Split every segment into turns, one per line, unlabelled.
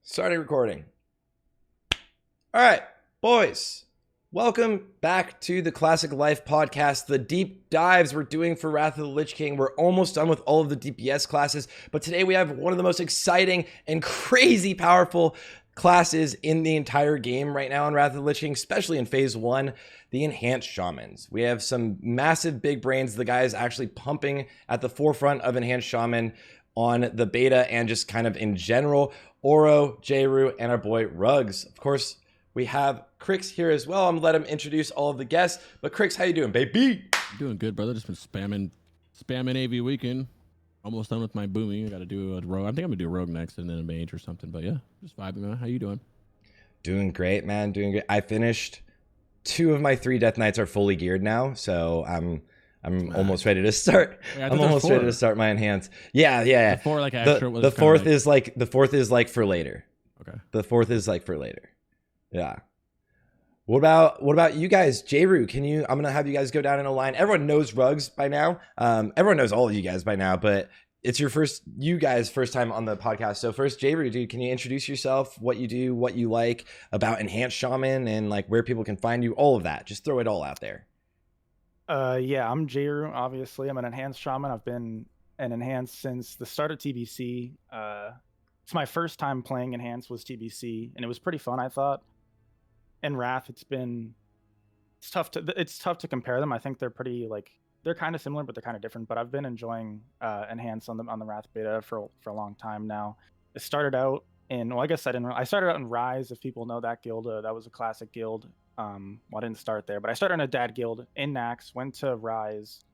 Starting recording. All right, boys. Welcome back to the Classic Life podcast. The deep dives we're doing for Wrath of the Lich King. We're almost done with all of the DPS classes, but today we have one of the most exciting and crazy powerful classes in the entire game right now in Wrath of the Lich King, especially in phase 1, the ENH Shamans. We have some massive big brains, the guys actually pumping at the forefront of ENH Shaman on the beta and just kind of in general. Ouro, Jroo, and our boy Rugs. Of course, we have Crix here as well. I'm gonna let him introduce all of the guests. But Crix, how you doing, baby?
Doing good, brother. Just been spamming AV weekend. Almost done with my booming. I got to do a rogue. I think I'm gonna do a rogue next and then a mage or something. But yeah, just vibing, man. How you doing?
Doing great, man. Doing great. I finished 2 of my 3 Death Knights are fully geared now, so I'm almost ready to start.
Wait,
I'm almost ready to start my enhance. Yeah.
The 4 like extra.
The fourth is like the fourth is like for later.
Okay.
The 4th is like for later. Yeah. What about you guys? Jroo, I'm gonna have you guys go down in a line. Everyone knows Rugs by now. Everyone knows all of you guys by now, but it's you guys' first time on the podcast. So first, Jroo, dude, can you introduce yourself, what you do, what you like about ENH Shaman, and like where people can find you, all of that. Just throw it all out there.
Yeah, I'm Jroo, obviously. I'm an Enhanced Shaman. I've been an Enhanced since the start of TBC. It's my first time playing Enhanced was TBC, and it was pretty fun, I thought. And Wrath, it's tough to compare them. I think they're they're kind of similar, but they're kind of different. But I've been enjoying Enhanced on the Wrath beta for a long time now. It started out I started out in Rise, if people know that guild. That was a classic guild. Well, I didn't start there, but I started in a dad guild in Nax, went to Rise,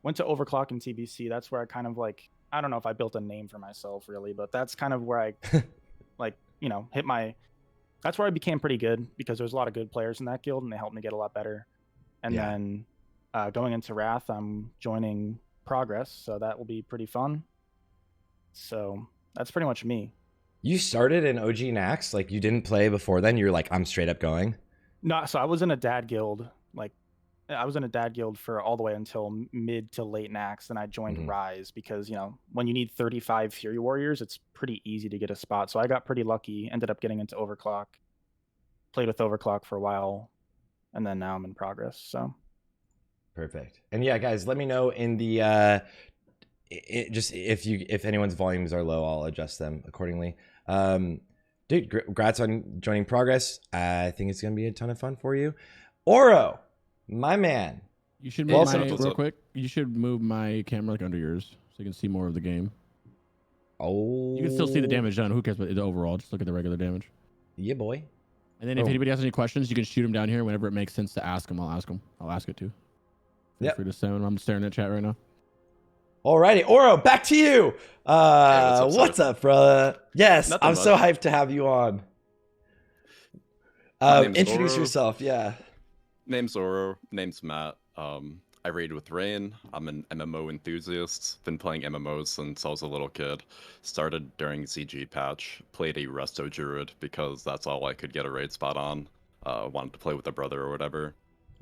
went to Overclock and TBC. That's where I kind of I don't know if I built a name for myself really, but that's kind of where I that's where I became pretty good because there's a lot of good players in that guild and they helped me get a lot better. And then going into Wrath, I'm joining Progress, so that will be pretty fun. So that's pretty much me.
You started in OG Nax, like you didn't play before then. You're like, I'm straight up going.
No, so I was in a dad guild. I was in a dad guild for all the way until mid to late Nax. Then I joined Rise because, when you need 35 Fury Warriors, it's pretty easy to get a spot. So I got pretty lucky, ended up getting into Overclock, played with Overclock for a while, and then now I'm in Progress. So
perfect. And yeah, guys, let me know in the just if anyone's volumes are low, I'll adjust them accordingly. Dude, congrats on joining Progress. I think it's gonna be a ton of fun for you. Ouro, my man.
You should move real quick. You should move my camera under yours so you can see more of the game.
Oh,
you can still see the damage done. Who cares about the overall? Just look at the regular damage.
Yeah, boy.
And then if anybody has any questions, you can shoot them down here. Whenever it makes sense to ask them, I'll ask them. I'll ask it too. Feel free to send them. I'm staring at chat right now.
Alrighty, Ouro, back to you. What's up, brother? Yes, I'm so hyped to have you on. Introduce yourself, yeah.
Name's Ouro, name's Matt. I raid with Rain. I'm an MMO enthusiast. Been playing MMOs since I was a little kid. Started during ZG patch. Played a Resto Druid because that's all I could get a raid spot on. Wanted to play with a brother or whatever.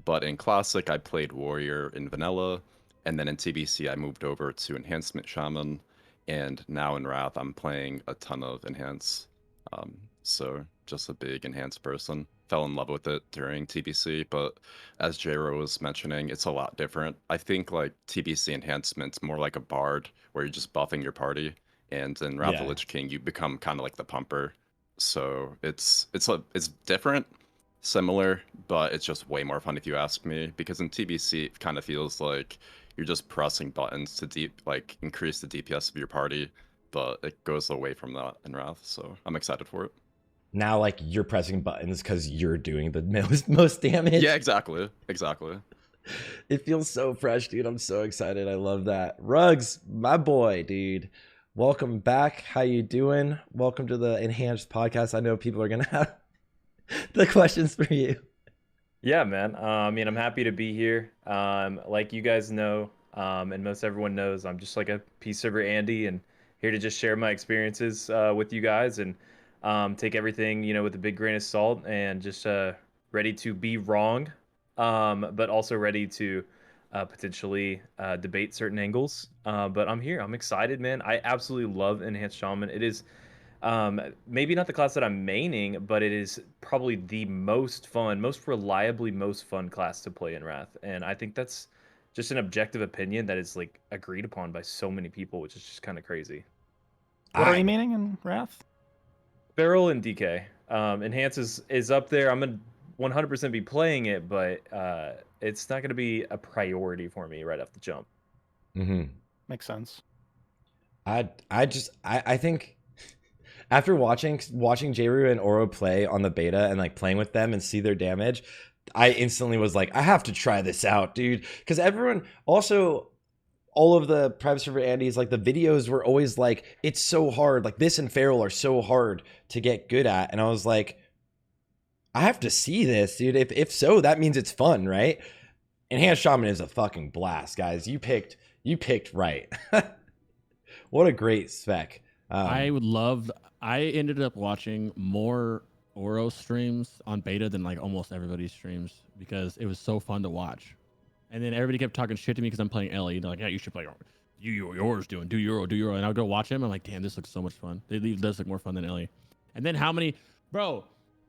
But in Classic, I played Warrior in Vanilla. And then in TBC, I moved over to Enhancement Shaman. And now in Wrath, I'm playing a ton of Enhance. So just a big Enhance person. Fell in love with it during TBC, but as Jroo was mentioning, it's a lot different. I think like TBC Enhancement's more like a bard where you're just buffing your party. And in Wrath of the Lich King, you become kind of like the pumper. So it's different, similar, but it's just way more fun if you ask me. Because in TBC, it kind of feels like you're just pressing buttons to increase the DPS of your party, but it goes away from that in Wrath. So I'm excited for it.
Now, like, you're pressing buttons because you're doing the most damage.
Yeah, exactly.
It feels so fresh, dude. I'm so excited. I love that. Rugs, my boy, dude. Welcome back. How you doing? Welcome to the Enhanced podcast. I know people are going to have the questions for you.
Yeah, man. I'm happy to be here. Like you guys know, and most everyone knows, I'm just like a peace server Andy and here to just share my experiences with you guys and take everything, with a big grain of salt and just ready to be wrong, but also ready to potentially debate certain angles. But I'm here. I'm excited, man. I absolutely love Enhanced Shaman. It is Maybe not the class that I'm maining, but it is probably the most fun, most reliably most fun class to play in Wrath. And I think that's just an objective opinion that is like agreed upon by so many people, which is just kind of crazy.
What are you meaning in Wrath?
Feral and DK. Enhance is up there. I'm gonna 100% be playing it, but it's not gonna be a priority for me right off the jump.
Mm-hmm.
Makes sense.
I think after watching Jroo and Ouro play on the beta and like playing with them and see their damage, I instantly was like, I have to try this out, dude. Because everyone also, all of the private server Andes, like the videos were always like, it's so hard. Like this and Feral are so hard to get good at. And I was like, I have to see this, dude. If so, that means it's fun, right? Enhanced Shaman is a fucking blast, guys. You picked right. What a great spec.
I ended up watching more Ouro streams on beta than like almost everybody's streams because it was so fun to watch. And then everybody kept talking shit to me because I'm playing Ellie. They're like, yeah, you should play yours do Euro. And I'll go watch him. I'm like, damn, this looks so much fun. It does look more fun than Ellie. And then bro,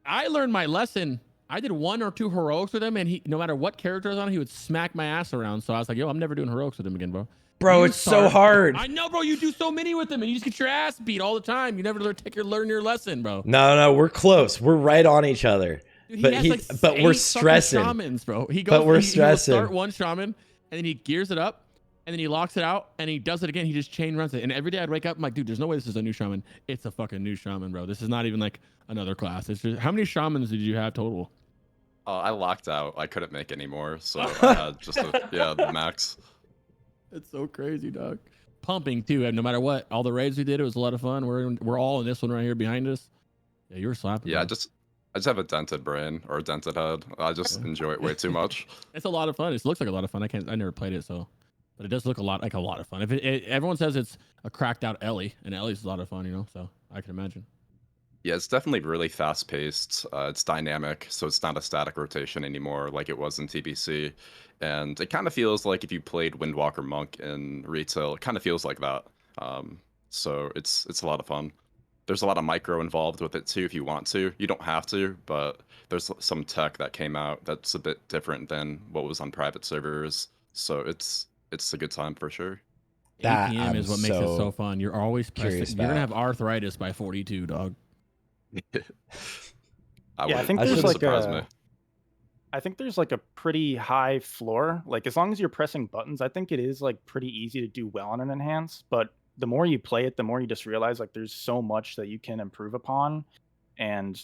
I learned my lesson. I did 1 or 2 heroics with him, and no matter what character I was on, he would smack my ass around. So I was like, yo, I'm never doing heroics with him again, bro.
Bro, it's so hard.
I know, bro. You do so many with him, and you just get your ass beat all the time. You never learn your lesson, bro.
No, we're close. We're right on each other.
Dude,
but we're stressing.
Shamans, bro.
We're stressing.
He'll start one shaman, and then he gears it up, and then he locks it out, and he does it again. He just chain runs it. And every day I'd wake up, I'm like, dude, there's no way this is a new shaman. It's a fucking new shaman, bro. This is not even like another class. It's just, how many shamans did you have total?
I locked out. I couldn't make any more, so I had just the max.
It's so crazy, dog. Pumping too, and no matter what, all the raids we did, it was a lot of fun. We're all in this one right here behind us. Yeah, you were slapping.
Yeah,
bro.
I just have a dented brain or a dented head. I just enjoy it way too much.
It's a lot of fun. It looks like a lot of fun. I never played it, but it does look a lot of fun. If everyone says it's a cracked out Ellie, and Ellie's a lot of fun, so I can imagine.
Yeah, it's definitely really fast paced. It's dynamic, so it's not a static rotation anymore like it was in TBC. And it kind of feels like if you played Windwalker Monk in retail, it kind of feels like that. So it's a lot of fun. There's a lot of micro involved with it too if you want to. You don't have to, but there's some tech that came out that's a bit different than what was on private servers. So it's a good time for sure.
APM is what makes it so fun. You're always pressing. You're gonna have arthritis by 42, dog.
I think there's like a pretty high floor. Like as long as you're pressing buttons, I think it is like pretty easy to do well on an enhance. But the more you play it, the more you just realize like there's so much that you can improve upon. And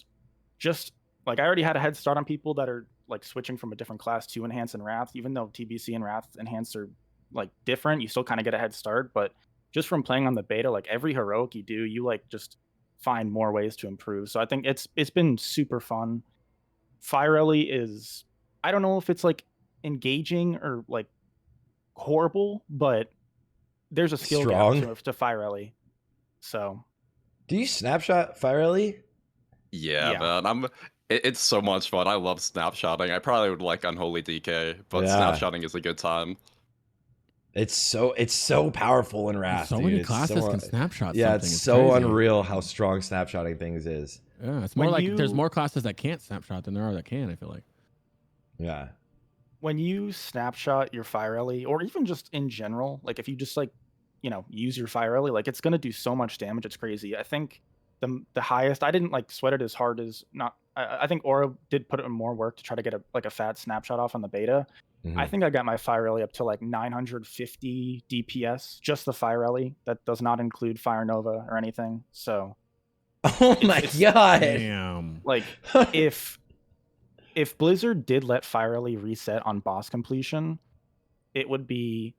just like I already had a head start on people that are like switching from a different class to enhance and wrath. Even though TBC and wrath enhance are like different, you still kind of get a head start. But just from playing on the beta, like every heroic you do, you like just find more ways to improve. So I think it's been super fun. Fire Ellie is, I don't know if it's like engaging or like horrible, but there's a skill gap to Fire Ellie. So
do you snapshot Fire Ellie?
Yeah. Man, it's so much fun. I love snapshotting. I probably would like Unholy DK, but snapshotting is a good time.
It's so powerful in Wrath.
So many classes can snapshot.
Yeah, it's so crazy. Unreal how strong snapshotting things is.
Yeah, it's more there's more classes that can't snapshot than there are that can. I feel like.
Yeah.
When you snapshot your Fire Ellie, or even just in general, like if you just like, use your Fire Ellie, like it's gonna do so much damage. It's crazy. I think the highest. I didn't like sweat it as hard as not. I think Ouro did put in more work to try to get a fat snapshot off on the beta. Mm-hmm. I think I got my Fire Ellie up to like 950 DPS, just the Fire Ellie. That does not include Fire Nova or anything. So,
oh my god!
Damn.
Like if Blizzard did let Fire Ellie reset on boss completion, it would be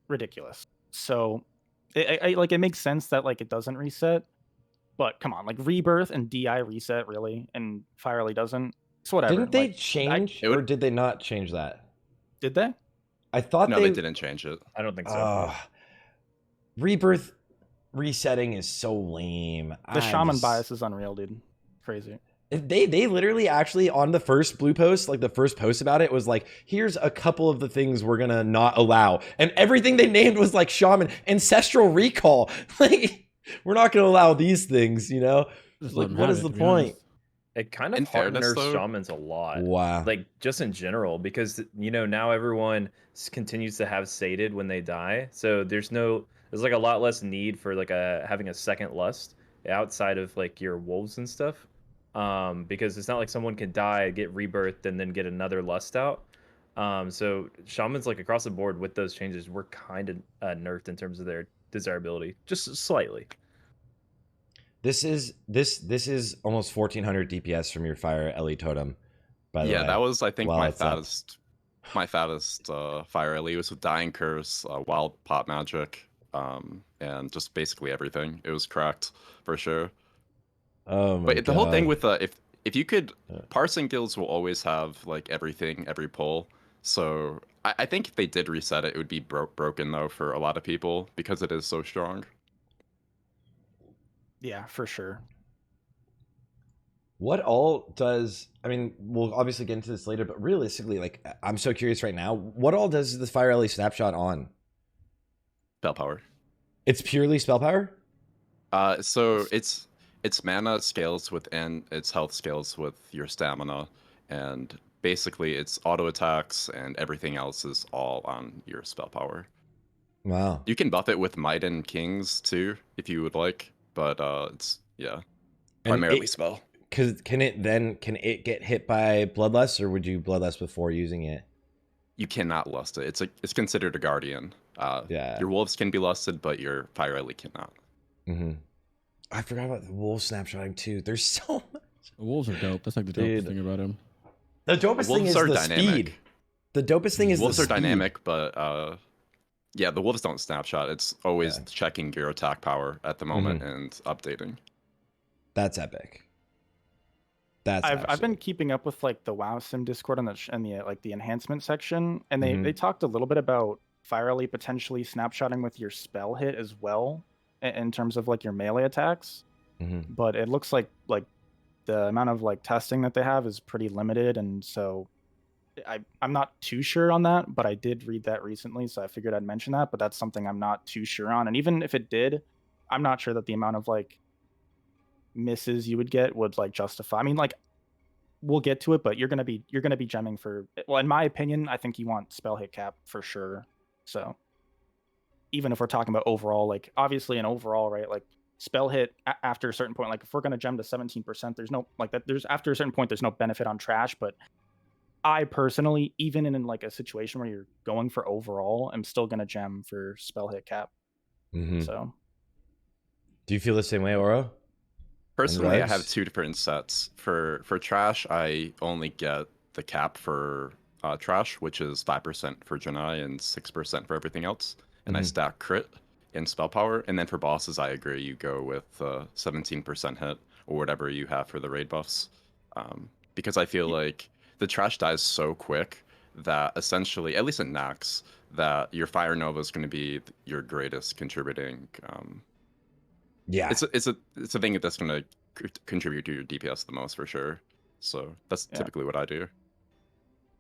ridiculous. So, it makes sense that like it doesn't reset, but come on, like Rebirth and DI reset really, and Fire Ellie doesn't. So whatever.
Didn't they change, or did they not change that?
Did they?
I thought
they didn't change it.
I don't think so.
Rebirth resetting is so lame.
The Shaman bias is unreal, dude. Crazy.
They literally actually on the first blue post, like the first post about it was like, here's a couple of the things we're gonna not allow, and everything they named was like Shaman, Ancestral Recall. Like We're not going to allow these things, you know?
Just
Like,
let 'em
what
have
is
it,
the
to be
point?
honest.
It kind of
In
hard
fairness,
nerfs
though-
shamans a lot.
Wow.
Like just in general, because now everyone continues to have sated when they die, so there's like a lot less need for like having a second lust outside of like your wolves and stuff. Because it's not like someone can die, get rebirthed, and then get another lust out. So shamans like across the board with those changes were kind of nerfed in terms of their desirability, just slightly.
This is almost 1400 DPS from your fire LE totem, by the way.
Yeah, that was, I think,
while
my
it's up.
fattest fire elite was with Dying Curse, Wild Pot Magic, and just basically everything. It was cracked for sure.
Oh my
But
god.
the whole thing with if you could,
Yeah.
parsing guilds will always have like everything, every pull. So I think if they did reset it, it would be broken though for a lot of people because it is so strong.
Yeah, for sure.
What all does, I mean, we'll obviously get into this later, but realistically, like, I'm so curious right now, what all does this fire LE snapshot on?
Spell power.
It's purely spell power?
So its mana scales within its health scales with your stamina, and basically its auto attacks and everything else is all on your spell power.
Wow.
You can buff it with Might and Kings too, if you would like, but it's primarily spell.
Can it get hit by Bloodlust, or would you Bloodlust before using it?
You cannot lust it. It's considered a guardian.
Yeah.
Your wolves can be lusted, but your fire elite cannot.
Mm-hmm. I forgot about the wolf snapshotting too. There's so much.
The wolves are dope. That's like the
Dude.
dopest thing about him.
The dopest thing
Wolves
is
are
the
dynamic.
speed. The dopest thing is
Wolves
the
are
speed.
dynamic, but yeah, the wolves don't snapshot. It's always
Yeah.
checking your attack power at the moment and updating.
That's epic. That's
I've been keeping up with like the WoW Sim Discord and the like the enhancement section, and they talked a little bit about Fire Elite potentially snapshotting with your spell hit as well in terms of like your melee attacks. But it looks like the amount of like testing that they have is pretty limited, and so I'm not too sure on that. But I did read that recently, so I figured I'd mention that. But that's something I'm not too sure on, and even if it did, I'm not sure that the amount of like misses you would get would like justify. I mean, like, we'll get to it, but you're gonna be gemming for, well, in my opinion, I think you want spell hit cap for sure. So even if we're talking about overall, like obviously an overall, right, like spell hit after a certain point, like if we're gonna gem to 17%, there's no like that, there's after a certain point there's no benefit on trash. But I personally, even in like a situation where you're going for overall, I'm still gonna gem for spell hit cap. So
do you feel the same way, Ouro?
Personally, I have two different sets. For trash, I only get the cap for trash, which is 5% for Janai and 6% for everything else. And I stack crit and spell power. And then for bosses, I agree, you go with 17% hit or whatever you have for the raid buffs. Because I feel like the trash dies so quick that essentially, at least in Nax, that your Fire Nova is going to be your greatest contributing.
Yeah,
it's a thing that's going to contribute to your DPS the most for sure. So that's typically what I do.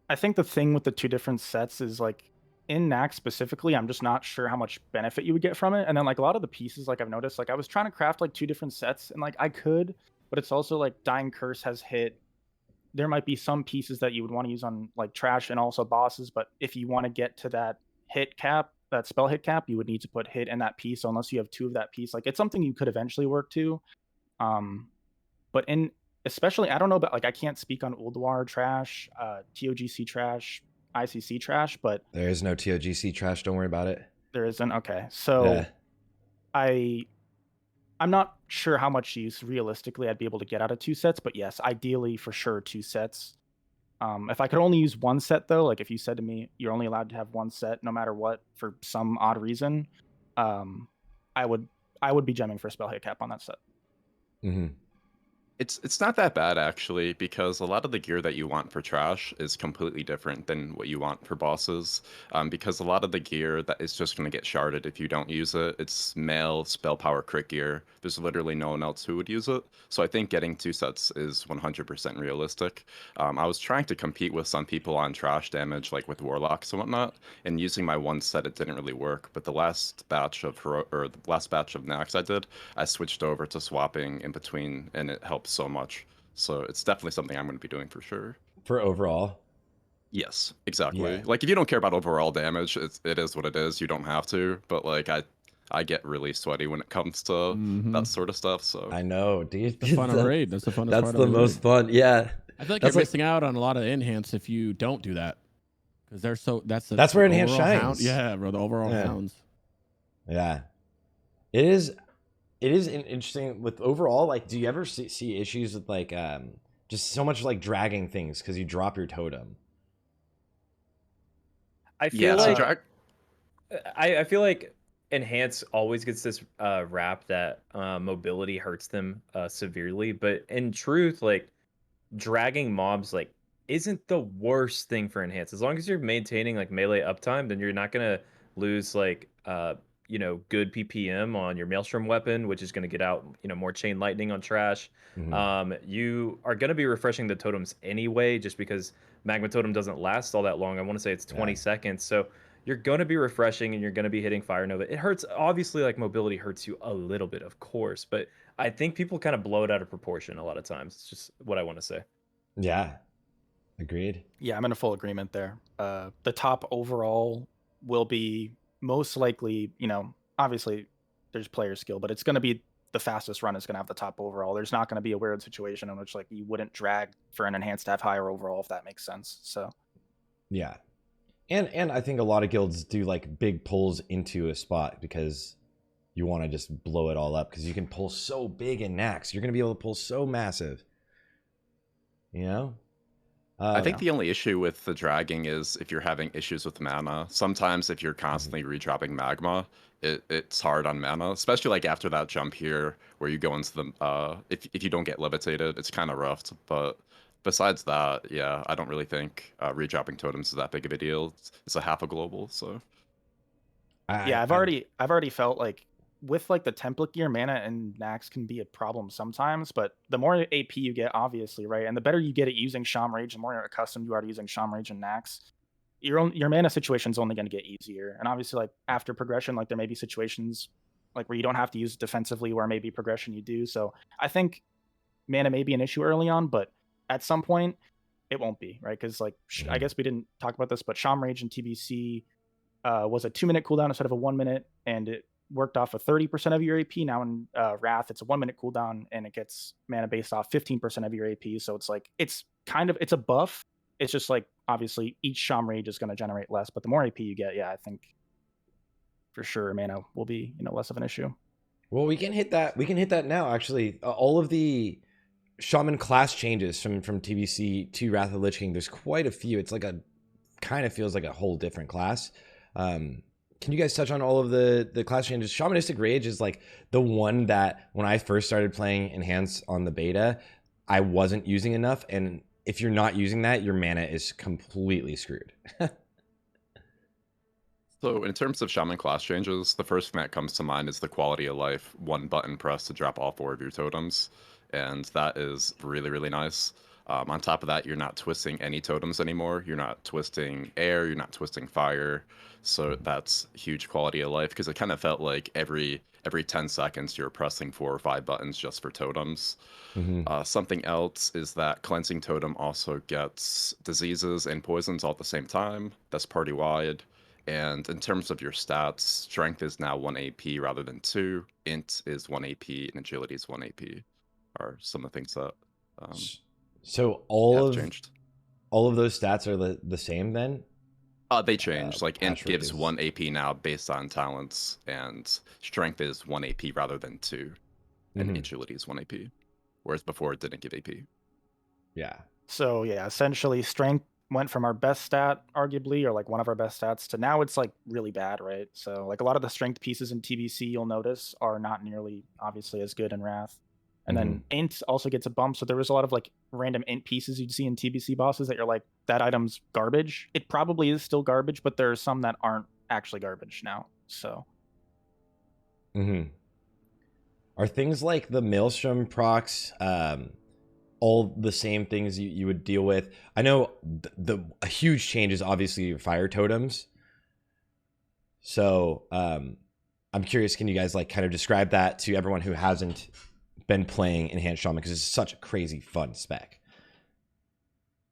I think the thing with the two different sets is like in Nax specifically, I'm just not sure how much benefit you would get from it. And then like a lot of the pieces, like I've noticed, like I was trying to craft like two different sets, and like I could, but it's also like Dying Curse has hit. There might be some pieces that you would want to use on like trash and also bosses, but if you want to get to that hit cap, that spell hit cap, you would need to put hit in that piece. So unless you have two of that piece, like it's something you could eventually work to. But in especially, I don't know, but like I can't speak on Ulduar trash, TOGC trash, ICC trash, but
there is no TOGC trash. Don't worry about it.
There isn't. Okay, so I'm not sure how much use realistically I'd be able to get out of two sets, but yes, ideally for sure two sets. If I could only use one set though, like if you said to me you're only allowed to have one set no matter what for some odd reason, I would be gemming for spell hit cap on that set.
It's not that bad actually, because a lot of the gear that you want for trash is completely different than what you want for bosses. Because a lot of the gear that is just going to get sharded if you don't use it, it's male spell power crit gear. There's literally no one else who would use it. So I think getting 2 sets is 100% realistic. I was trying to compete with some people on trash damage, like with warlocks and whatnot, and using my 1 set it didn't really work. But the last batch of the last batch of Nax I did, I switched over to swapping in between, and it helps so much. So it's definitely something I'm going to be doing for sure.
For overall.
Yes, exactly.
Yeah.
Like if you don't care about overall damage, it is what it is. You don't have to. But like I get really sweaty when it comes to that sort of stuff. So
I know, dude.
The fun of a raid. That's the funnest
That's
part
the
of a
most
raid.
fun. Yeah.
I feel like
That's
you're
like-
missing out on a lot of enhance if you don't do that, because they're so. That's
where
the
enhance
overall
shines.
hound- yeah, bro. The overall
Yeah.
hounds.
Yeah. It is interesting with overall, like, do you ever see issues with like just so much like dragging things because you drop your totem?
I feel
yeah, so
like I feel like Enhance always gets this rap that mobility hurts them severely, but in truth, like dragging mobs like isn't the worst thing for Enhance. As long as you're maintaining like melee uptime, then you're not gonna lose like good PPM on your Maelstrom weapon, which is gonna get out more chain lightning on trash. You are gonna be refreshing the totems anyway, just because Magma Totem doesn't last all that long. I want to say it's 20 seconds, so you're going to be refreshing and you're going to be hitting Fire Nova. It hurts, obviously, like mobility hurts you a little bit, of course, but I think people kind of blow it out of proportion a lot of times. It's just what I want to say.
Yeah. Agreed.
Yeah, I'm in a full agreement there. The top overall will be most likely, obviously there's player skill, but it's going to be the fastest run is going to have the top overall. There's not going to be a weird situation in which like you wouldn't drag for an enhanced to have higher overall, if that makes sense. So
yeah. And I think a lot of guilds do like big pulls into a spot because you want to just blow it all up because you can pull so big in Nax. You're going to be able to pull so massive.
I think the only issue with the dragging is if you're having issues with mana. Sometimes if you're constantly redropping magma, it's hard on mana, especially like after that jump here where you go into the if you don't get levitated, it's kind of rough. But besides that, yeah, I don't really think redropping totems is that big of a deal. It's a half a global, so
I've already felt like with like the template gear, mana and Nax can be a problem sometimes, but the more AP you get, obviously, right, and the better you get at using Shaman Rage, the more accustomed you are to using Shaman Rage and Nax, your mana situation is only going to get easier. And obviously, like after progression, like there may be situations like where you don't have to use it defensively, where maybe progression you do. So I think mana may be an issue early on, but at some point it won't be, right? Because like I guess we didn't talk about this, but Shaman Rage and TBC was a 2-minute cooldown instead of a 1 minute, and it worked off of 30% of your AP. Now in Wrath, it's a 1 minute cooldown and it gets mana based off 15% of your AP. So it's like it's a buff. It's just like obviously each Shaman Rage is going to generate less, but the more AP you get, I think for sure mana will be less of an issue.
Well, we can hit that now. Actually, all of the Shaman class changes from TBC to Wrath of the Lich King. There's quite a few. It's like kind of feels like a whole different class. Can you guys touch on all of the class changes? Shamanistic Rage is like the one that when I first started playing Enhance on the beta, I wasn't using enough. And if you're not using that, your mana is completely screwed.
So in terms of Shaman class changes, the first thing that comes to mind is the quality of life, 1 button press to drop all 4 of your totems. And that is really, really nice. On top of that, you're not twisting any totems anymore. You're not twisting air, you're not twisting fire. So that's huge quality of life, because it kind of felt like every 10 seconds you're pressing 4 or 5 buttons just for totems. Something else is that Cleansing Totem also gets diseases and poisons all at the same time. That's party-wide. And in terms of your stats, Strength is now 1 AP rather than 2. Int is 1 AP, and Agility is 1 AP. Are some of the things that
so all of
changed.
All of those stats are the same then?
They changed. Like Int gives
is
1 AP now based on talents, and Strength is 1 AP rather than 2, and Agility is 1 AP, whereas before it didn't give AP.
Yeah.
So yeah, essentially Strength went from our best stat, arguably, or like one of our best stats, to now it's like really bad, right? So like a lot of the strength pieces in TBC, you'll notice, are not nearly obviously as good in Wrath. And then int also gets a bump. So there was a lot of like random int pieces you'd see in TBC bosses that you're like, that item's garbage. It probably is still garbage, but there are some that aren't actually garbage now. So.
Are things like the Maelstrom procs all the same things you would deal with? I know a huge change is obviously your fire totems. So I'm curious, can you guys like kind of describe that to everyone who hasn't been playing Enhanced Shaman, because it's such a crazy fun spec?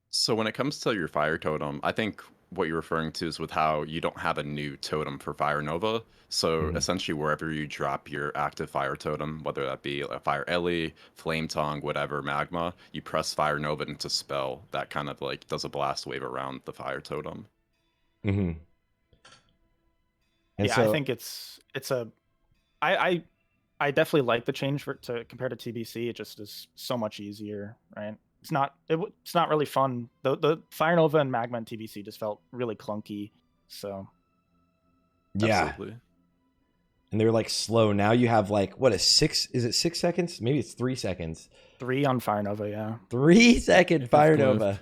So when it comes to your fire totem, I think what you're referring to is with how you don't have a new totem for Fire Nova. So essentially wherever you drop your active fire totem, whether that be a Fire Ellie, Flame Tongue, whatever, Magma, you press Fire Nova into spell that kind of like does a blast wave around the fire totem.
And
yeah,
so,
I think it's a I definitely like the change to compare to TBC. It just is so much easier, right? It's not really fun. The Fire Nova and Magma and TBC just felt really clunky. So
yeah.
Absolutely.
And they were like slow. Now you have like, what, is it 6 seconds? Maybe it's 3 seconds.
3 on Fire Nova, yeah.
3 second
If
Fire
it's glyphed.
Nova.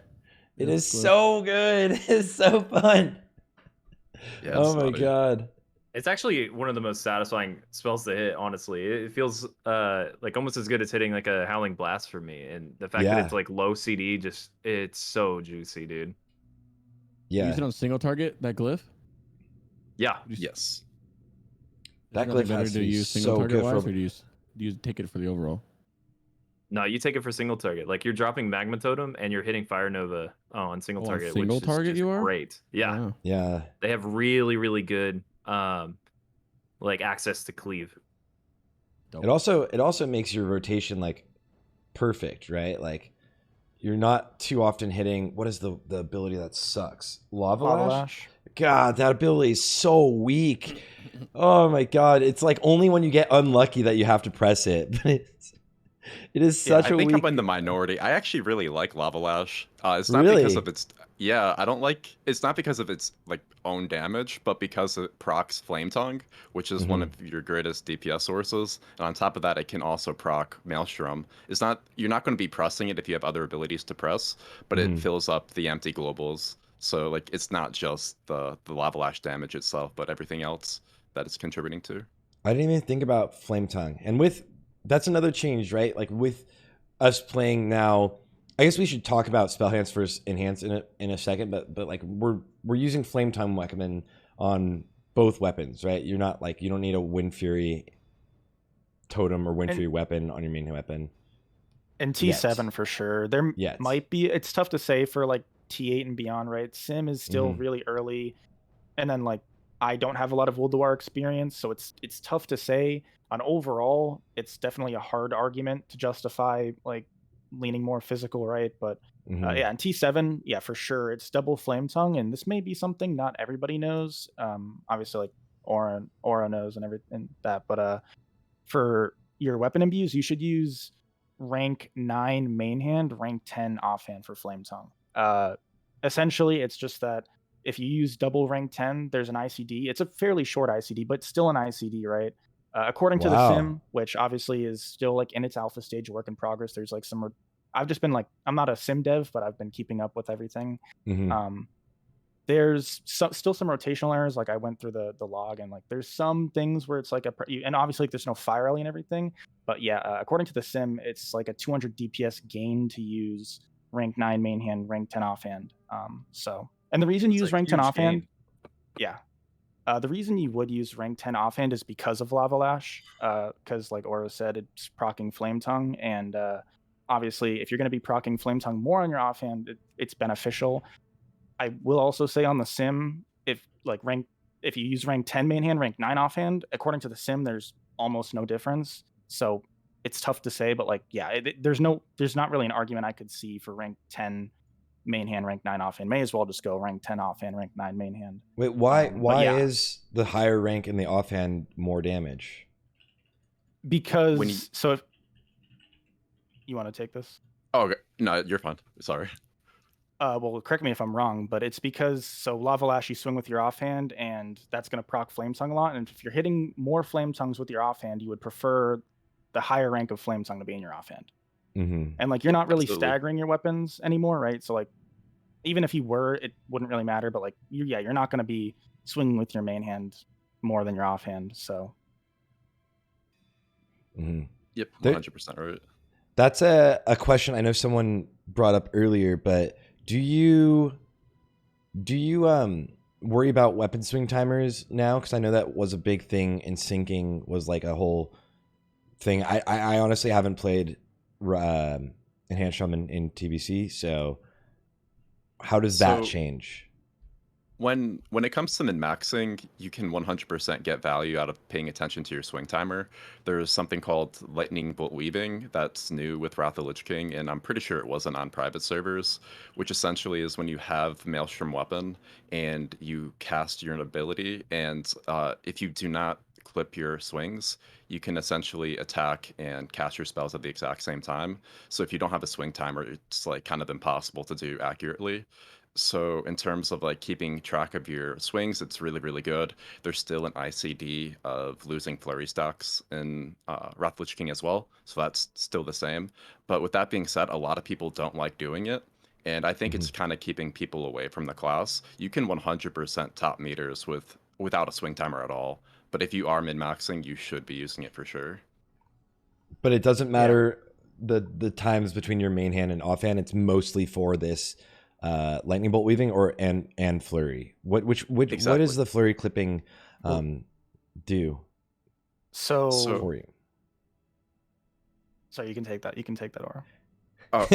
It
If
is
it's glyphed.
so good. It's so fun.
Yeah,
Oh
it's
my
nutty.
god.
It's actually one of the most satisfying spells to hit, honestly. It feels like almost as good as hitting like a Howling Blast for me. And the fact
Yeah.
that it's like low CD, it's so juicy, dude.
You
Yeah.
use it on single target, that glyph?
Yeah.
Yes.
That
Is there
glyph
nothing better
has to
to
be
use single
so
target
good
wise,
for.
or do you take it for the overall?
No, you take it for single target. Like you're dropping Magma Totem and you're hitting Fire Nova on single
On
target,
single
which
target
is
you
just
are?
great. Yeah.
Wow.
Yeah.
They have really, really good like access to cleave.
Dope.
It also makes your rotation like perfect, right? Like you're not too often hitting, what is the ability that sucks? Lava Lash? God, that ability is so weak. Oh my god, it's like only when you get unlucky that you have to press it. But it is
Yeah,
such
I
a
think
weak.
I'm in the minority. I actually really like Lava Lash. It's not
Really?
because of its I don't like it's not because of its like own damage, but because it procs Flame Tongue, which is one of your greatest DPS sources. And on top of that, it can also proc Maelstrom. You're not going to be pressing it if you have other abilities to press, but it fills up the empty globals. So like it's not just the Lava Lash damage itself, but everything else that it's contributing to.
I didn't even think about Flame Tongue. And that's another change, right? Like with us playing now, I guess we should talk about Spellhance versus Enhance in a second, but like we're using Flame Tongue weapon on both weapons, right? You're not like, you don't need a Wind Fury totem or Wind Fury weapon on your main weapon.
And T7
Yet.
for sure. There
Yet.
might be, it's tough to say for like T8 and beyond, right? Sim is still really early. And then like I don't have a lot of Woldwar experience, so it's tough to say. On overall, it's definitely a hard argument to justify like leaning more physical, right? But yeah, and T7, yeah, for sure, it's double Flame Tongue, and this may be something not everybody knows. Obviously, like Ouro knows and everything that, but for your weapon imbues, you should use rank 9 main hand, rank 10 offhand for Flame Tongue. Essentially, it's just that if you use double rank 10, there's an ICD. It's a fairly short ICD, but still an ICD, right? According to the sim, which obviously is still like in its alpha stage, work in progress, there's like some, I've just been like, I'm not a sim dev, but I've been keeping up with everything. There's still some rotational errors. Like I went through the log, and like there's some things where it's like and obviously like, there's no fire alley and everything. But yeah, according to the sim, it's like a 200 DPS gain to use rank 9 main hand, rank 10 offhand. So, and the reason you use rank 10 offhand, the reason you would use rank 10 offhand is because of Lava Lash, because like Ouro said, it's proccing Flame Tongue, and obviously if you're going to be proccing Flame Tongue more on your offhand, it's beneficial. I will also say on the sim, if you use rank 10 main hand, rank 9 offhand, according to the sim, there's almost no difference. So it's tough to say, but like, yeah, there's not really an argument I could see for rank 10 main hand, rank 9 offhand. May as well just go rank 10 offhand, rank 9 main hand.
Wait, why is the higher rank in the offhand more damage?
Because so if you want to take this.
Oh, okay. No, you're fine. Sorry.
Well, correct me if I'm wrong, but it's because Lava Lash you swing with your offhand, and that's going to proc Flame Tongue a lot. And if you're hitting more Flame Tongues with your offhand, you would prefer the higher rank of flames going to be in your offhand.
Mm-hmm.
And like you're not really
Absolutely.
staggering your weapons anymore, right? So like even if you were, it wouldn't really matter. But like you're not going to be swinging with your main hand more than your offhand. So
Mm-hmm.
Yep,
There-
100% right.
That's a question I know someone brought up earlier, but do you worry about weapon swing timers now? Because I know that was a big thing in syncing, was like a whole thing. I honestly haven't played Enhanced Shaman in TBC, so how does that
So-
change?
When it comes to min-maxing, you can 100% get value out of paying attention to your swing timer. There's something called lightning bolt weaving that's new with Wrath of the Lich King, and I'm pretty sure it wasn't on private servers, which essentially is when you have Maelstrom weapon and you cast your ability, and if you do not clip your swings, you can essentially attack and cast your spells at the exact same time. So if you don't have a swing timer, it's like kind of impossible to do accurately. So in terms of like keeping track of your swings, it's really, really good. There's still an ICD of losing flurry stacks in Wrath of the Lich King as well, so that's still the same. But with that being said, a lot of people don't like doing it, and I think it's kind of keeping people away from the class. You can 100% top meters without a swing timer at all, but if you are min-maxing, you should be using it for sure.
But it doesn't matter the times between your main hand and offhand. It's mostly for this lightning bolt weaving and flurry. What
Exactly.
does the flurry clipping do
so
for you?
you can take that. You can take that, Ouro.
Oh,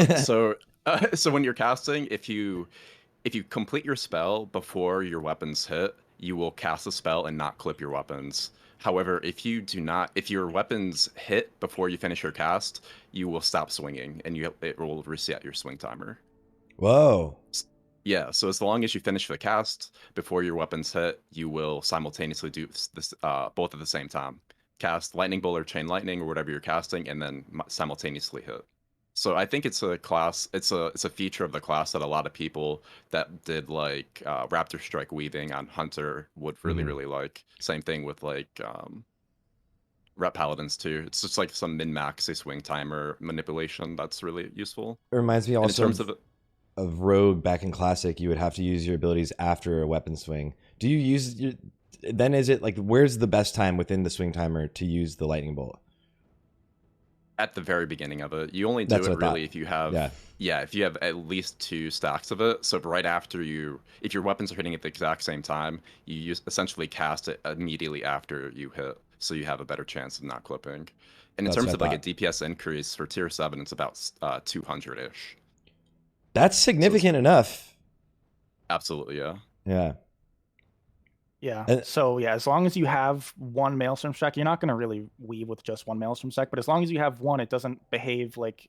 so when you're casting, if you complete your spell before your weapons hit, you will cast a spell and not clip your weapons. However, if your weapons hit before you finish your cast, you will stop swinging and it will reset your swing timer.
Whoa.
Yeah, so as long as you finish the cast before your weapons hit, you will simultaneously do this both at the same time. Cast lightning bolt or chain lightning or whatever you're casting, and then simultaneously hit. So I think it's a class. It's a feature of the class that a lot of people that did like Raptor Strike weaving on Hunter would really really like. Same thing with like Rep Paladins too. It's just like some min-max swing timer manipulation that's really useful.
It reminds me
And in
also
terms
of Rogue back in Classic. You would have to use your abilities after a weapon swing. Do you use your, then is it like, where's the best time within the swing timer to use the lightning bolt?
at the very beginning of it. You only do
That's
it
what I thought.
really if you have if you have at least 2 stacks of it. So right after if your weapons are hitting at the exact same time, you essentially cast it immediately after you hit, so you have a better chance of not clipping. And in
That's
terms
what
of
I
like a
thought.
DPS increase for tier 7, it's about 200-ish.
That's significant enough.
Absolutely, yeah.
Yeah.
Yeah. So yeah, as long as you have one Maelstrom stack, you're not going to really weave with just one Maelstrom stack. But as long as you have one, it doesn't behave like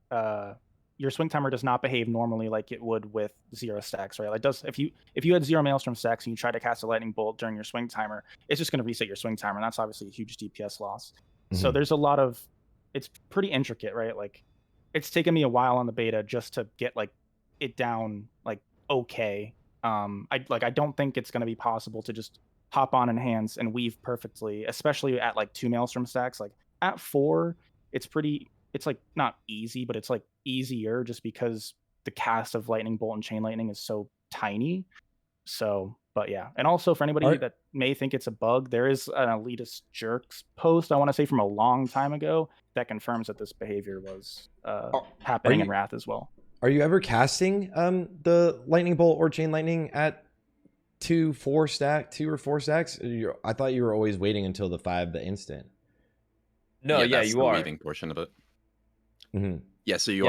your swing timer does not behave normally like it would with 0 stacks, right? Like does if you had 0 Maelstrom stacks and you try to cast a lightning bolt during your swing timer, it's just going to reset your swing timer, and that's obviously a huge DPS loss. So there's a lot of, it's pretty intricate, right? Like it's taken me a while on the beta just to get like it down like okay. I don't think it's going to be possible to just hop on Enhance and weave perfectly, especially at like 2 Maelstrom stacks. Like at 4, it's like not easy, but it's like easier just because the cast of Lightning Bolt and Chain Lightning is so tiny. So, but yeah. And also for anybody that may think it's a bug, there is an Elitist Jerks post, I want to say from a long time ago, that confirms that this behavior was happening in Wrath as well.
Are you ever casting the Lightning Bolt or Chain Lightning at 2 or 4 stacks? I thought you were always waiting until the 5, the instant.
No, yeah,
that's
you
the
are.
weaving portion of it.
Mm-hmm.
Yeah, so you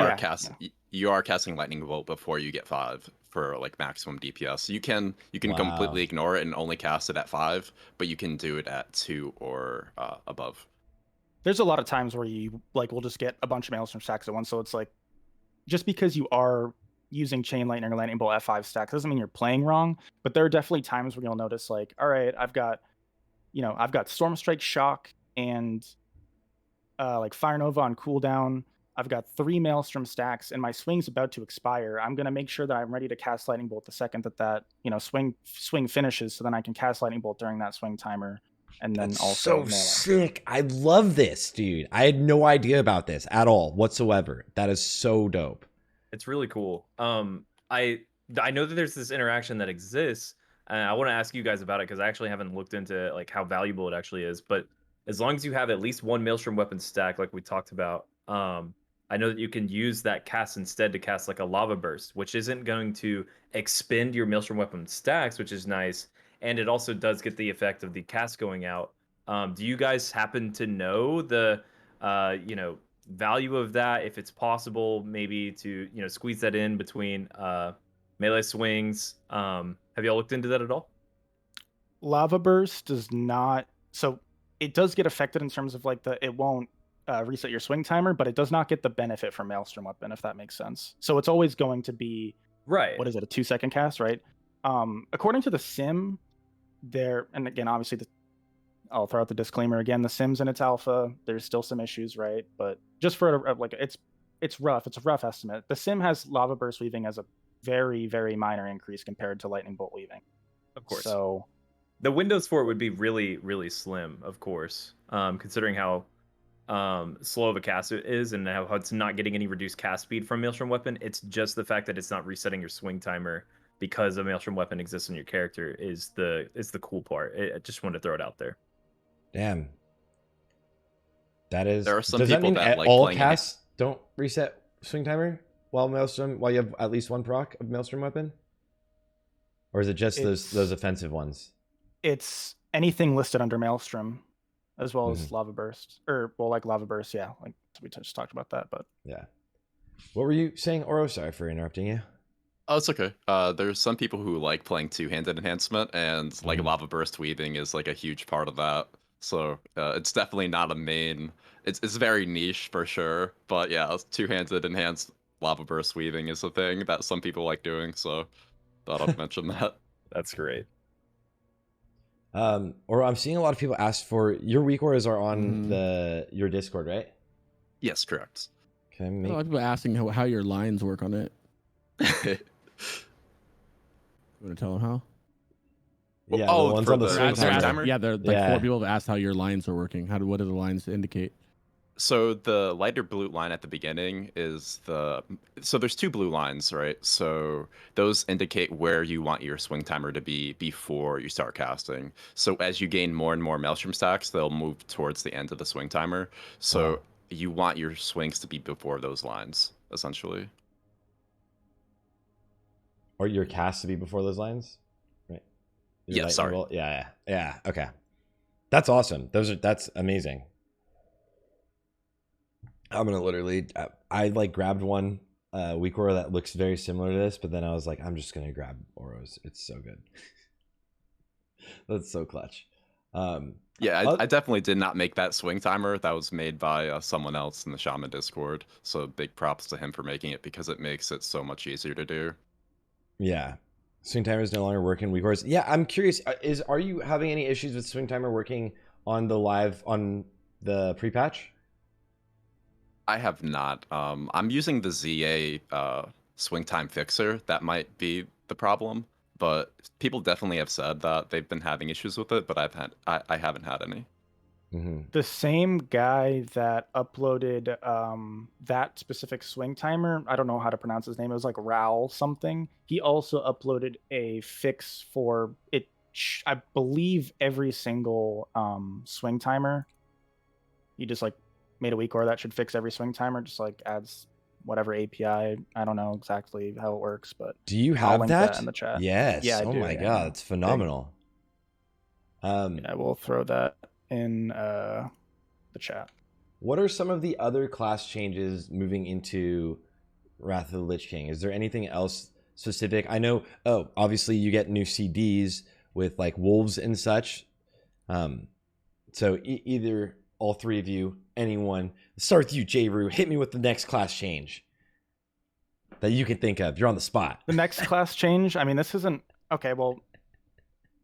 are casting Lightning Bolt before you get 5 for like maximum DPS. You can completely ignore it and only cast it at 5, but you can do it at 2 or above.
There's a lot of times where you like will just get a bunch of Maelstrom stacks at once, so it's like just because you are using Chain Lightning or Lightning Bolt F5 stacks doesn't mean you're playing wrong, but there are definitely times where you'll notice like, all right, I've got Storm Strike Shock and like Fire Nova on cooldown. I've got 3 Maelstrom stacks and my swing's about to expire. I'm going to make sure that I'm ready to cast Lightning Bolt the second that swing finishes, so then I can cast Lightning Bolt during that swing timer. and then
That's
also
so
melee.
sick. I love this, dude. I had no idea about this at all whatsoever. That is so dope.
It's really cool. I know that there's this interaction that exists, and I want to ask you guys about it because I actually haven't looked into like how valuable it actually is. But as long as you have at least one Maelstrom weapon stack, like we talked about, I know that you can use that cast instead to cast like a lava burst, which isn't going to expend your Maelstrom weapon stacks, which is nice, and it also does get the effect of the cast going out. Do you guys happen to know the, value of that? If it's possible, maybe to squeeze that in between melee swings. Have y'all looked into that at all?
Lava burst does not. So it does get affected in terms of like it won't reset your swing timer, but it does not get the benefit from Maelstrom weapon, if that makes sense. So it's always going to be
Right.
what is it, a 2-second cast, right? According to the sim, there, and again, obviously, I'll throw out the disclaimer again. The sim's in its alpha. There's still some issues, right? But just for like, it's rough. It's a rough estimate. The sim has lava burst weaving as a very, very minor increase compared to lightning bolt weaving.
Of course.
So
the windows for it would be really, really slim, of course, considering how slow of a cast it is and how it's not getting any reduced cast speed from Maelstrom weapon. It's just the fact that it's not resetting your swing timer because a Maelstrom weapon exists in your character is the cool part. I just wanted to throw it out there.
Damn. That is.
There are some
Does that
people
mean
that like
all
playing
casts don't reset swing timer while you have at least one proc of Maelstrom weapon? Or is it just those offensive ones?
it's anything listed under Maelstrom, as well as lava burst, like lava burst. Yeah, like we just talked about that. But
yeah. What were you saying, Ouro? Sorry for interrupting you.
Oh, it's okay. There's some people who like playing two-handed enhancement, and like lava burst weaving is like a huge part of that. So it's definitely not a main. It's very niche for sure, but yeah, two-handed enhanced lava burst weaving is a thing that some people like doing. So thought I'd mention that.
That's great.
Or I'm seeing a lot of people ask for your weak auras are on your Discord, right?
Yes, correct.
Can I
A
make...
lot of people asking how your lines work on it. You want to tell them how?
Yeah,
Oh,
the ones
for
on the
the
swing
swing
timer.
timer?
Yeah, they're like 4 people have asked how your lines are working. What do the lines indicate?
So the lighter blue line at the beginning is so there's 2 blue lines, right? So those indicate where you want your swing timer to be before you start casting. So as you gain more and more Maelstrom stacks, they'll move towards the end of the swing timer. So you want your swings to be before those lines, essentially.
Or your cast to be before those lines, right?
Yeah, sorry.
Yeah. Okay, that's awesome. That's amazing. I'm gonna literally. I like grabbed one weak aura that looks very similar to this, but then I was like, I'm just gonna grab Ouro's. It's so good. That's so clutch.
Yeah, I definitely did not make that swing timer. That was made by someone else in the Shaman Discord. So big props to him for making it because it makes it so much easier to do.
Yeah. Swing timer is no longer working weak auras. Yeah, I'm curious. Are you having any issues with swing timer working on the pre-patch?
I have not. I'm using the ZA swing time fixer. That might be the problem, but people definitely have said that they've been having issues with it, but I haven't had any.
The same guy that uploaded that specific swing timer, I don't know how to pronounce his name. It was like Raoul something. He also uploaded a fix for it. I believe every single swing timer. He just like made a weak aura that should fix every swing timer. Just like adds whatever API. I don't know exactly how it works, but
do you
I'll
have
link
that
in the chat?
Yes.
Yeah, I
oh
do,
my
yeah.
god, it's phenomenal.
I will throw that in the chat.
What are some of the other class changes moving into Wrath of the Lich King? Is there anything else specific? I know, obviously you get new CDs with like wolves and such. So either all 3 of you, anyone, start with you, Jroo, hit me with the next class change that you can think of. You're on the spot.
The next class change, I mean, this isn't, okay, well,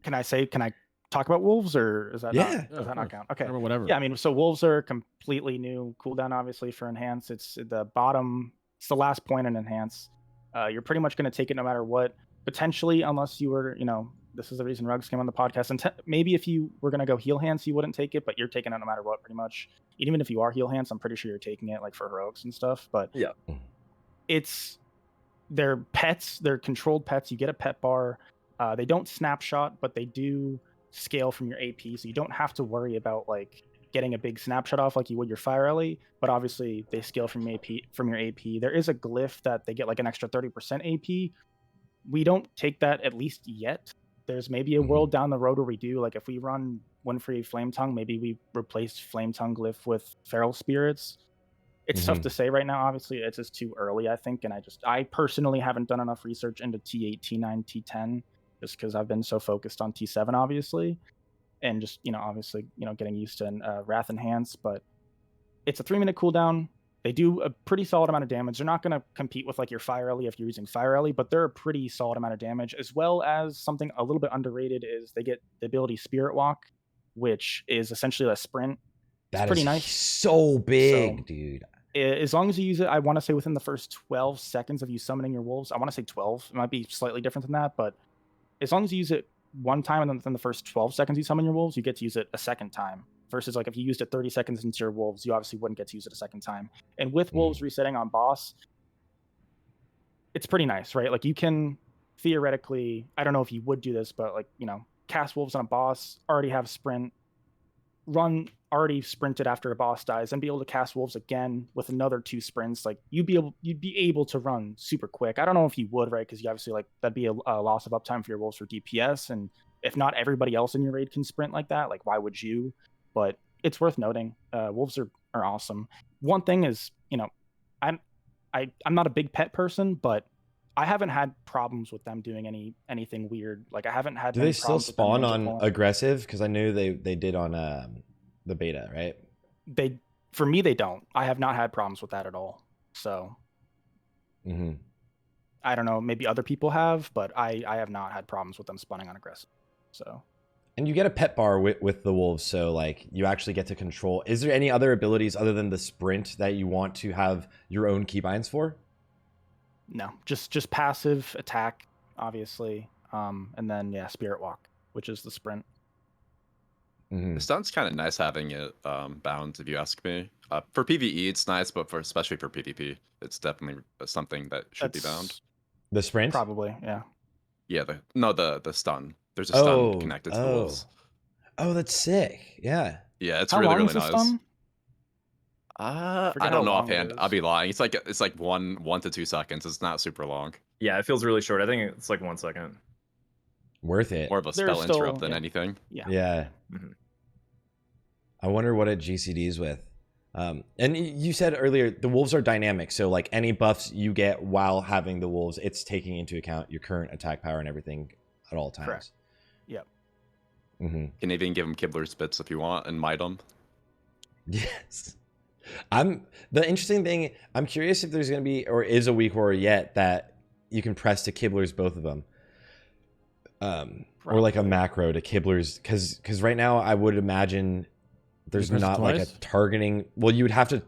can I talk about wolves, or is that does that not count? Okay.
Whatever.
Yeah, I mean, so wolves are completely new cooldown, obviously, for Enhance. It's the bottom, it's the last point in Enhance. You're pretty much going to take it no matter what. potentially, unless you were, this is the reason Rugs came on the podcast. And maybe if you were going to go Healhance, you wouldn't take it, but you're taking it no matter what, pretty much. Even if you are Healhance, I'm pretty sure you're taking it like for heroics and stuff. But
Yeah,
they're pets, they're controlled pets. You get a pet bar. They don't snapshot, but they do scale from your AP, so you don't have to worry about like getting a big snapshot off like you would your Fire Ellie. But obviously, they scale from your AP. There is a glyph that they get like an extra 30% AP. We don't take that, at least yet. There's maybe a world down the road where we do. Like if we run Windfree Flame Tongue, maybe we replace Flame Tongue glyph with Feral Spirits. It's tough to say right now. Obviously, it's just too early, I think. And I personally haven't done enough research into T8, T9, T10, just because I've been so focused on T7, obviously. And just, obviously, getting used to Wrath Enhance. But it's a 3-minute cooldown. They do a pretty solid amount of damage. They're not going to compete with like your Fire Ellie if you're using Fire Ellie, but they're a pretty solid amount of damage, as well as something a little bit underrated is they get the ability Spirit Walk, which is essentially a sprint. It's pretty nice.
So big, dude.
As long as you use it, I want to say within the first 12 seconds of you summoning your wolves. I want to say 12. It might be slightly different than that, but as long as you use it one time and then within the first 12 seconds you summon your wolves, you get to use it a second time. Versus like if you used it 30 seconds into your wolves, you obviously wouldn't get to use it a second time. And with wolves resetting on boss, it's pretty nice, right? Like you can theoretically, I don't know if you would do this, but like, cast wolves on a boss, already have sprint, already sprinted after a boss dies, and be able to cast wolves again with another 2 sprints. Like you'd be able to run super quick. I don't know if you would, right? Because you obviously like that'd be a loss of uptime for your wolves for DPS. And if not everybody else in your raid can sprint like that, like why would you? But it's worth noting. Wolves are awesome. One thing is, I'm not a big pet person, but I haven't had problems with them doing anything weird. Like I haven't had.
Do they still spawn on aggressive? Because I knew they did on the beta, right?
For me, they don't. I have not had problems with that at all. So I don't know. Maybe other people have, but I have not had problems with them spawning on aggressive. So.
And you get a pet bar with the wolves, so like you actually get to control. Is there any other abilities other than the sprint that you want to have your own keybinds for?
No, just passive attack, obviously, and then Spirit Walk, which is the sprint.
It sounds kind of nice having it bound, if you ask me. For PvE, it's nice, but especially for PvP, it's definitely something that should be bound.
The sprint,
probably, yeah.
Yeah, the stun. There's a stun connected to the wolves.
Oh, that's sick. Yeah.
Yeah, it's
How
really
long
really
is the
nice.
stun?
I don't know offhand. I'll be lying. It's like 1 to 2 seconds. It's not super long.
Yeah, it feels really short. I think it's like 1 second.
Worth it.
More of a spell interrupt than anything.
Yeah.
I wonder what it GCDs with. And you said earlier the wolves are dynamic, so like any buffs you get while having the wolves, it's taking into account your current attack power and everything at all times.
Correct. Yep.
Can even give them Kibler's bits if you want and might them.
Yes. The interesting thing, I'm curious if there's going to be or is a weak warrior yet that you can press to Kibler's both of them. Or like a macro to Kibler's, because right now I would imagine there's not like a targeting. Well, you would have to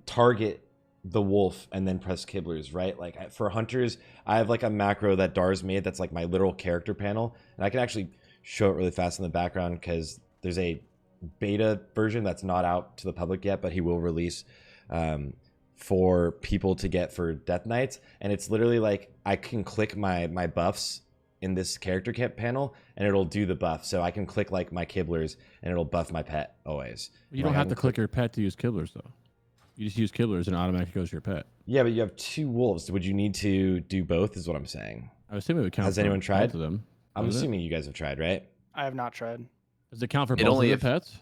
target the wolf and then press Kibler's, right? Like for hunters, I have like a macro that Dar's made that's like my literal character panel, and I can actually show it really fast in the background because there's a beta version that's not out to the public yet, but he will release for people to get for Death Knights, and it's literally like I can click my buffs in this character panel and it'll do the buff. So I can click like my Kibler's and it'll buff my pet always.
You don't have to click your pet to use Kibler's though. You just use Kibler's and it automatically goes to your pet.
Yeah, but you have 2 wolves. Would you need to do both is what I'm saying.
I assume it would count.
Has anyone tried?
Both of them.
I'm assuming you guys have tried, right?
I have not tried.
Does it count for both of the pets?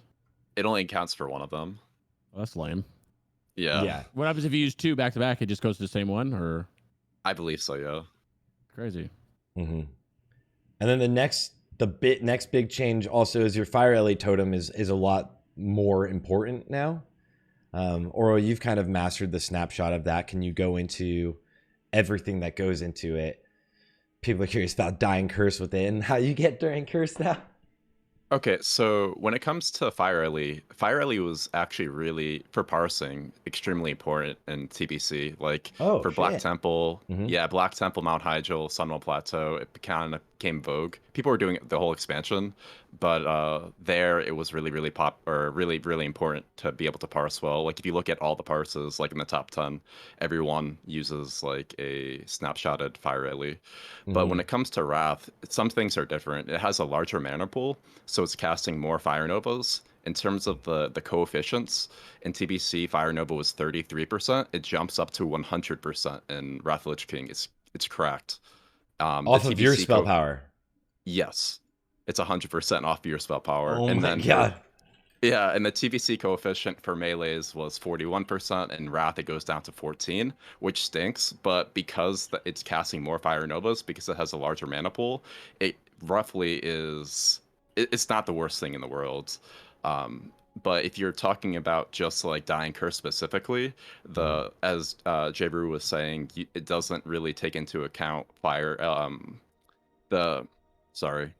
It only counts for one of them.
Well, that's lame.
Yeah.
What happens if you use 2 back to back? It just goes to the same one, or?
I believe so. Yeah.
Crazy.
And then the next big change also is your Fire Ellie totem is a lot more important now. Ouro, you've kind of mastered the snapshot of that. Can you go into everything that goes into it? People are curious about dying curse with it and how you get during curse now.
Okay, so when it comes to Fire Ellie was actually really, for parsing, extremely important in TBC. Like
Oh
for Black
shit.
Temple,
Hmm.
yeah, Black Temple, Mount Hyjal, Sunwell Plateau, it kind of became vogue. People were doing the whole expansion, but there it was really, really really important to be able to parse well. Like if you look at all the parses, like in the top 10, everyone uses like a snapshotted Fire Ellie. But when
Hmm.
it comes to Wrath, some things are different. It has a larger mana pool, so it's casting more Fire Novas. In terms of the coefficients, in TBC, Fire Nova was 33%. It jumps up to 100% in Wrath of Lich King. It's cracked. The
Off of your
TBC
spell power.
yes, it's 100% off your spell power.
Oh
And
my
then for
god.
yeah, and the TBC coefficient for melees was 41%, and Wrath it goes down to 14, which stinks. But because it's casting more Fire Novas, because it has a larger mana pool, it roughly is. It's not the worst thing in the world. But if you're talking about just like Dying Curse specifically, the as Jroo was saying, it doesn't really take into account fire. The sorry,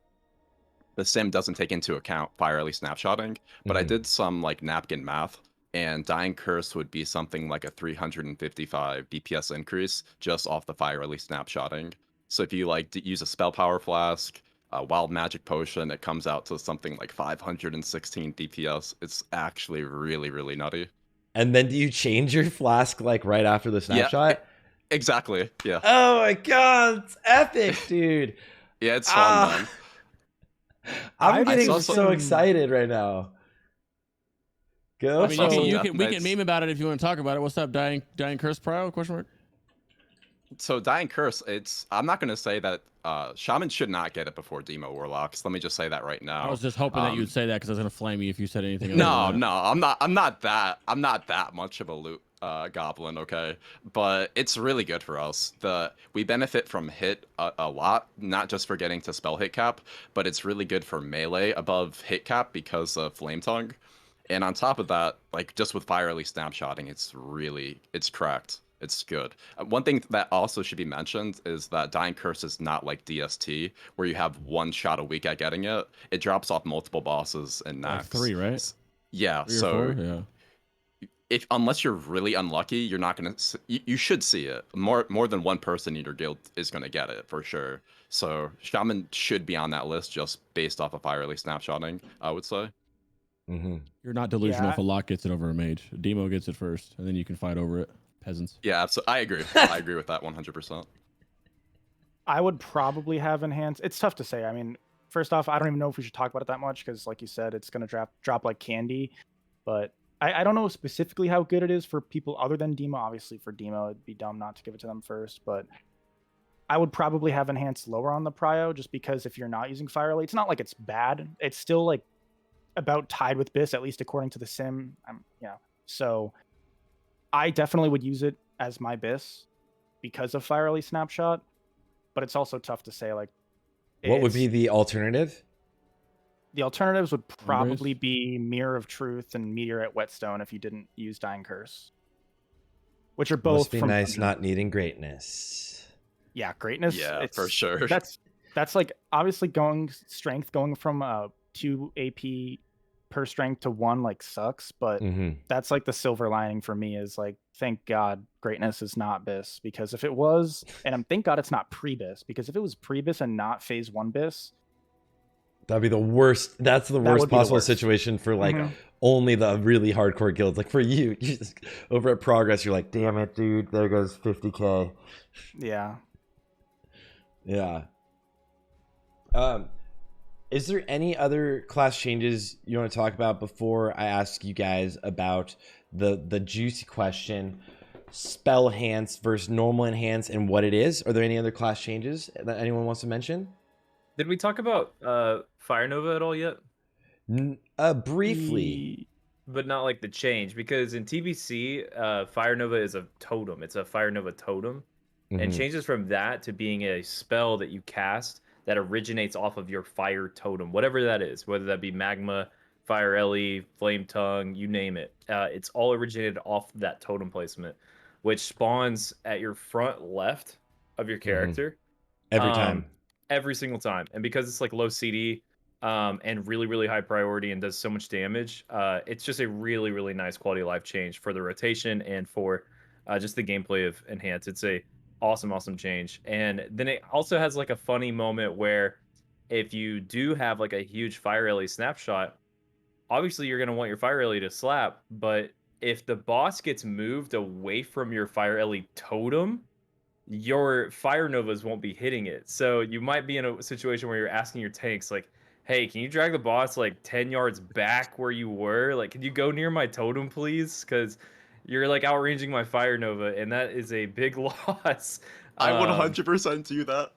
the sim doesn't take into account fire Ellie snapshotting, but I
Mhm.
did some like napkin math, and Dying Curse would be something like a 355 DPS increase just off the fire Ellie snapshotting. So if you like use a spell power flask, a wild magic potion, it comes out to something like 516 DPS. It's actually really, really nutty.
And then do you change your flask like right after the
Yeah,
snapshot?
exactly. Yeah.
Oh my god, it's epic, dude.
Yeah, it's fun,
Ah,
man.
I'm
I've
getting
saw
so
seen-
excited right now. Go.
I mean,
saw some
you
Death
can we can
Knights.
meme about it if you want to talk about it. What's up, dying curse Prio? Question mark.
So Dying Curse, I'm not gonna say that Shaman should not get it before Demo Warlocks. Let me just say that right now.
I was just hoping that you'd say that because I was gonna flame you if you said anything.
No,
other than that.
no, I'm not that much of a loot goblin, okay? But it's really good for us. We benefit from hit a lot, not just for getting to spell hit cap, but it's really good for melee above hit cap because of Flame Tongue. And on top of that, like just with Fire Ellie snapshotting, it's cracked. It's good. One thing that also should be mentioned is that Dying Curse is not like DST, where you have one shot a week at getting it. It drops off multiple bosses and
Like
Nax.
3, right?
Yeah,
3 or
so
4, yeah.
if unless you're really unlucky, you're not gonna. You should see it. More than one person in your guild is gonna get it for sure. So Shaman should be on that list just based off of Fire Ellie snapshotting, I would say.
Mm-hmm.
You're not delusional
Yeah.
if a lock gets it over a mage. A demo gets it first, and then you can fight over it. Peasants.
Yeah, so I agree. I agree with that 100%.
I would probably have enhance. It's tough to say. I mean, first off, I don't even know if we should talk about it that much because, like you said, it's gonna drop like candy. But I don't know specifically how good it is for people other than Demo. Obviously, for Demo, it'd be dumb not to give it to them first. But I would probably have enhance lower on the prio just because if you're not using Fire Elite, it's not like it's bad. It's still like about tied with BiS, at least according to the sim. So I definitely would use it as my BiS because of Fire Elite Snapshot. But it's also tough to say, like,
What would be the alternative?
the alternatives would
Embrace?
probably be Mirror of Truth and Meteor at Whetstone if you didn't use Dying Curse, which are both
Must be
from
nice
Dungeon.
not needing greatness.
Yeah, greatness.
Yeah, for sure.
That's like obviously going from 2 AP per strength to 1 like sucks, but
Mm-hmm.
that's like the silver lining for me is like, thank God greatness is not BiS, because if it was, and thank God it's not pre-BiS, because if it was pre-BiS and not phase 1 BiS,
That'd be the worst. That's the
That
worst
would be the
possible
worst.
situation for like
Mhm.
only the really hardcore guilds. Like for you just, over at Progress, you're like, damn it, dude. There goes 50K.
yeah.
Yeah. Is there any other class changes you want to talk about before I ask you guys about the juicy question, Spellhance versus normal enhance and what it is? Are there any other class changes that anyone wants to mention?
Did we talk about Fire Nova at all yet?
Briefly.
But not like the change, because in TBC, Fire Nova is a totem. It's a Fire Nova totem, and
Mhm.
changes from that to being a spell that you cast that originates off of your fire totem, whatever that is, whether that be Magma, Fire Ellie, Flame Tongue, you name it. It's all originated off that totem placement, which spawns at your front left of your character
Every time.
every single time. And because it's like low CD, and really, really high priority and does so much damage. It's just a really, really nice quality of life change for the rotation and for just the gameplay of Enhance. It's a awesome change. And then it also has like a funny moment where if you do have like a huge fire rally snapshot, obviously you're going to want your fire rally to slap, but if the boss gets moved away from your fire rally totem, your fire novas won't be hitting it. So you might be in a situation where you're asking your tanks like, hey, can you drag the boss like 10 yards back where you were? Like, can you go near my totem, please? Because you're like outranging my fire nova, and that is a big loss.
I would
Um,
100% do that.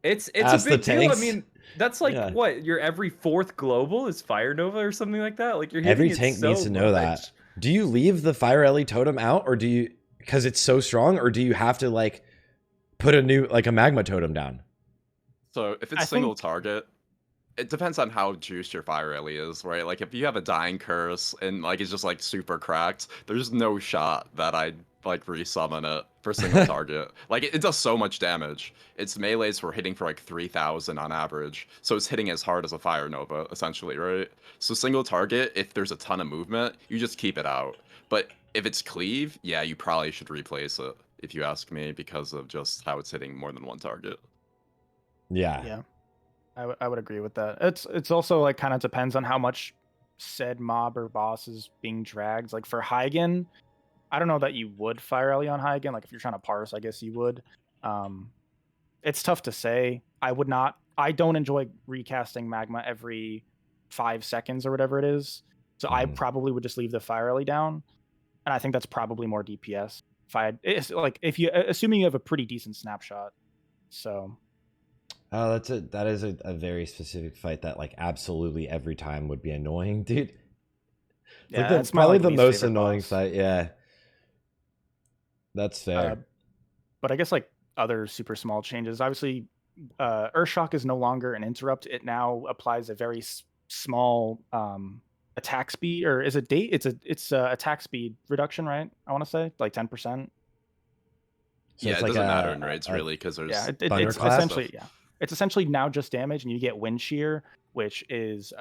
it's
Ask
a
the
big deal. I
tanks.
mean, that's like
Yeah.
what, your every fourth global is fire nova or something like that. Like you're hitting
Every
it
tank
so
needs to know
much.
that. Do you leave the Fire Ellie totem out, or do you, because it's so strong, or do you have to like put a new, like a magma totem down?
So if it's
I
single
think-
target, it depends on how juiced your fire rally is, right? Like if you have a dying curse and like it's just like super cracked, there's no shot that I'd like resummon it for single target. Like it does so much damage. Its melees were hitting for like 3,000 on average, so it's hitting as hard as a fire nova essentially, right? So single target, if there's a ton of movement, you just keep it out. But if it's cleave, yeah, you probably should replace it if you ask me, because of just how it's hitting more than one target.
Yeah, I would agree with that. It's also like kind of depends on how much said mob or boss is being dragged. Like for Hygen, I don't know that you would fire Ellie on Hygen. Like if you're trying to parse, I guess you would. It's tough to say. I would not. I don't enjoy recasting magma every 5 seconds or whatever it is. So I probably would just leave the fire Ellie down, and I think that's probably more DPS. It's like if you assuming you have a pretty decent snapshot. So
Oh, that is a very specific fight that like absolutely every time would be annoying, dude. It's
yeah,
like
that's my,
probably
like,
the
least
most
favorite
annoying
boss.
fight. Yeah, that's fair.
But I guess like other super small changes, obviously, Earthshock is no longer an interrupt. It now applies a very small attack speed, or is it date? It's attack speed reduction, right? I want to say like 10%.
So
Yeah,
it's
it
like
doesn't matter in
a
raids really, because there's
Yeah, it's
Thunderclap?
essentially it's essentially now just damage, and you get wind shear, which is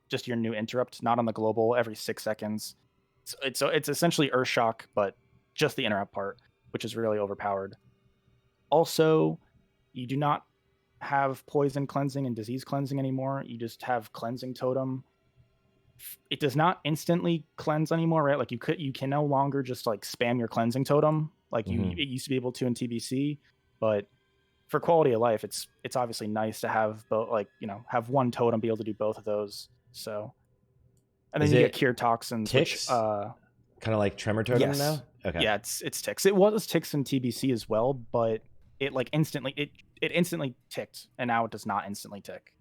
just your new interrupt, not on the global, every 6 seconds. So it's essentially Earthshock, but just the interrupt part, which is really overpowered. Also, you do not have poison cleansing and disease cleansing anymore. You just have cleansing totem. It does not instantly cleanse anymore, right? Like you can no longer just like spam your cleansing totem like it used to be able to in TBC. But for quality of life, it's obviously nice to have both, like, you know, have one totem be able to do both of those. So, and then
Is
you
it
get cure toxins,
ticks?
which
Kind of like tremor totem
yes.
now. Okay.
Yeah, it's ticks. It was ticks in TBC as well, but it like instantly it instantly ticked, and now it does not instantly tick.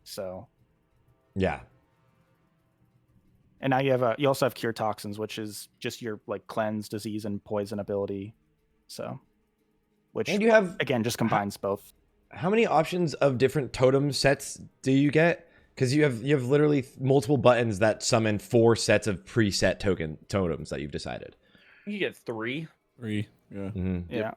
So
Yeah.
and now you also have cure toxins, which is just your like cleanse, disease, and poison ability. So, which
And you have
again just combines both.
how many options of different totem sets do you get? Because you have literally multiple buttons that summon 4 sets of preset totems that you've decided.
You get 3.
3. Yeah.
Mm-hmm.
Yeah.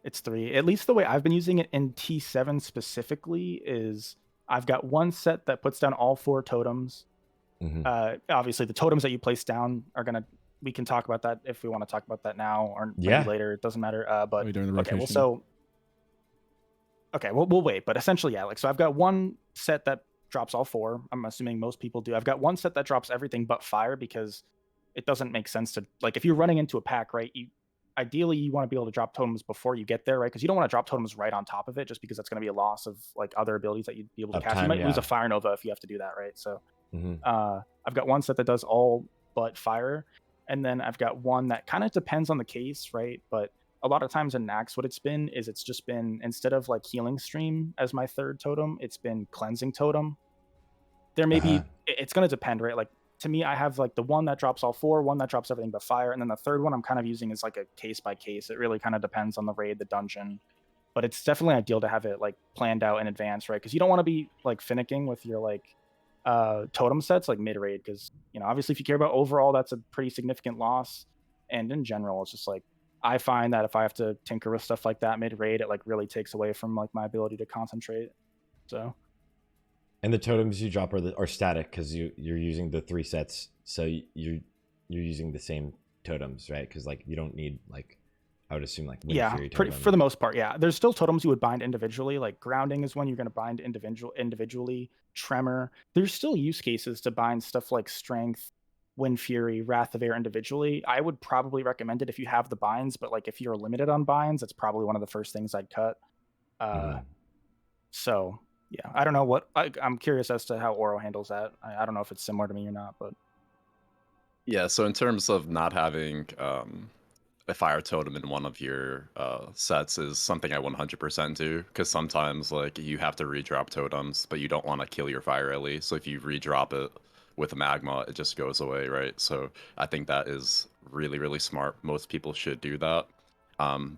It's 3. At least the way I've been using it in T7 specifically is I've got one set that puts down all 4 totems.
Mm-hmm.
Obviously, the totems that you place down are gonna. We can talk about that if we want to talk about that now or
Yeah.
maybe later. It doesn't matter. But
Maybe during the
okay, well,
rotation.
so okay, we'll wait. But essentially, yeah. Like, so I've got one set that drops all 4. I'm assuming most people do. I've got one set that drops everything but fire, because it doesn't make sense to, like, if you're running into a pack, right? Ideally you want to be able to drop totems before you get there, right? Because you don't want to drop totems right on top of it, just because that's going to be a loss of like other abilities that you'd be able to cast. You might lose a fire nova if you have to do that, right? So I've got one set that does all but fire, and then I've got one that kind of depends on the case, right? But a lot of times in Nax, what it's been is it's just been, instead of like healing stream as my third totem, it's been cleansing totem. There may be, it's going to depend, right? Like, to me, I have like the one that drops all 4, one that drops everything but fire, and then the third one I'm kind of using is like a case by case. It really kind of depends on the raid, the dungeon, but it's definitely ideal to have it like planned out in advance, right? Because you don't want to be like finicking with your like totem sets like mid raid, because, you know, obviously if you care about overall, that's a pretty significant loss, and in general, it's just like, I find that if I have to tinker with stuff like that mid raid, it like really takes away from like my ability to concentrate. So
And the totems you drop are static because you're using the 3 sets, so you're using the same totems, right? Because like you don't need like, I would assume like Wind Fury totem.
For the most part, yeah. There's still totems you would bind individually, like grounding is one you're going to bind individually. Tremor. There's still use cases to bind stuff like Strength, Wind Fury, Wrath of Air individually. I would probably recommend it if you have the binds, but like if you're limited on binds, it's probably one of the first things I'd cut. So yeah, I don't know what I'm curious as to how Ouro handles that. I don't know if it's similar to me or not, but
Yeah, so in terms of not having a fire totem in one of your sets is something I 100% do, because sometimes like you have to redrop totems, but you don't want to kill your fire ellie. So if you redrop it with a magma, it just goes away, right? So I think that is really, really smart. Most people should do that.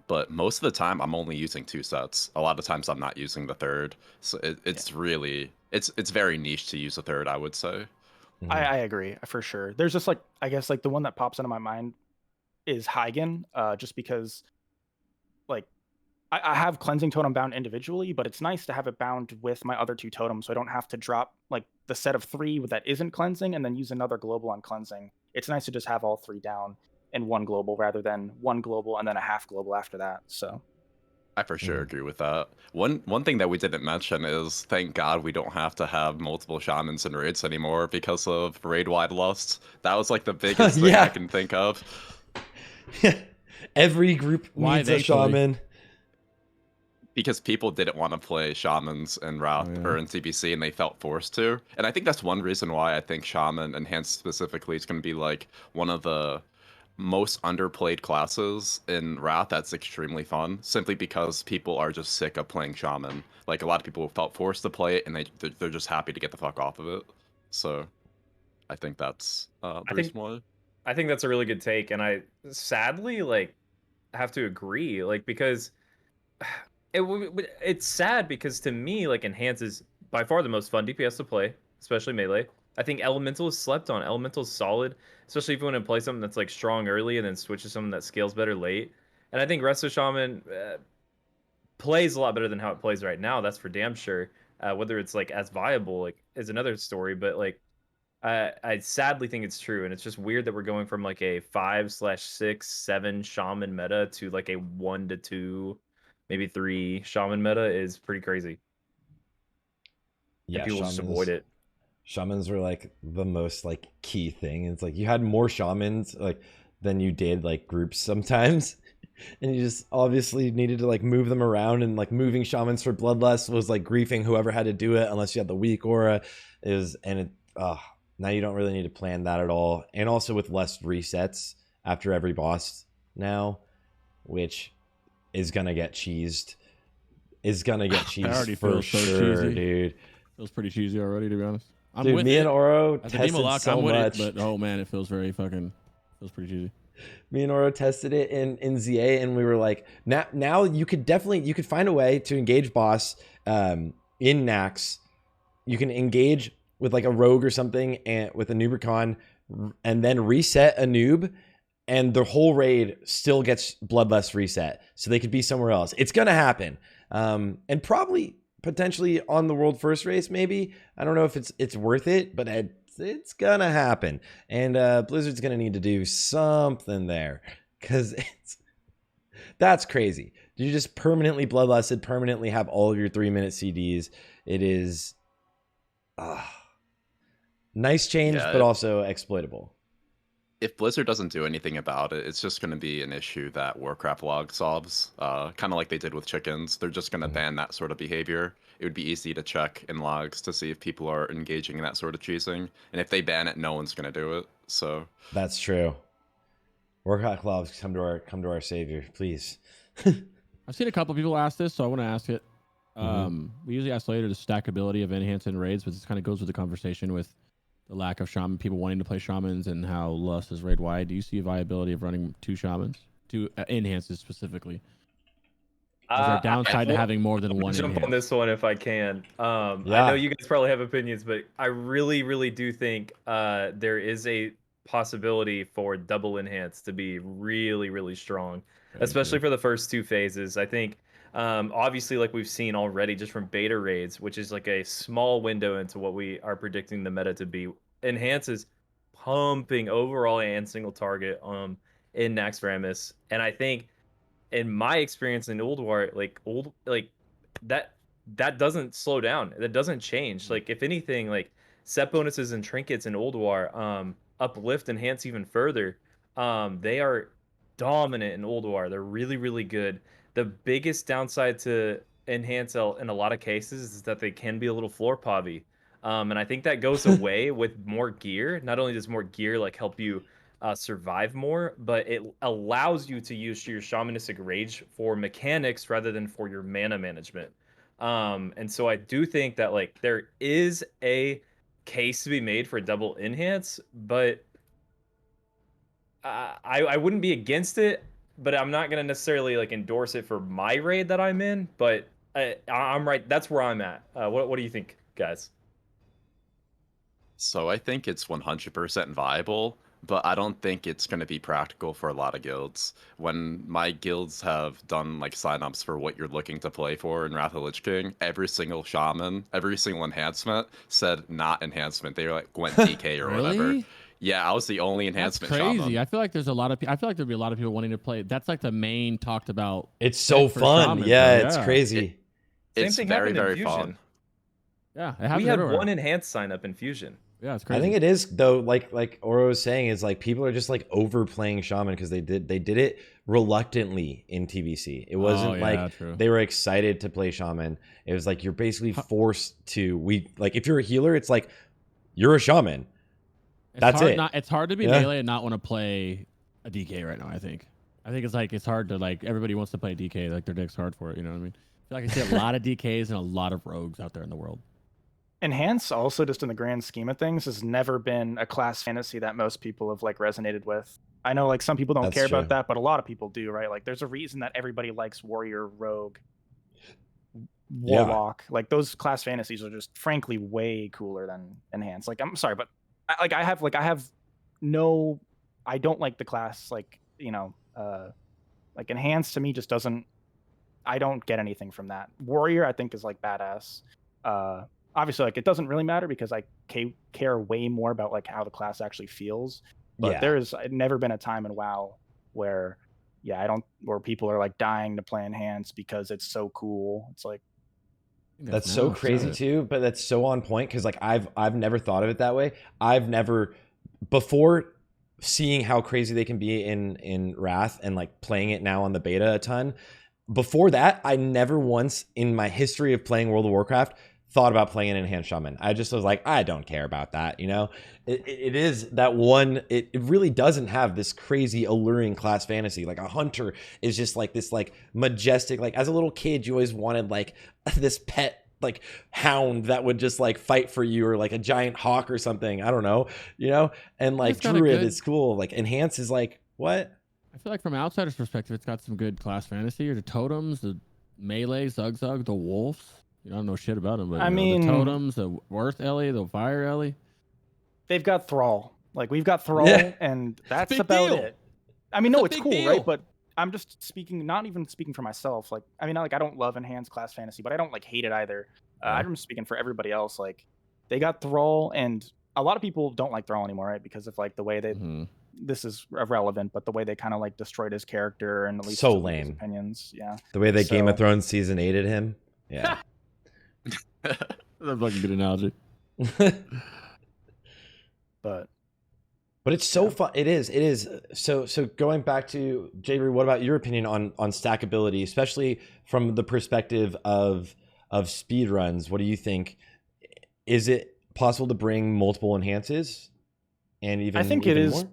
But most of the time, I'm only using 2 sets. A lot of times, I'm not using the third. So it's really it's very niche to use a third, I would say.
I agree for sure. There's just like, I guess like the one that pops into my mind is Hygen, just because like I have cleansing totem bound individually, but it's nice to have it bound with my other 2 totems, so I don't have to drop like the set of 3 that isn't cleansing and then use another global on cleansing. It's nice to just have all 3 down in one global rather than one global and then a half global after that. So
I for sure agree with that. One thing that we didn't mention is, thank God we don't have to have multiple shamans in raids anymore because of raid-wide lust. That was like the biggest thing I can think of.
Every group needs a shaman.
Because people didn't want to play shamans in Wrath or in TBC, and they felt forced to. And I think that's one reason why I think Shaman Enhanced specifically is going to be like one of the most underplayed classes in Wrath. That's extremely fun, simply because people are just sick of playing Shaman. Like a lot of people felt forced to play it, and they're just happy to get the fuck off of it. So I think that's the reason why.
I think that's a really good take, and I sadly like have to agree, like because it's sad, because to me like Enhance is by far the most fun DPS to play, especially melee. I think Elemental is slept on. Elemental's solid, especially if you want to play something that's like strong early and then switch to something that scales better late. And I think Resto Shaman plays a lot better than how it plays right now. That's for damn sure. Whether it's like as viable like is another story, but like I sadly think it's true, and it's just weird that we're going from like a 5/6/7 shaman meta to like a 1 to 2, maybe 3 shaman meta is pretty crazy.
Yeah,
and people just avoid it.
Shamans were like the most like key thing. It's like you had more shamans like than you did like groups sometimes. And you just obviously needed to like move them around, and like moving shamans for bloodlust was like griefing whoever had to do it unless you had the weak aura. Now you don't really need to plan that at all. And also with less resets after every boss now, which is gonna get cheesed. For sure, dude.
Feels pretty cheesy already, to be honest.
And Ouro tested so much.
But oh man, it feels very feels pretty cheesy.
Me and Ouro tested it in ZA, and we were like, now you could find a way to engage boss in Nax. You can engage with like a rogue or something, and with a Noob and then reset a noob, and the whole raid still gets bloodlust reset, so they could be somewhere else. It's gonna happen, and probably potentially on the world first race. Maybe, I don't know if it's worth it, but it's gonna happen, and Blizzard's gonna need to do something there, because that's crazy. You just permanently bloodlusted, permanently have all of your 3-minute CDs. It is nice change, but also exploitable.
If Blizzard doesn't do anything about it, it's just going to be an issue that Warcraft log solves, kind of like they did with chickens. They're just going to ban that sort of behavior. It would be easy to check in logs to see if people are engaging in that sort of cheesing, and if they ban it, no one's going to do it. So
that's true. Warcraft logs, come to our savior, please.
I've seen a couple people ask this, so I want to ask it. We usually ask later the stackability of enhance and raids, but this kind of goes with the conversation with the lack of shaman, people wanting to play shamans, and how lust is raid wide. Do you see a viability of running 2 shamans, 2 enhances specifically? Is there a downside to having more than one?
Jump on this one if I can. I know you guys probably have opinions, but I really, really do think there is a possibility for double enhance to be really, really strong, especially for the first 2 phases. I think Obviously, like we've seen already just from beta raids, which is like a small window into what we are predicting the meta to be. Enhance is pumping overall and single target in Naxxramas, and I think in my experience in Old War, like that that doesn't slow down. That doesn't change. Like if anything, like set bonuses and trinkets in Old War uplift enhance even further. They are dominant in Old War. They're really, really good. The biggest downside to enhance in a lot of cases is that they can be a little floor povy. And I think that goes away with more gear. Not only does more gear like help you survive more, but it allows you to use your shamanistic rage for mechanics rather than for your mana management. And so I do think that like there is a case to be made for double enhance, but I wouldn't be against it, but I'm not gonna necessarily like endorse it for my raid that I'm in. But I'm right. That's where I'm at. What do you think, guys?
So I think it's 100% viable, but I don't think it's going to be practical for a lot of guilds. When my guilds have done like signups for what you're looking to play for in Wrath of the Lich King, every single shaman, every single enhancement said not enhancement. They like went DK or whatever.
Really?
Yeah, I was the only
That's
enhancement
crazy.
shaman.
I feel like there's a lot of. I feel like there'd be a lot of people wanting to play. That's like the main talked about.
It's so
for
fun.
shamans,
Yeah,
bro.
it's crazy.
Same
It's
thing
very,
happened in
very
Fusion.
fun.
Yeah, it
We
happens
had
everywhere.
one enhanced sign up in Fusion.
Yeah, it's crazy.
I think it is though. Like Ouro was saying, is like people are just like overplaying Shaman because they did it reluctantly in TBC. It wasn't like
true.
they were excited to play Shaman. It was like you're basically forced to. If you're a healer, it's like you're a Shaman. That's
hard
it.
It's hard to be
Yeah.
melee and not want to play a DK right now. I think it's hard to like. Everybody wants to play DK. Like their dick's hard for it. You know what I mean? I feel like I see a lot of DKs and a lot of rogues out there in the world.
Enhance also, just in the grand scheme of things, has never been a class fantasy that most people have like resonated with. I know like some people don't
That's
care
true.
about that, but a lot of people do, right? Like there's a reason that everybody likes warrior, rogue, warlock. Like those class fantasies are just frankly way cooler than enhance. Like I'm sorry, but I don't like the class like enhance to me just doesn't. I don't get anything from that. Warrior I think is like badass. Obviously, like it doesn't really matter because I care way more about like how the class actually feels. But there's never been a time in WoW where, where people are like dying to play Enhance because it's so cool. It's like
that's so crazy too, but that's so on point because like I've never thought of it that way. I've never before seeing how crazy they can be in Wrath and like playing it now on the beta a ton. Before that, I never once in my history of playing World of Warcraft thought about playing an enhanced shaman. I just was like, I don't care about that, you know? It is that one, it really doesn't have this crazy alluring class fantasy. Like a hunter is just like this like majestic, like as a little kid, you always wanted like this pet like hound that would just like fight for you, or like a giant hawk or something. I don't know, you know? And like Druid is cool. Like Enhance is like, what?
I feel like from an outsider's perspective, it's got some good class fantasy. Or the totems, the melee, Zug, the wolves. I don't know shit about them, but the totems, the Worth Ellie, the Fire Ellie.
They've got Thrall. Like we've got Thrall, and that's about it. I mean, no, it's cool, right? But I'm just speaking, not even speaking for myself. Like, I mean, like I don't love enhanced class fantasy, but I don't like hate it either. I'm speaking for everybody else. Like, they got Thrall, and a lot of people don't like Thrall anymore, right? Because of like the way they. This is irrelevant, but the way they kind of like destroyed his character and at least
so lame
opinions, yeah.
The way that Game of Thrones season 8'd him, yeah.
That's a fucking good analogy.
but
it's so fun. It is. So going back to Jroo, what about your opinion on stackability, especially from the perspective of speed runs? What do you think? Is it possible to bring multiple enhances? And even
I think
even
it is
more?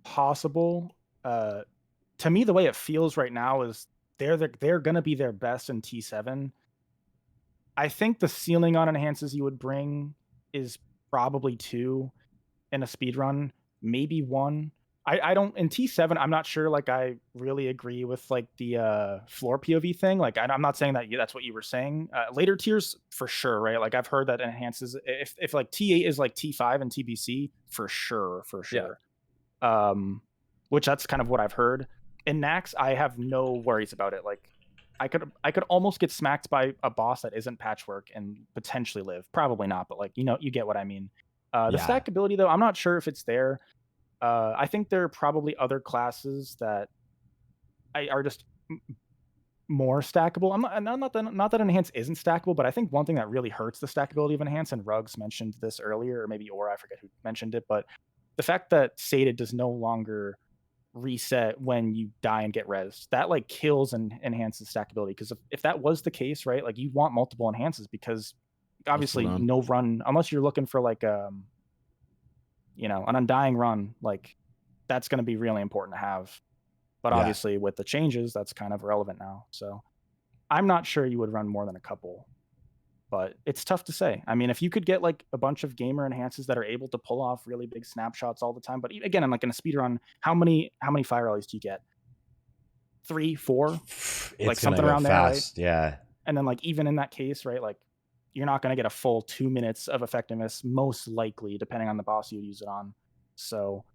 Possible. To me, the way it feels right now is they're gonna be their best in T7. I think the ceiling on enhances you would bring is probably 2 in a speed run, maybe 1. I don't in T7. I'm not sure. Like I really agree with like the floor POV thing. Like I'm not saying that that's what you were saying. Later tiers for sure, right? Like I've heard that enhances if like T8 is like T5 and TBC for sure. Which that's kind of what I've heard. In Nax, I have no worries about it. Like I could almost get smacked by a boss that isn't patchwork and potentially live. Probably not, but like, you get what I mean. The
Yeah.
stackability though, I'm not sure if it's there. I think there are probably other classes that are just more stackable. Not that Enhance isn't stackable, but I think one thing that really hurts the stackability of Enhance, and Rugs mentioned this earlier, or maybe Aura, I forget who mentioned it, but the fact that Sated does no longer reset when you die and get rezzed, that like kills and enhances stackability. Because if that was the case, right, like you want multiple enhances, because obviously
run.
no run, unless you're looking for like an undying run, like that's going to be really important to have. But
Yeah.
obviously with the changes, that's kind of irrelevant now. So I'm not sure you would run more than a couple, but it's tough to say. I mean, if you could get like a bunch of gamer enhances that are able to pull off really big snapshots all the time, but again, I'm like in a speed run, how many fire rallies do you get? 3, 4,
It's
like
gonna
something
go
around
fast.
there, right?
Yeah.
And then like even in that case, right, like you're not going to get a full 2 minutes of effectiveness, most likely, depending on the boss you use it on. So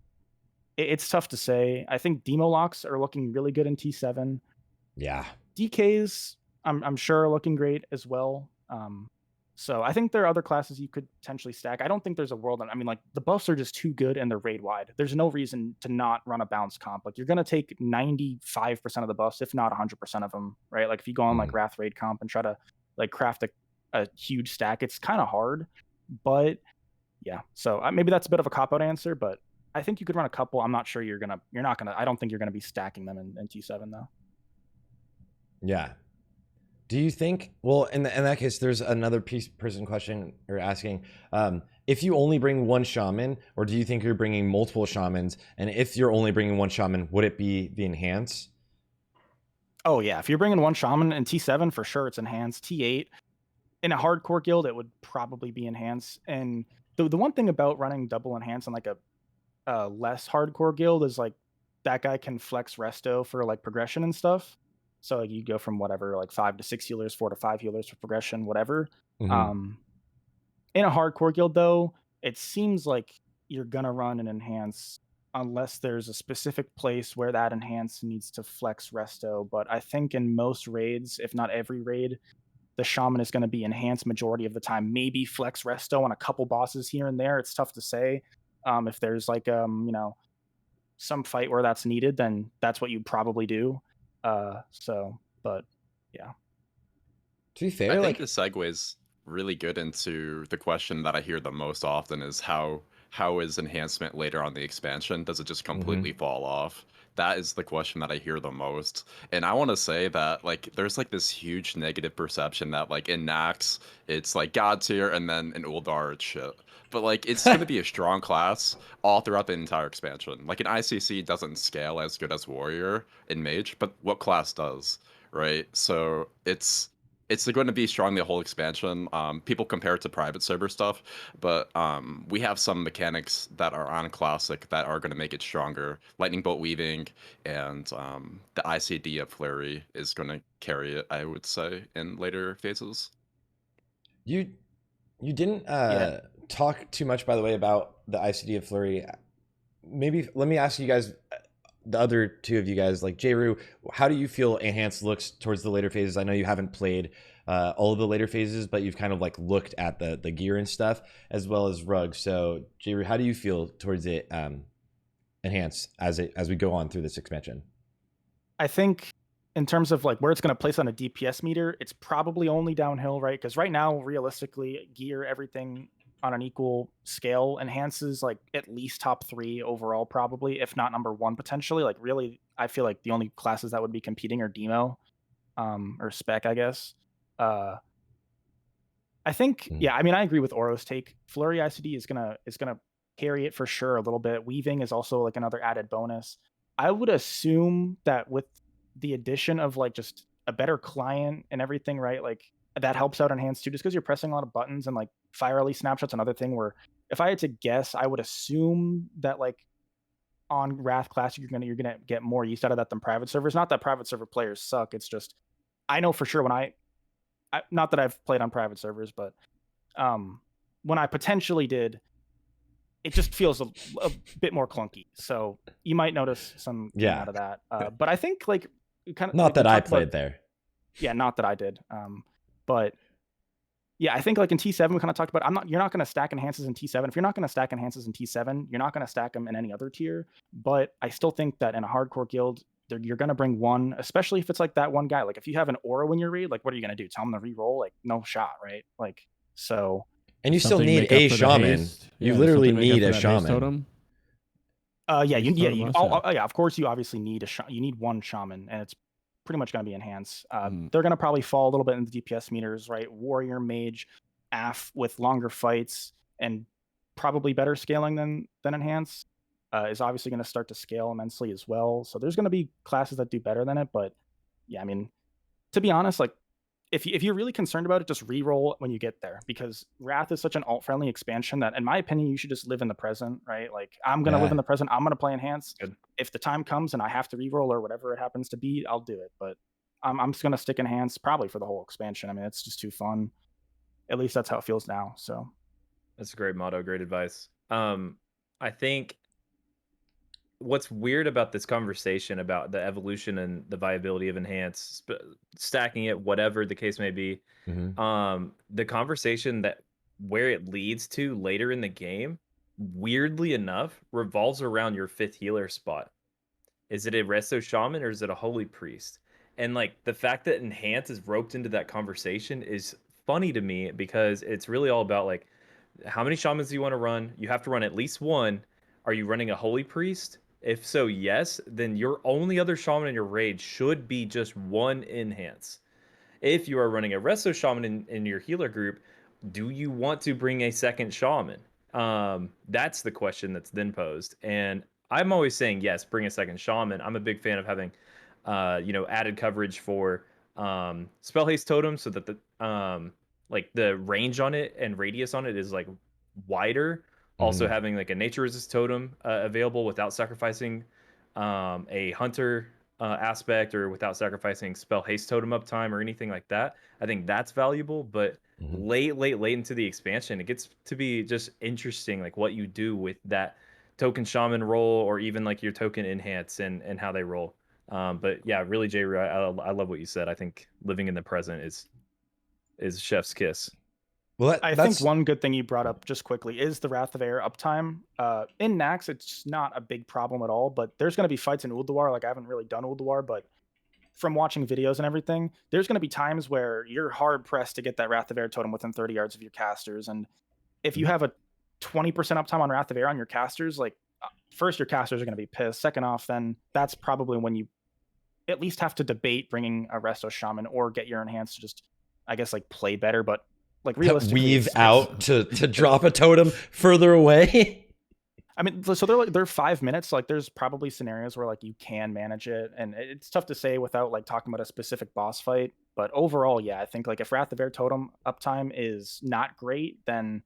it's tough to say. I think demo locks are looking really good in T7.
Yeah.
DKs, I'm sure are looking great as well. So I think there are other classes you could potentially stack. I don't think there's a world. I mean, like the buffs are just too good and they're raid wide. There's no reason to not run a bounce comp. Like you're gonna take 95% of the buffs, if not 100% of them, right? Like if you go on like Wrath raid comp and try to like craft a huge stack, it's kind of hard. But yeah, so maybe that's a bit of a cop out answer, but I think you could run a couple. I'm not sure you're not gonna. I don't think you're gonna be stacking them in T7 though.
Yeah. Do you think, well, in that case, there's another person question or asking, if you only bring one shaman, or do you think you're bringing multiple shamans? And if you're only bringing one shaman, would it be the enhance?
Oh yeah, if you're bringing one shaman in T7, for sure it's enhanced. T8, in a hardcore guild, it would probably be enhanced. And the one thing about running double enhance in like a less hardcore guild is like that guy can flex resto for like progression and stuff. So like you go from whatever, like 5 to 6 healers, 4 to 5 healers for progression, whatever. In a hardcore guild though, it seems like you're gonna run an enhance unless there's a specific place where that enhance needs to flex resto. But I think in most raids, if not every raid, the shaman is going to be enhanced majority of the time. Maybe flex resto on a couple bosses here and there. It's tough to say. If there's like some fight where that's needed, then that's what you probably do. But yeah.
To be fair,
I
like
think the segues really good into the question that I hear the most often is how is enhancement later on the expansion? Does it just completely fall off? That is the question that I hear the most. And I want to say that like there's like this huge negative perception that like in Nax it's like god tier and then in Uldar it's shit. But like it's gonna be a strong class all throughout the entire expansion. Like an ICC doesn't scale as good as Warrior in Mage, but what class does, right? So it's going to be strong the whole expansion. People compare it to private server stuff, but we have some mechanics that are on Classic that are going to make it stronger. Lightning Bolt Weaving and the ICD of Flurry is going to carry it, I would say, in later phases.
you didn't talk too much, by the way, about the ICD of Flurry. Maybe let me ask you guys, the other two of you guys, like Jroo, how do you feel Enhance looks towards the later phases? I know you haven't played all of the later phases, but you've kind of like looked at the gear and stuff, as well as Rug. So Jroo, how do you feel towards it Enhance as we go on through this expansion?
I think in terms of like where it's going to place on a DPS meter, it's probably only downhill, right? Because right now, realistically, gear, everything on an equal scale enhances like at least top 3 overall, probably, if not number 1 potentially. Like really, I feel like the only classes that would be competing are Demo or Spec, I guess. I think, yeah, I mean, I agree with Ouro's take. Flurry ICD is gonna carry it for sure a little bit. Weaving is also like another added bonus. I would assume that with the addition of like just a better client and everything, right? Like that helps out Enhance too, just because you're pressing a lot of buttons, and like Fire Rally Snapshot's another thing where if I had to guess, I would assume that like on Wrath Classic, you're gonna get more use out of that than private servers. Not that private server players suck. It's just I know for sure when I not that I've played on private servers, but when I potentially did, it just feels a bit more clunky. So you might notice some out of that. But I think like kind of
not
like
that I played there.
Yeah, not that I did. But yeah, I think like in T7 we kind of talked about. You're not going to stack enhances in T7. If you're not going to stack enhances in T7, you're not going to stack them in any other tier. But I still think that in a hardcore guild, you're going to bring one, especially if it's like that one guy. Like if you have an Ouro in your raid, like what are you going to do? Tell him to re-roll? Like no shot, right? Like so.
And you still
Something
need
make up
a
for the
shaman.
haste.
You
Yeah,
literally
something make up
need
for
a
that haste
shaman.
totem.
Yeah,
Haste totem must, yeah.
yeah, of course you obviously need you need one shaman, and it's pretty much going to be enhanced.
Mm.
They're going to probably fall a little bit in the DPS meters, right? Warrior, mage, AF with longer fights and probably better scaling than enhance is obviously going to start to scale immensely as well. So there's going to be classes that do better than it, but yeah, I mean, to be honest, like if you're really concerned about it, just re-roll when you get there, because Wrath is such an alt-friendly expansion that, in my opinion, you should just live in the present, right? Like I'm gonna live in the present. I'm gonna play Enhance.
Good.
If the time comes and I have to re-roll or whatever it happens to be, I'll do it. But I'm just gonna stick Enhance probably for the whole expansion. I mean, it's just too fun. At least that's how it feels now. So
That's a great motto, great advice. I think what's weird about this conversation about the evolution and the viability of Enhance, stacking it, whatever the case may be, the conversation that where it leads to later in the game, weirdly enough, revolves around your 5th healer spot. Is it a Resto Shaman or is it a Holy Priest? And like the fact that Enhance is roped into that conversation is funny to me, because it's really all about like, how many shamans do you want to run? You have to run at least one. Are you running a Holy Priest? If so, yes, then your only other shaman in your raid should be just one Enhance. If you are running a Resto Shaman in your healer group, do you want to bring a second shaman? That's the question that's then posed. And I'm always saying, yes, bring a second shaman. I'm a big fan of having, added coverage for spell haste totem, so that like the range on it and radius on it is like wider. Also having like a nature resist totem available without sacrificing a hunter aspect, or without sacrificing spell haste totem uptime or anything like that. I think that's valuable, but late into the expansion, it gets to be just interesting, like what you do with that token shaman roll, or even like your token enhance and how they roll. But yeah, really, Jroo, I love what you said. I think living in the present is chef's kiss.
Well,
I think one good thing you brought up just quickly is the Wrath of Air uptime. In Nax, it's not a big problem at all, but there's going to be fights in Ulduar. Like I haven't really done Ulduar, but from watching videos and everything, there's going to be times where you're hard pressed to get that Wrath of Air totem within 30 yards of your casters. And if you have a 20% uptime on Wrath of Air on your casters, like first your casters are going to be pissed. Second off, then that's probably when you at least have to debate bringing a Resto Shaman or get your Enhance to just, I guess, like play better. But like realistically,
weave out to drop a totem further away.
I mean, so they're 5 minutes. Like there's probably scenarios where like you can manage it, and it's tough to say without like talking about a specific boss fight. But overall, yeah, I think like if Wrath of Air totem uptime is not great, then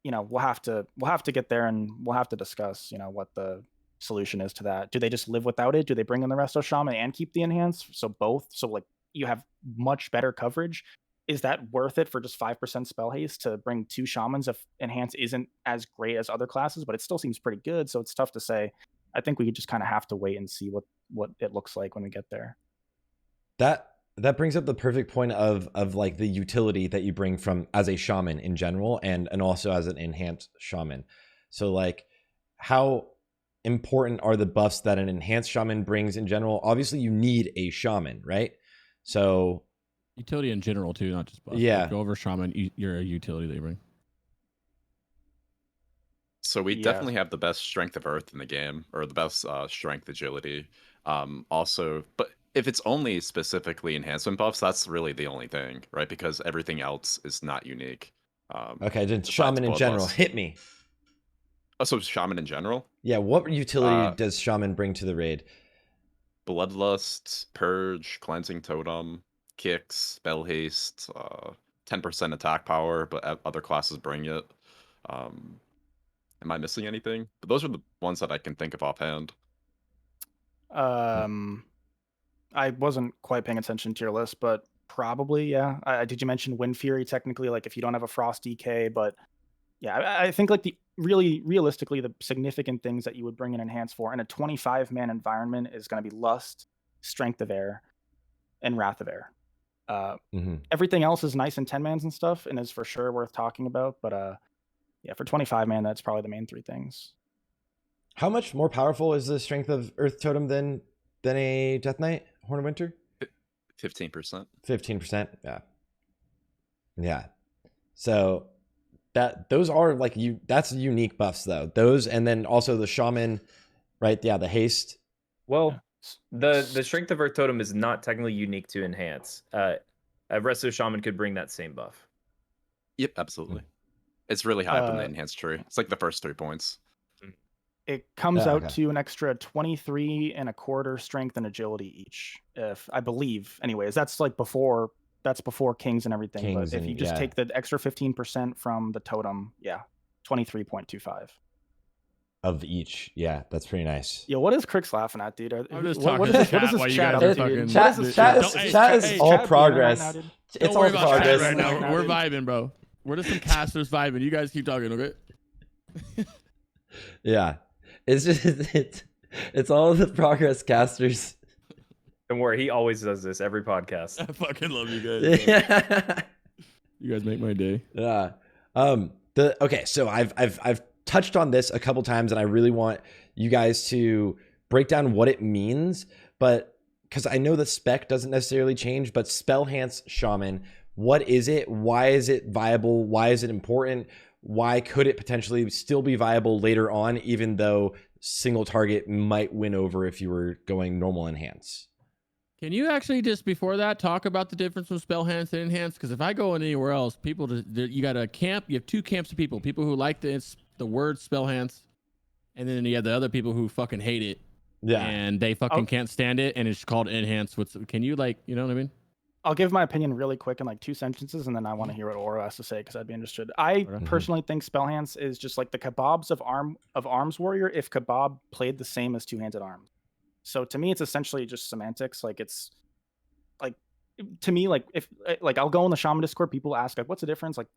we'll have to get there, and we'll have to discuss what the solution is to that. Do they just live without it? Do they bring in the Resto Shaman and keep the Enhance? So both. So like you have much better coverage. Is that worth it for just 5% spell haste to bring 2 shamans if Enhance isn't as great as other classes, but it still seems pretty good? So it's tough to say. I think we just kind of have to wait and see what it looks like when we get there.
That brings up the perfect point of like the utility that you bring from as a shaman in general, and also as an enhanced shaman. So like, how important are the buffs that an enhanced shaman brings in general? Obviously, you need a shaman, right? So
utility in general too, not just buffs.
Yeah.
Like, go over shaman, you're a utility they bring.
So we definitely have the best strength of earth in the game, or the best strength agility. Also, but if it's only specifically enhancement buffs, that's really the only thing, right? Because everything else is not unique.
Okay, then shaman in general, hit me.
Oh, so shaman in general?
Yeah, what utility does shaman bring to the raid?
Bloodlust, purge, cleansing totem, kicks, spell haste, 10% attack power, but other classes bring it. Am I missing anything? But those are the ones that I can think of offhand.
I wasn't quite paying attention to your list, but probably, yeah. Did you mention Wind Fury? Technically, like if you don't have a Frost DK, but yeah, I think like the realistically, the significant things that you would bring an Enhance for in a 25-man environment is going to be Lust, Strength of Air, and Wrath of Air.
Mm-hmm.
Everything else is nice in 10-mans and stuff, and is for sure worth talking about. But yeah, for 25-man, that's probably the main three things.
How much more powerful is the strength of Earth Totem than a Death Knight Horn of Winter?
15%.
15%. Yeah. Yeah. So those are like that's unique buffs though. Those, and then also the Shaman, right? Yeah, the haste.
Well, the strength of Earth Totem is not technically unique to Enhance. A Resto Shaman could bring that same buff.
Yep, absolutely. It's really high up in the enhanced tree. It's like the first 3 points.
It comes
Oh,
out
okay.
to an extra 23.25 strength and agility each, if I believe. Anyways, that's like before kings and everything.
Kings
but if
and-
you just
yeah.
take the extra 15% from the totem, yeah, 23.25.
Of each. Yeah, that's pretty nice.
Yo, what is Crix laughing at, dude?
I'm just
what
talking
is
chat
this
while you
chat
guys
up
are
to, dude?
fucking-
What is this
Chat
Don't-
is
hey,
all
chat
progress.
being right now, dude?
It's
Don't
all
worry about chat
progress.
right now.
Right now,
We're
dude.
vibing, bro. We're just some casters vibing. You guys keep talking, okay?
Yeah. It's just it's all of the progress casters.
Don't worry, he always does this every podcast.
I fucking love you guys.
Yeah.
You guys make my day.
Yeah. Okay, so I've touched on this a couple times, and I really want you guys to break down what it means, but because I know the spec doesn't necessarily change, but Spellhance Shaman, what is it? Why is it viable? Why is it important? Why could it potentially still be viable later on, even though single target might win over if you were going normal enhance?
Can you actually just before that talk about the difference from Spellhance and Enhance? Because if I go in anywhere else, people you got a camp. You have 2 camps of people: people who like the word Spellhance, and then you have the other people who fucking hate it.
Yeah.
And they fucking can't stand it, and it's called Enhance. Can you you know what I mean?
I'll give my opinion really quick in like 2 sentences, and then I want to hear what Ouro has to say because I'd be interested. I personally think Spellhance is just like the kebabs of Arms Warrior if kebab played the same as Two-Handed Arms. So to me, it's essentially just semantics. Like it's like to me, like if like I'll go in the Shaman Discord, people ask like, "What's the difference?" Like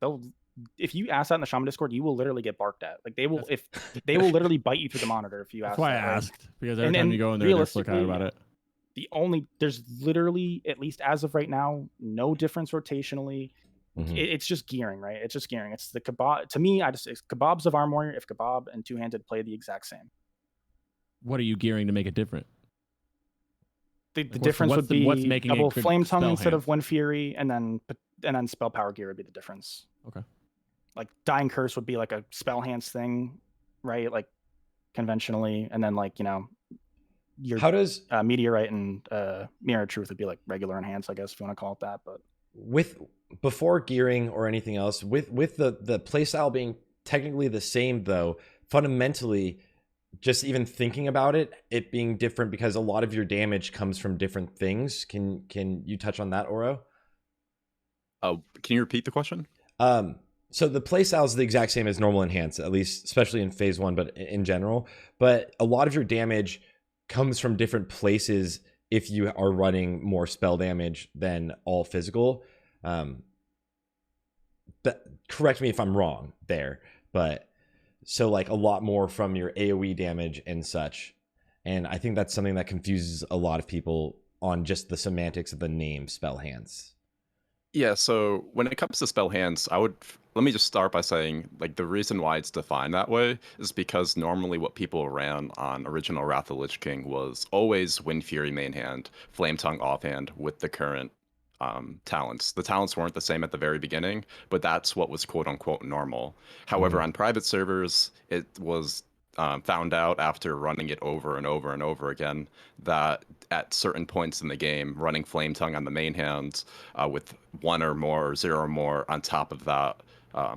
if you ask that in the Shaman Discord, you will literally get barked at. Like they will literally bite you through the monitor if you ask.
That's why
that,
I
right?
asked, because every time you go in there, they're flick out about it.
There's literally, at least as of right now, no difference rotationally. It's just gearing, right? It's just gearing. It's the kebab. To me, it's kebabs of Arm Warrior if kebab and Two-Handed play the exact same.
What are you gearing to make it different?
The difference would be
what's making
double
it good
Flame Tongue
spell
instead of
hands?
Wind Fury, and then Spell Power Gear would be the difference.
Okay.
Like Dying Curse would be like a Spellhance thing, right? Like conventionally, and then like your
How does
Meteorite and Mirror of Truth would be like regular enhance, I guess, if you want to call it that. But
before gearing or anything else, with the playstyle being technically the same though, fundamentally, just even thinking about it being different because a lot of your damage comes from different things. Can you touch on that, Ouro?
Can you repeat the question?
So the playstyle is the exact same as normal enhance, at least, especially in phase 1, but in general. But a lot of your damage comes from different places if you are running more spell damage than all physical. But correct me if I'm wrong there, but so like a lot more from your AoE damage and such. And I think that's something that confuses a lot of people on just the semantics of the name Spellhance.
Yeah, so when it comes to Spellhance, let me just start by saying, like, the reason why it's defined that way is because normally what people ran on original Wrath of the Lich King was always Wind Fury main hand, Flame Tongue offhand with the current talents. The talents weren't the same at the very beginning, but that's what was quote-unquote normal. However, on private servers, it was found out after running it over and over and over again that at certain points in the game, running Flame Tongue on the main hand with 1 or more or 0 or more on top of that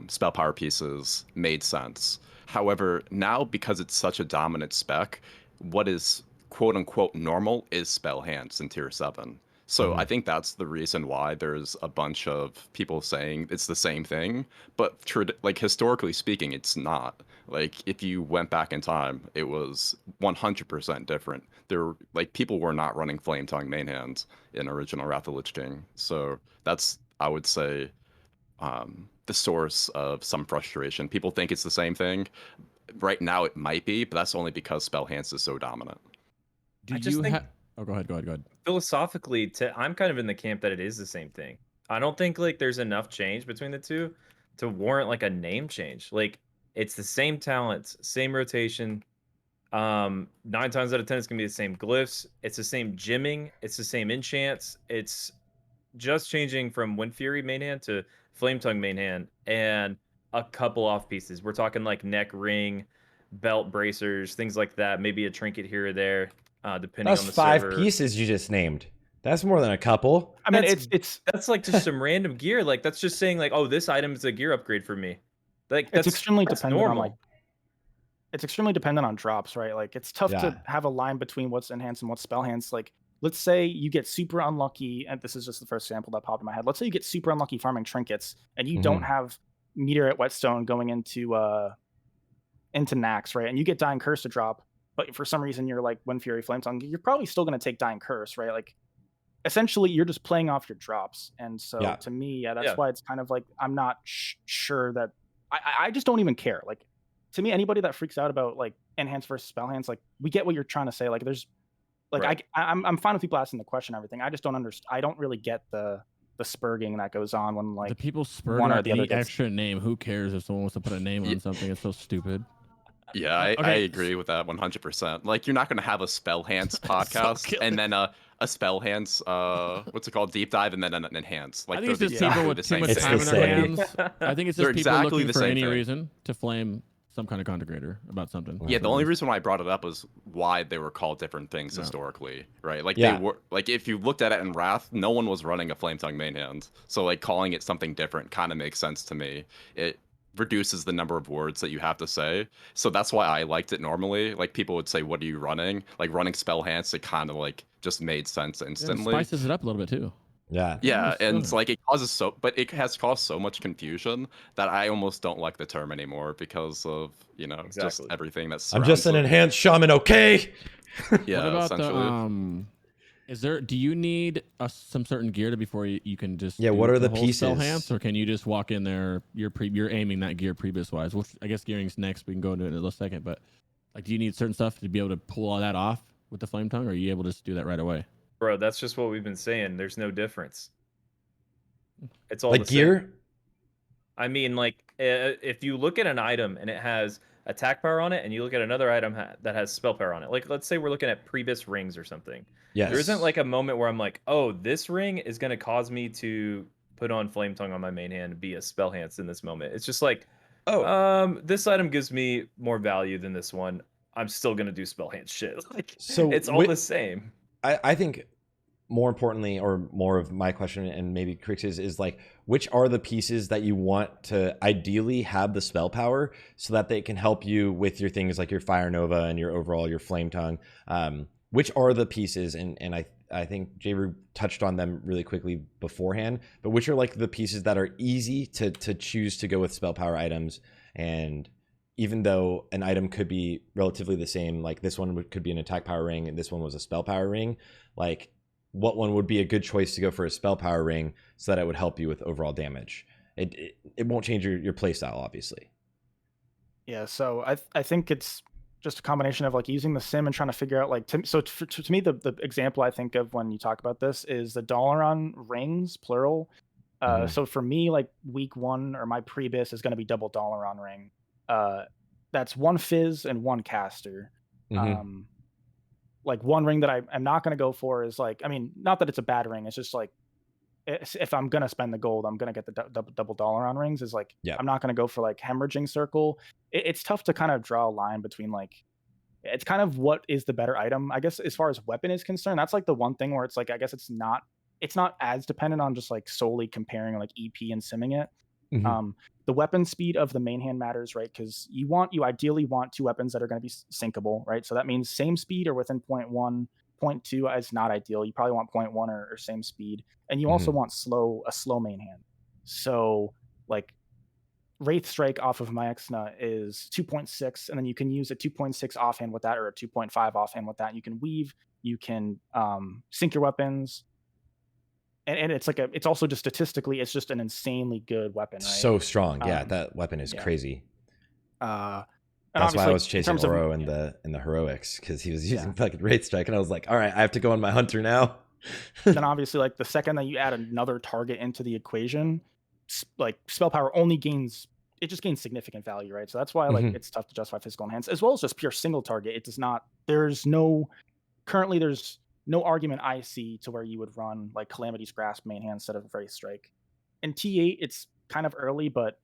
spell power pieces made sense. However, now because it's such a dominant spec, what is quote-unquote normal is Spellhance in tier 7. So I think that's the reason why there's a bunch of people saying it's the same thing, but like historically speaking, it's not. Like if you went back in time, it was 100% different. People were not running Flame Tongue main hands in original Wrath of the Lich King. So that's, I would say, the source of some frustration. People think it's the same thing. Right now it might be, but that's only because Spellhance is so dominant.
Do you have? Oh, go ahead.
Philosophically, I'm kind of in the camp that it is the same thing. I don't think like there's enough change between the two to warrant like a name change. Like it's the same talents, same rotation. 9 times out of 10 it's gonna be the same glyphs. It's the same gymming. It's the same enchants. It's just changing from Wind Fury main hand to Flame Tongue main hand and a couple off pieces. We're talking like neck ring, belt bracers, things like that. Maybe a trinket here or there, depending
That's
on the
5
server.
pieces you just named. That's more than a couple.
I mean,
That's that's like just some random gear. Like that's just saying like, oh, this item is a gear upgrade for me. Like that's
it's extremely
that's
dependent
normal.
on like it's extremely dependent on drops, right? Like it's tough
Yeah.
to have a line between what's enhanced and what's spellhance. Like let's say you get super unlucky, and this is just the first sample that popped in my head. Let's say you get super unlucky farming trinkets, and you don't have Meteorite Whetstone going into Nax, right? And you get Dying Curse to drop, but for some reason you're like Wind Fury Flame Tongue, you're probably still going to take Dying Curse, right? Like essentially you're just playing off your drops. And so to me, that's why it's kind of like I'm not sure that I just don't even care. Like to me, anybody that freaks out about like enhance versus spellhance, like we get what you're trying to say. Like there's like I'm fine with people asking the question and everything. I just don't understand. I don't really get the spurging that goes on when like
the people spurg
one or
out
the other
the
gets...
extra name. Who cares if someone wants to put a name on something? It's so stupid.
Yeah, I agree with that 100%. Like, you're not going to have a Spellhance podcast and then a Spellhance, what's it called, deep dive, and then an enhance. Like,
I think it's just
exactly
people with
the
too
same
much
It's
time
the
in their
same.
hands. I think it's
They're
just people
exactly
looking
the
for
same
any
thing.
reason to flame some kind of content creator about something.
Yeah, the only reason why I brought it up was why they were called different things historically, right? Like
Yeah.
they were like if you looked at it in Wrath, no one was running a Flame Tongue main hand. So like calling it something different kind of makes sense to me. It reduces the number of words that you have to say. So that's why I liked it normally. Like people would say, "What are you running?" Like running Spellhance, it kind of like just made sense instantly.
It spices it up a little bit too.
Yeah.
Yeah, and it's like it causes but it has caused so much confusion that I almost don't like the term anymore because of, you know, just everything that's
I'm just an enhanced shaman, okay?
Yeah,
What about
essentially.
do you need some certain gear before you can just
what are the
whole
pieces?
Spellhance, or can you just walk in there, you're aiming that gear Pre-BiS wise, which I guess gearing's next, we can go into it in a little second, but like do you need certain stuff to be able to pull all that off with the Flame Tongue, or are you able to just do that right away?
Bro, that's just what we've been saying. There's no difference. It's all
Like
the
gear?
same. I mean, like, if you look at an item and it has attack power on it, and you look at another item that has spell power on it, like, let's say we're looking at Pre-BiS rings or something.
Yes.
There isn't, like, a moment where I'm like, oh, this ring is going to cause me to put on Flame Tongue on my main hand and be a Spellhance in this moment. It's just like, this item gives me more value than this one. I'm still going to do Spellhance shit. Like,
So
it's all the same.
I think more importantly, or more of my question, and maybe Crix's, is like, which are the pieces that you want to ideally have the spell power so that they can help you with your things like your Fire Nova and your overall, your Flame Tongue? Which are the pieces, and I think Jroo touched on them really quickly beforehand, but which are like the pieces that are easy to choose to go with spell power items? And even though an item could be relatively the same, like this one could be an attack power ring and this one was a spell power ring, like what one would be a good choice to go for a spell power ring so that it would help you with overall damage? It won't change your play style, obviously.
Yeah, so I think it's just a combination of like using the sim and trying to figure out like to me the example I think of when you talk about this is the Dalaran rings, plural. So for me, like week 1 or my Pre-BiS is going to be double Dalaran ring. That's 1 fizz and 1 caster. Like one ring that I'm not going to go for is like, I mean, not that it's a bad ring. It's just like, if I'm going to spend the gold, I'm going to get the double Dalaran rings. Is like, I'm not going to go for like hemorrhaging circle. It's tough to kind of draw a line between like, it's kind of what is the better item, I guess, as far as weapon is concerned. That's like the one thing where it's like, I guess it's not as dependent on just like solely comparing like EP and simming it. The weapon speed of the main hand matters, right? Because you ideally want 2 weapons that are going to be syncable, right? So that means same speed or within 0.1, 0.2 is not ideal. You probably want 0.1 or same speed, and you also want a slow main hand. So like Wraith Strike off of my Exna is 2.6, and then you can use a 2.6 offhand with that or a 2.5 offhand with that. You can weave, you can sync your weapons. And it's like it's also just statistically, it's just an insanely good weapon, right?
So strong. Yeah, that weapon is crazy.
And
That's why I
obviously,
was
in
chasing
terms of
Ouro in the heroics because he was using fucking Wraith Strike, and I was like, all right, I have to go on my Hunter now.
then obviously, like the second that you add another target into the equation, like spell power only gains, it just gains significant value, right? So that's why like
Mhm.
it's tough to justify physical enhance, as well as just pure single target. It does not. There's no argument I see to where you would run like Calamity's Grasp main hand instead of Wraith Strike. In T8, it's kind of early, but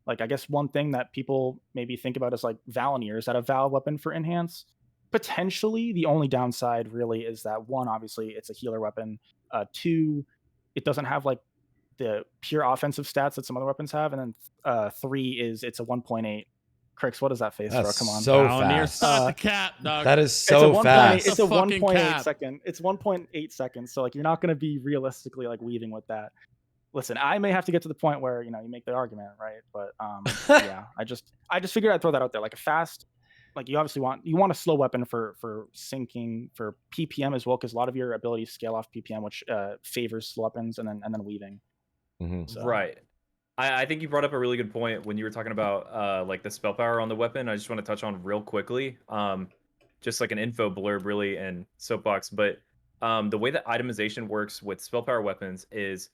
like I guess one thing that people maybe think about is like Valenier. Is that a Val weapon for enhance? Potentially. The only downside really is that one, obviously, it's a healer weapon. Two, it doesn't have like the pure offensive stats that some other weapons have, and then three is it's a 1.8. Crix, what is that face
That's
for? Come on.
so
Near
fast.
start the cap, dog.
That is
It's a
so
1.8.
fast.
It's a
Fucking
1.8
cap.
second. It's 1.8 seconds. So like you're not going to be realistically like weaving with that. Listen, I may have to get to the point where you make the argument, right? But yeah, I just figured I'd throw that out there. Like a fast, like you obviously want a slow weapon for syncing for PPM as well, because a lot of your abilities scale off PPM, which favors slow weapons and then weaving.
Mhm.
So.
Right. I think you brought up a really good point when you were talking about like the spell power on the weapon. I just want to touch on real quickly, just like an info blurb really and soapbox. But the way that itemization works with spell power weapons is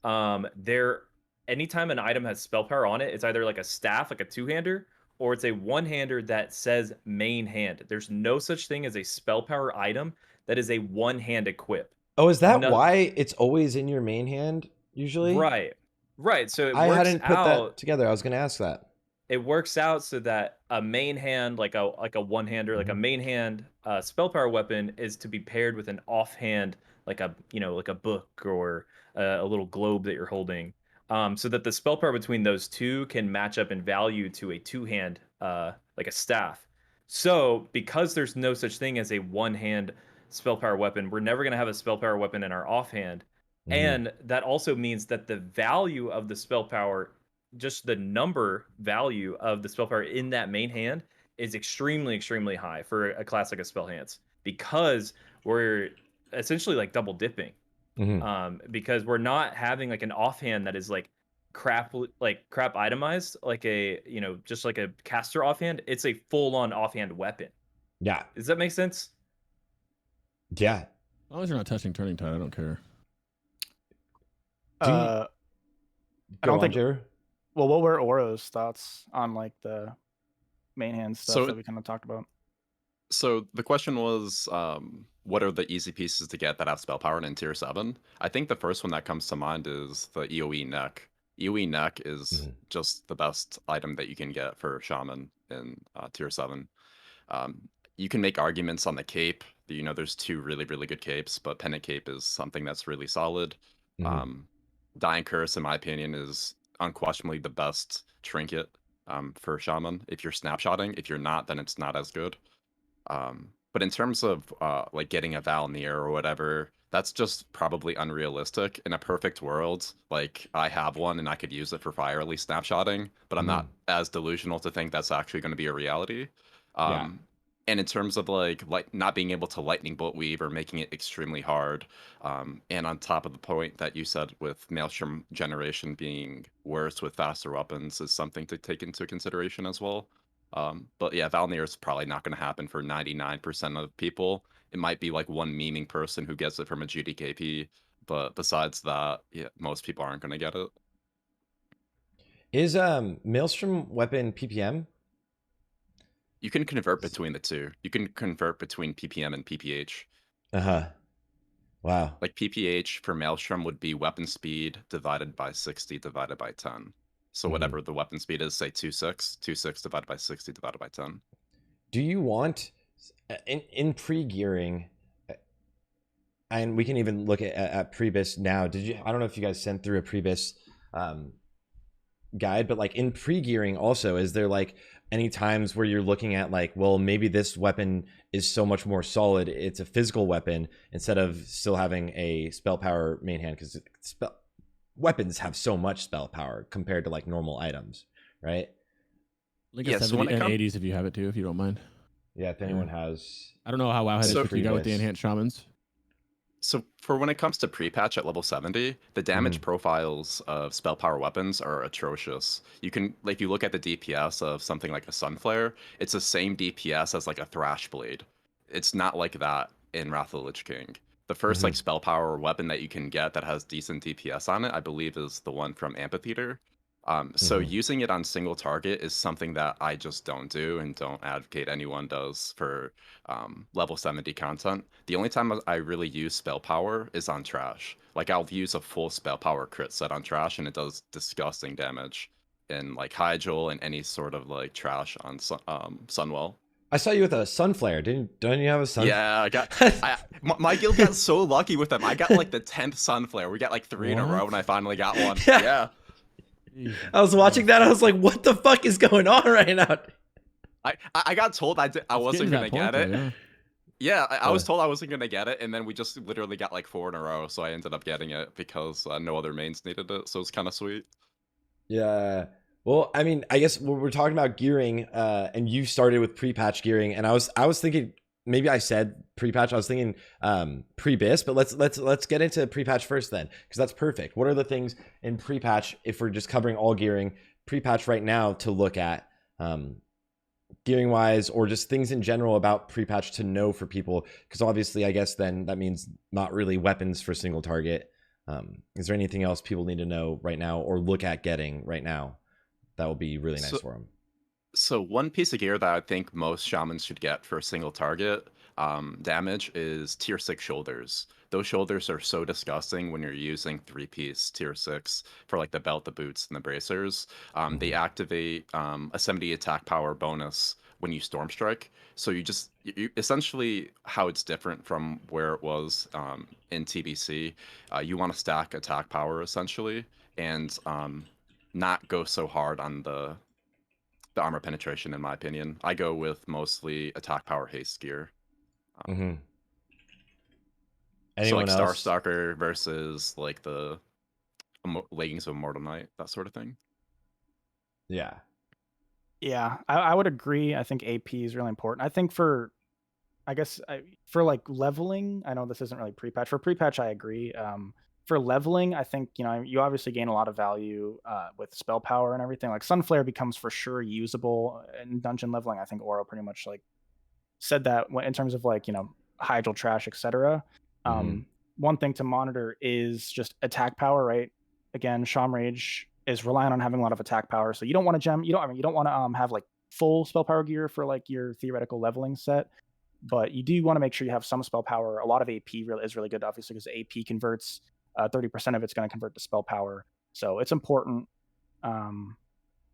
anytime an item has spell power on it, it's either like a staff, like a two-hander, or it's a one-hander that says main hand. There's no such thing as a spell power item that is a one-hand equip.
Oh, is that
No-
why it's always in your main hand usually?
Right. So it
I
works
hadn't put
out.
that together. I was going to ask that.
It works out so that a main hand, like a one-hander, like a main hand spell power weapon, is to be paired with an offhand, like a like a book or a little globe that you're holding, so that the spell power between those two can match up in value to a two-hand, like a staff. So because there's no such thing as a one-hand spell power weapon, we're never gonna have a spell power weapon in our offhand, and that also means that the value of the spell power, just the number value of the spell power in that main hand, is extremely high for a class like a Spellhance, because we're essentially like double dipping, because we're not having like an offhand that is like crap itemized, like a just like a caster offhand. It's a full-on offhand weapon.
Yeah.
Does that make sense?
Yeah.
As long as you're not touching Turning Tide, I don't care.
I don't think.
Jroo?
Well, what were Ouro's thoughts on like the main hand stuff
So
that we kind of talked about?
So the question was, what are the easy pieces to get that have spell power in tier 7? I think the first one that comes to mind is the EoE neck. EoE neck is just the best item that you can get for Shaman in tier 7. You can make arguments on the cape. There's two really good capes, but Pennant Cape is something that's really solid. Dying Curse, in my opinion, is unquestionably the best trinket for Shaman if you're snapshotting. If you're not, then it's not as good. But in terms of like getting a Valnier or whatever, that's just probably unrealistic. In a perfect world, like I have one and I could use it for Firely snapshotting, but I'm not as delusional to think that's actually going to be a reality.
Yeah.
And in terms of like not being able to lightning bolt weave or making it extremely hard, and on top of the point that you said with Maelstrom generation being worse with faster weapons is something to take into consideration as well. But yeah, Valnier is probably not going to happen for 99% of people. It might be like one memeing person who gets it from a GDKP, but besides that, yeah, most people aren't going to get it.
Is Maelstrom weapon PPM?
You can convert between the two. You can convert between PPM and PPH.
Wow.
Like PPH for Maelstrom would be weapon speed divided by 60 divided by 10. So whatever the weapon speed is, say 2.6, 2.6 divided by 60 divided by 10.
Do you want in pre-gearing, and we can even look at Pre-BiS now. I don't know if you guys sent through a Pre-BiS guide, but like in pre-gearing also, is there like any times where you're looking at like, well, maybe this weapon is so much more solid, it's a physical weapon instead of still having a spell power main hand, because weapons have so much spell power compared to like normal items, right?
Link at 70 and 80s if you have it too, if you don't mind.
Yeah, if anyone has.
I don't know how WoW had it you got with the Enhanced Shamans.
So for when it comes to pre-patch at level 70, the damage profiles of spell power weapons are atrocious. You can, like, if you look at the DPS of something like a Sunflare, it's the same DPS as like a Thrash Blade. It's not like that in Wrath of the Lich King. The first like spell power weapon that you can get that has decent DPS on it, I believe, is the one from Amphitheater. So using it on single target is something that I just don't do and don't advocate anyone does for level 70 content. The only time I really use spell power is on trash. Like I'll use a full spell power crit set on trash and it does disgusting damage in like Hyjal and any sort of like trash on Sunwell.
I saw you with a Sunflare. Don't you have a Sun?
Yeah, my guild got so lucky with them. I got like the 10th Sunflare. We got like 3 in a row and I finally got one. Yeah.
I was watching that. I was like, what the fuck is going on right now?
I got told I wasn't gonna get it. Yeah, I was
Yeah.
told I wasn't gonna get it, and then we just literally got like 4 in a row, so I ended up getting it because no other mains needed it, so it's kind of sweet.
Yeah. Well, I mean, I guess we're talking about gearing, and you started with pre-patch gearing, and I was thinking maybe I said pre-patch. I was thinking pre-BiS, but let's get into pre-patch first then, because that's perfect. What are the things in pre-patch if we're just covering all gearing pre-patch right now to look at, gearing wise, or just things in general about pre-patch to know for people? Because obviously, I guess then that means not really weapons for single target. Is there anything else people need to know right now or look at getting right now that will be really nice for them?
So one piece of gear that I think most shamans should get for single target damage is tier 6 shoulders. Those shoulders are so disgusting when you're using 3-piece tier 6 for like the belt, the boots, and the bracers. They activate a 70 attack power bonus when you storm strike. So you essentially, how it's different from where it was in TBC, you want to stack attack power essentially and not go so hard on the armor penetration, in my opinion. I go with mostly attack power haste gear.
Anyone
so like
else?
Starstalker versus like the leggings of Immortal Knight, that sort of thing.
Yeah.
Yeah, I would agree. I think AP is really important. I think for like leveling, I know this isn't really pre-patch. For pre-patch, I agree. For leveling, I think, you obviously gain a lot of value with spell power and everything. Like Sunflare becomes for sure usable in dungeon leveling. I think Ouro pretty much like said that in terms of like, Hyjal trash, etc. One thing to monitor is just attack power, right? Again, Shaman Rage is relying on having a lot of attack power, so you don't want to you don't want to have like full spell power gear for like your theoretical leveling set, but you do want to make sure you have some spell power. A lot of AP is really good, obviously, because AP converts 30% of it's going to convert to spell power, so it's important.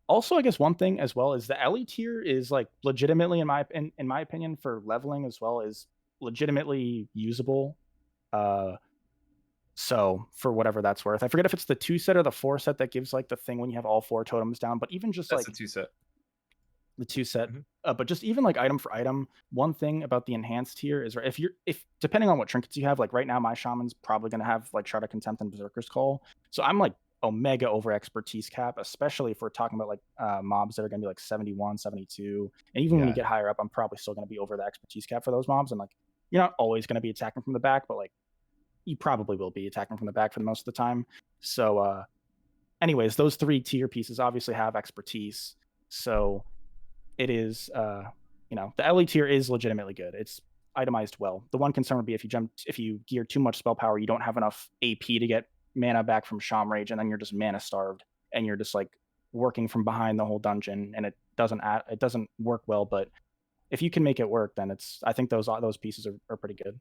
Also, I guess one thing as well is the LE tier is like legitimately, in my opinion, for leveling as well, is legitimately usable. So for whatever that's worth, I forget if it's the 2 set or the 4 set that gives like the thing when you have all 4 totems down, but even just
That's
like
the 2 set.
the 2 set, but just even like item for item, one thing about the enhanced tier is if depending on what trinkets you have, like right now my shaman's probably going to have like Shard of Contempt and Berserker's Call, so I'm like omega over expertise cap, especially if we're talking about like mobs that are going to be like 71, 72, and even when you get higher up, I'm probably still going to be over the expertise cap for those mobs. And like, you're not always going to be attacking from the back, but like you probably will be attacking from the back for the most of the time. So anyways, those 3 tier pieces obviously have expertise, so it is the LE tier is legitimately good. It's itemized well. The one concern would be if you gear too much spell power, you don't have enough AP to get mana back from Shaman Rage, and then you're just mana starved and you're just like working from behind the whole dungeon, and it doesn't work well. But if you can make it work, then I think those pieces are pretty good.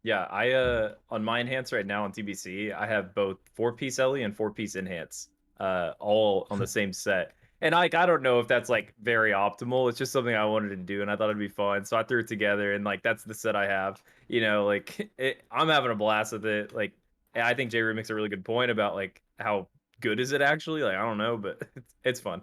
Yeah, I on my enhance right now on TBC, I have both 4-piece LE and 4-piece enhance, all on the same set. And I don't know if that's like very optimal. It's just something I wanted to do, and I thought it'd be fun, so I threw it together, and like that's the set I have. Like I'm having a blast with it. Like I think Jroo makes a really good point about like how good is it actually. Like I don't know, but it's fun.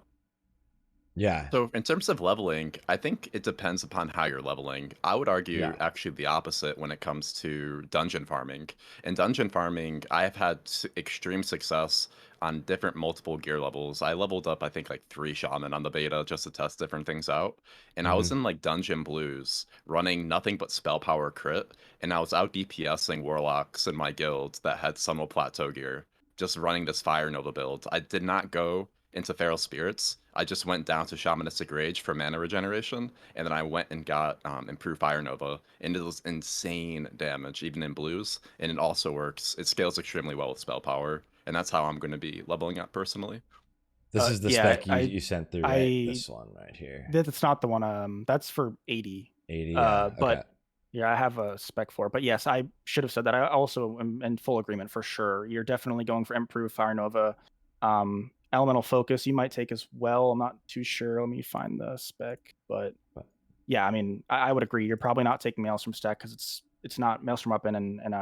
Yeah.
So in terms of leveling, I think it depends upon how you're leveling. I would argue
Yeah.
actually the opposite when it comes to dungeon farming. In dungeon farming, I have had extreme success on different multiple gear levels. I leveled up, I think, like 3 shaman on the beta just to test different things out. And I was
Mhm.
in like dungeon blues, running nothing but spell power crit, and I was out DPSing warlocks in my guild that had Summo Plateau gear, just running this Fire Nova build. I did not go into Feral Spirits. I just went down to Shamanistic Rage for mana regeneration, and then I went and got Improved Fire Nova, and it was insane damage, even in blues, and it also works. It scales extremely well with spell power, and that's how I'm going to be leveling up personally.
This is the
Yeah,
spec you sent through, right?
I
This one right here.
that's not the one. That's for 80.
80. Yeah. Okay.
But yeah, I have a spec for it. But yes, I should have said that. I also am in full agreement for sure. You're definitely going for improved Fire Nova. Elemental Focus you might take as well. I'm not too sure. Let me find the spec. But yeah, I mean, I would agree. You're probably not taking Maelstrom stack because it's not Maelstrom Weapon and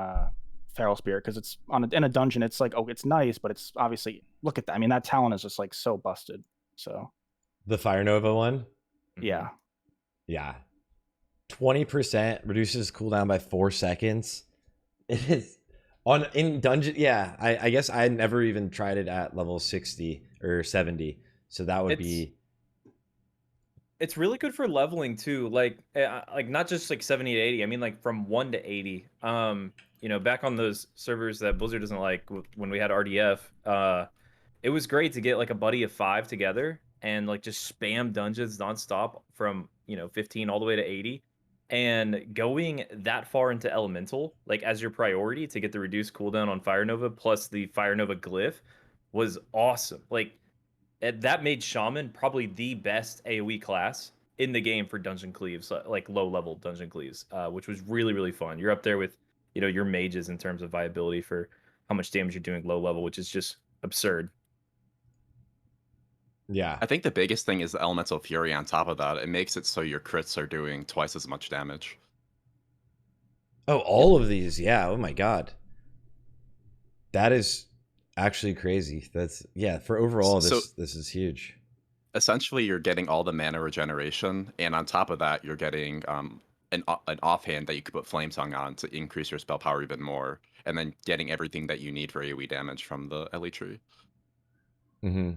Feral Spirit because it's in a dungeon. It's like, oh, it's nice, but it's obviously, look at that. I mean, that talent is just like so busted. So
The Fire Nova one.
yeah.
Yeah. 20% reduces cooldown by 4 seconds. It is in dungeon. Yeah, I guess I had never even tried it at level 60 or 70. So that would be.
It's really good for leveling too. Like not just like 70 to 80. I mean like from 1 to 80. You know, back on those servers that Blizzard doesn't like when we had RDF, it was great to get like a buddy of 5 together and like just spam dungeons nonstop from, you know, 15 all the way to 80. And going that far into Elemental, like as your priority to get the reduced cooldown on Fire Nova plus the Fire Nova glyph was awesome. Like that made Shaman probably the best AoE class in the game for dungeon cleaves, like low level dungeon cleaves, which was really, really fun. You're up there with, you know, your mages in terms of viability for how much damage you're doing low level, which is just absurd.
Yeah.
I think the biggest thing is the Elemental Fury on top of that. It makes it so your crits are doing twice as much damage.
Oh, all of these. Yeah. Oh my God. That is actually crazy. That's for overall
So
this is huge.
essentially, you're getting all the mana regeneration, and on top of that, you're getting an offhand that you could put Flame Tongue on to increase your spell power even more, and then getting everything that you need for AoE damage from the Elite Tree.
Mm-hmm.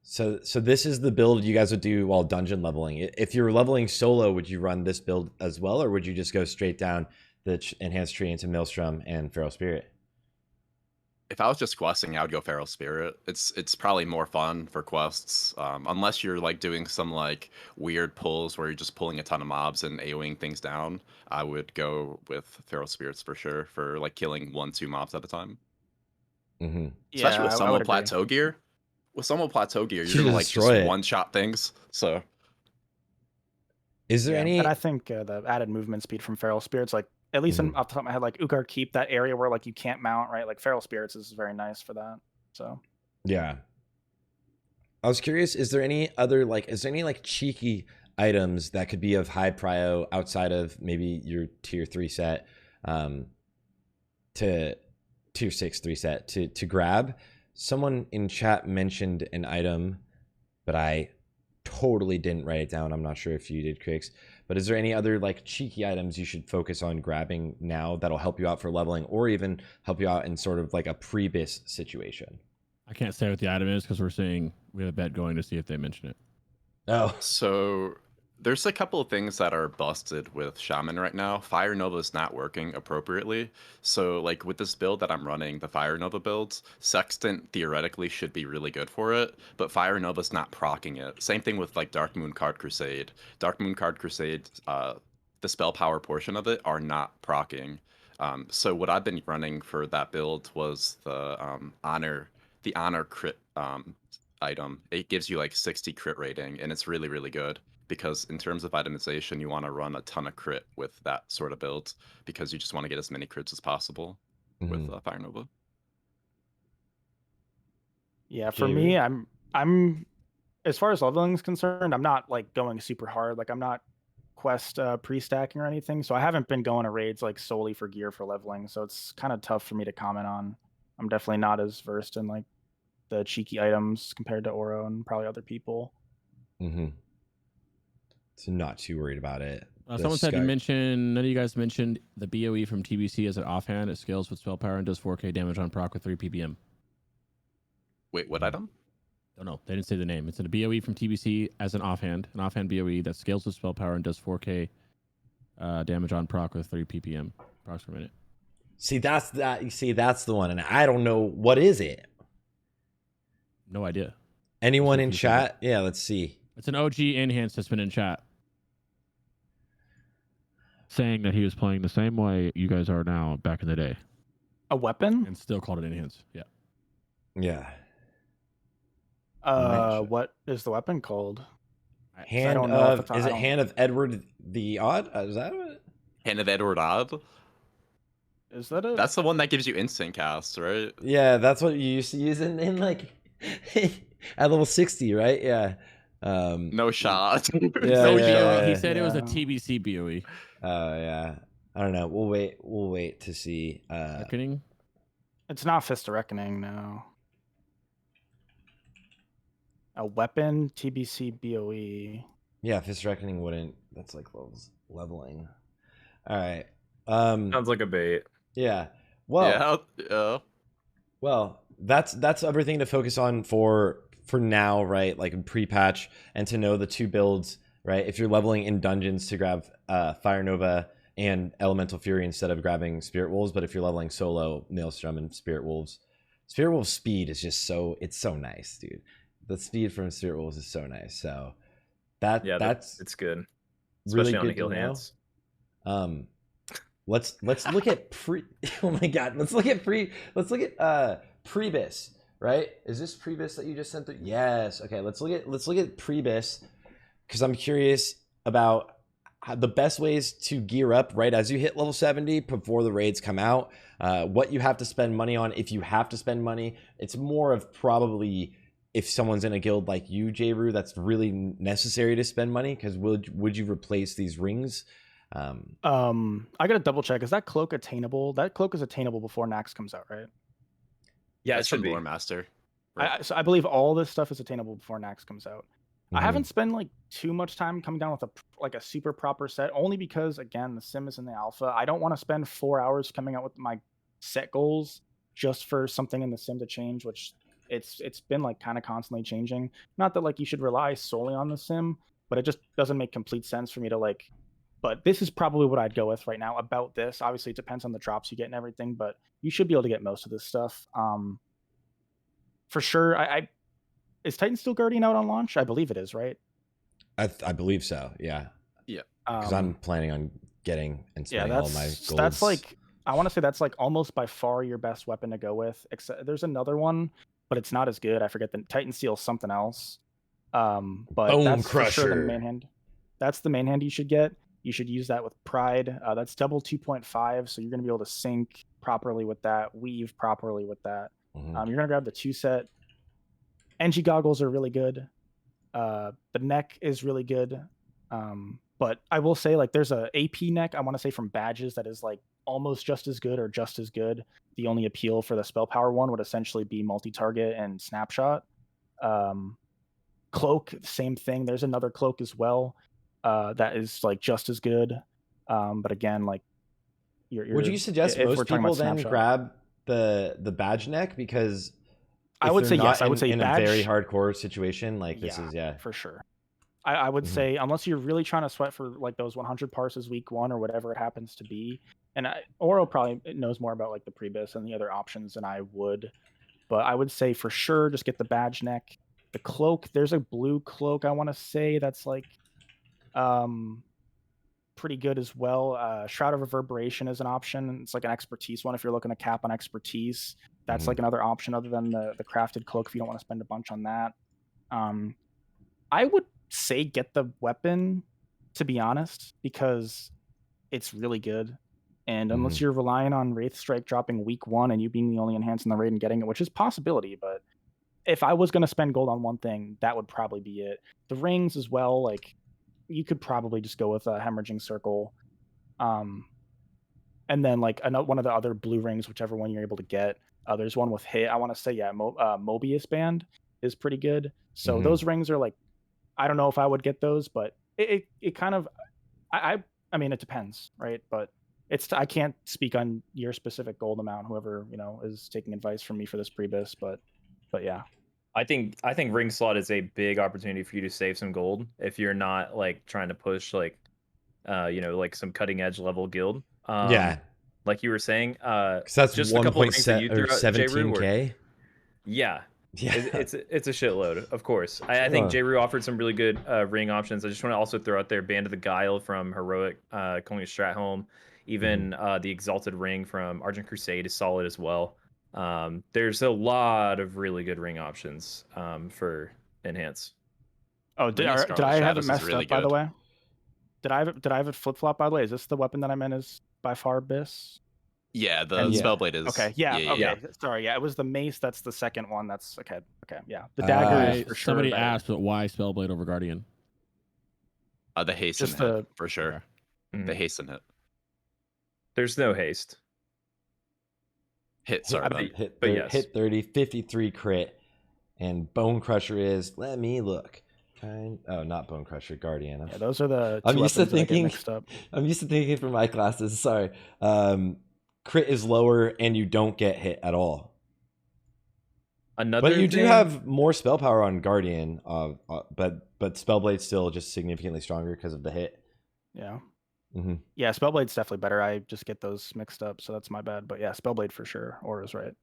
So this is the build you guys would do while dungeon leveling. If you're leveling solo, would you run this build as well, or would you just go straight down the enhanced tree into Maelstrom and Feral Spirit?
If I was just questing, I would go Feral Spirit. It's probably more fun for quests, unless you're like doing some like weird pulls where you're just pulling a ton of mobs and AoEing things down. I would go with Feral Spirits for sure for like killing 1-2 mobs at a time.
Mm-hmm.
Especially with
I would
Summo
agree.
Plateau gear. With Summo Plateau gear, you're
You
gonna like just
destroy it.
one-shot things. So
Is there any?
And I think the added movement speed from Feral Spirits, like at least off the top of my head, like Ugar Keep, that area where like you can't mount, right? Like Feral Spirits is very nice for that. So
Yeah. I was curious, is there any cheeky items that could be of high prio outside of maybe your tier 3 set to tier 6 3 set to grab? Someone in chat mentioned an item, but I totally didn't write it down. I'm not sure if you did, Crix. But is there any other like cheeky items you should focus on grabbing now that'll help you out for leveling, or even help you out in sort of like a pre-BiS situation?
I can't say what the item is because we have a bet going to see if they mention it.
Oh,
So there's a couple of things that are busted with Shaman right now. Fire Nova is not working appropriately. So like with this build that I'm running, the Fire Nova builds, Sextant theoretically should be really good for it, but Fire Nova's not proccing it. Same thing with like Dark Moon Card Crusade. Dark Moon Card Crusade, the spell power portion of it are not proccing. So what I've been running for that build was the honor crit item. It gives you like 60 crit rating, and it's really, really good because in terms of itemization, you want to run a ton of crit with that sort of build because you just want to get as many crits as possible with Fire Nova.
yeah, for me, I'm as far as leveling is concerned, I'm not like going super hard. Like I'm not quest pre-stacking or anything, so I haven't been going to raids like solely for gear for leveling. So it's kind of tough for me to comment on. I'm definitely not as versed in like the cheeky items compared to Ouro and probably other people.
Mm-hmm. So not too worried about it.
Someone said none of you guys mentioned the BOE from TBC as an offhand. It scales with spell power and does 4k damage on proc with 3 ppm.
Wait, what item?
Don't know. They didn't say the name. It's a BOE from TBC as an offhand BOE that scales with spell power and does 4k damage on proc with 3 ppm procs per minute.
See, that's that. You see, that's the one, and I don't know what is it.
No idea.
Anyone in chat? Yeah, let's see.
It's an OG Enhance that's been in chat, saying that he was playing the same way you guys are now back in the day,
A weapon?
and still called it Enhance. Yeah.
Yeah.
What is the weapon called?
Hand
don't know
of is it Hand of Edward the Odd? Is that it?
Hand of Edward Odd?
Is that it?
That's the one that gives you instant cast, right?
Yeah, that's what you used to use in like at level 60, right? Yeah.
No shot.
Yeah,
No
yeah,
shot.
He said it was a
Yeah.
TBC BOE.
Oh yeah. I don't know. We'll wait to see.
Reckoning.
It's not Fist of Reckoning, no. A weapon, TBC, BOE.
Yeah, Fist Reckoning wouldn't. That's like leveling. All right.
Sounds like a bait.
Yeah. Well.
Yeah.
Well, that's everything to focus on for now, right? Like in pre-patch, and to know the two builds, right? If you're leveling in dungeons, to grab Fire Nova and Elemental Fury instead of grabbing Spirit Wolves. But if you're leveling solo, Maelstrom and Spirit Wolves speed is just so nice, dude. The speed from Spirit Wolves is so nice. So that's
it's good,
really
especially
good
on the
to
Healhance.
know. Let's look at oh my god, let's look at Pre-BiS, right? Is this Pre-BiS that you just sent through? Yes. Okay, let's look at Pre-BiS, because I'm curious about the best ways to gear up right as you hit level 70 before the raids come out. What you have to spend money on, if you have to spend money. It's more of probably if someone's in a guild like you, Jroo, that's really necessary to spend money, because would you replace these rings?
I gotta double check. Is that cloak attainable? That cloak is attainable before Nax comes out, right?
Yeah, it
That's
should
from
be.
Lore Master.
So I believe all this stuff is attainable before Nax comes out. I
Mhm.
haven't spent like too much time coming down with a super proper set, only because again the sim is in the alpha. I don't want to spend 4 hours coming out with my set goals just for something in the sim to change, which it's been like kind of constantly changing. Not that like you should rely solely on the sim, but it just doesn't make complete sense for me to like. But this is probably what I'd go with right now about this. Obviously, it depends on the drops you get and everything, but you should be able to get most of this stuff. For sure, is Titan Steel Guardian out on launch? I believe it is, right?
I believe so. Yeah, because I'm planning on getting and spending all my golds.
That's like, I want to say that's like almost by far your best weapon to go with. Except there's another one, but it's not as good. I forget the Titan Steel something else. But
Bone
that's for sure the
Crusher.
main hand. That's the main hand you should get. You should use that with Pride. That's double 2.5, so you're going to be able to sync properly with that, weave properly with that.
Mhm.
You're going to grab the 2-set. NG goggles are really good. The neck is really good. But I will say, like, there's a AP neck, I want to say, from Badges that is like almost just as good or just as good. The only appeal for the spell power one would essentially be multi-target and snapshot. Cloak, same thing. There's another cloak as well. That is like just as good, but again, like,
would you suggest most people then grab the badge neck, because
I would say yes. I would say
in
badge,
a very hardcore situation like this is
for sure. I would say unless you're really trying to sweat for like those 100 parses week 1 or whatever it happens to be, and Ouro probably knows more about like the Pre-BiS and the other options than I would, but I would say for sure just get the badge neck. The cloak, there's a blue cloak I want to say that's like pretty good as well. Shroud of Reverberation is an option. It's like an expertise one if you're looking to cap on expertise. That's like another option other than the crafted cloak if you don't want to spend a bunch on that. I would say get the weapon, to be honest, because it's really good. And unless you're relying on Wraith Strike dropping week 1 and you being the only enhance in the raid and getting it, which is a possibility, but if I was going to spend gold on one thing, that would probably be it. The rings as well, like, you could probably just go with a Hemorrhaging Circle. And then like one of the other blue rings, whichever one you're able to get. There's one with hit. I want to say Mobius Band is pretty good. So those rings are like, I don't know if I would get those, but it kind of I mean it depends, right? But I can't speak on your specific gold amount. Whoever is taking advice from me for this pre-BiS, but yeah.
I think ring slot is a big opportunity for you to save some gold if you're not like trying to push like like some cutting edge level guild.
Yeah,
like you were saying,
because that's
just a couple of rings that you threw out,
17K.
Yeah,
Yeah,
it's a shitload, of course. I think Jroo offered some really good ring options. I just want to also throw out there Band of the Guile from Heroic, calling Stratholme. Even the Exalted Ring from Argent Crusade is solid as well. There's a lot of really good ring options for Enhance.
Oh, did I have it messed up, by the way? Did I have it flip flop, by the way? Is this the weapon that I meant is by far BiS?
Yeah, the Spellblade is.
Okay, yeah. Sorry, yeah, it was the mace. That's the second one. That's okay, yeah. The dagger is for sure.
Somebody asked, but why Spellblade over Guardian?
The hasten hit, for sure. Okay. The hasten hit.
There's no haste.
Hit 30, 53 crit, and Bone Crusher is. Let me look. Not Bone Crusher, Guardian.
Yeah, those are the.
I'm used to thinking. I'm used to thinking for my classes. Sorry. Crit is lower, and you don't get hit at all. But you do have more spell power on Guardian. But Spellblade's still just significantly stronger because of the hit.
Yeah. Yeah, Spellblade's definitely better. I just get those mixed up, so that's my bad. But yeah, Spellblade for sure. Aura's right.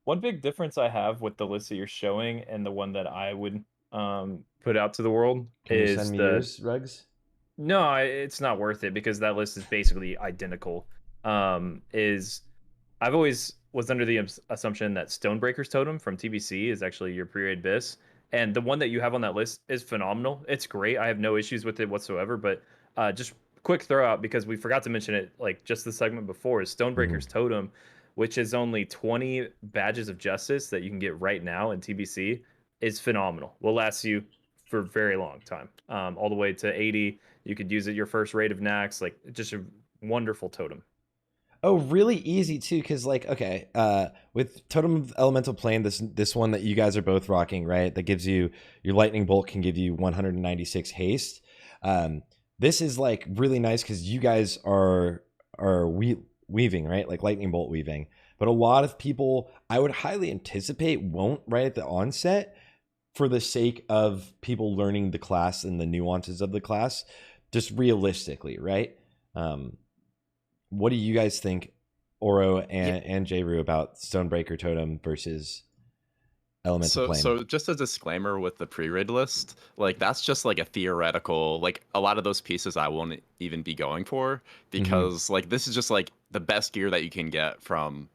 One big difference I have with the list that you're showing and the one that I would put out to the world is
you send me yours, Rugs?
No, it's not worth it because that list is basically identical. I've always was under the assumption that Stonebreaker's Totem from TBC is actually your pre-raid BiS, and the one that you have on that list is phenomenal. It's great. I have no issues with it whatsoever. But just quick throw out, because we forgot to mention it like just the segment before, is Stonebreaker's Totem, which is only 20 badges of justice that you can get right now in TBC, is phenomenal. Will last you for a very long time, all the way to 80. You could use it your first raid of Nax, like just a wonderful totem.
Oh, really easy too, because like, okay, with Totem of Elemental Plane, this one that you guys are both rocking, right? That gives you, your Lightning Bolt can give you 196 haste. This is like really nice because you guys are weaving, right? Like Lightning Bolt weaving. But a lot of people, I would highly anticipate, won't right at the onset, for the sake of people learning the class and the nuances of the class, just realistically, right? What do you guys think, Ouro and Jroo, about Stonebreaker Totem versus Elemental Plane?
So just a disclaimer with the pre-raid list, like that's just like a theoretical, like a lot of those pieces I won't even be going for, because like this is just like the best gear that you can get from,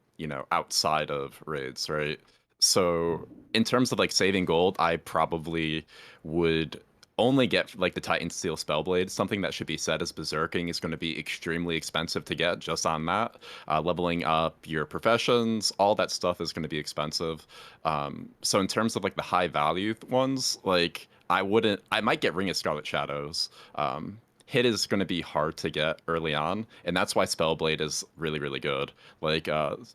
outside of raids, right? So in terms of like saving gold, I probably would only get like the Titan Steel Spellblade. Something that should be said is Berserking is going to be extremely expensive to get just on that. Leveling up your professions, all that stuff is going to be expensive. So in terms of like the high value ones, like I might get Ring of Scarlet Shadows. Hit is going to be hard to get early on, and that's why Spellblade is really, really good. Like,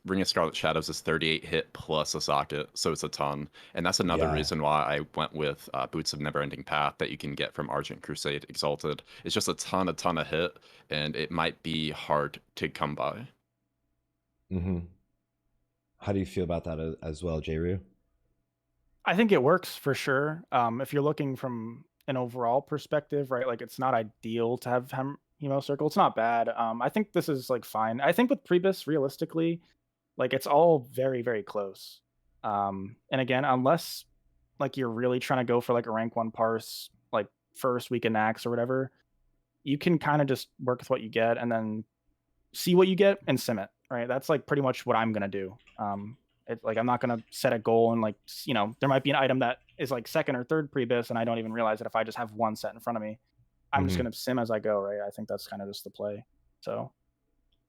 Ring of Scarlet Shadows is 38 hit plus a socket, so it's a ton. And that's another reason why I went with Boots of Neverending Path that you can get from Argent Crusade Exalted. It's just a ton of hit, and it might be hard to come by.
How do you feel about that as well, Jroo?
I think it works for sure. If you're looking from an overall perspective, right? Like it's not ideal to have Hemo Circle. It's not bad. I think this is like fine. I think with pre-BiS, realistically, like it's all very, very close. And again, unless like you're really trying to go for like a rank 1 parse, like first week in Nax or whatever, you can kind of just work with what you get and then see what you get and sim it, right? That's like pretty much what I'm gonna do. It's like I'm not gonna set a goal and like there might be an item that is like second or third pre-BiS and I don't even realize it if I just have one set in front of me. I'm just gonna sim as I go, right? I think that's kind of just the play. So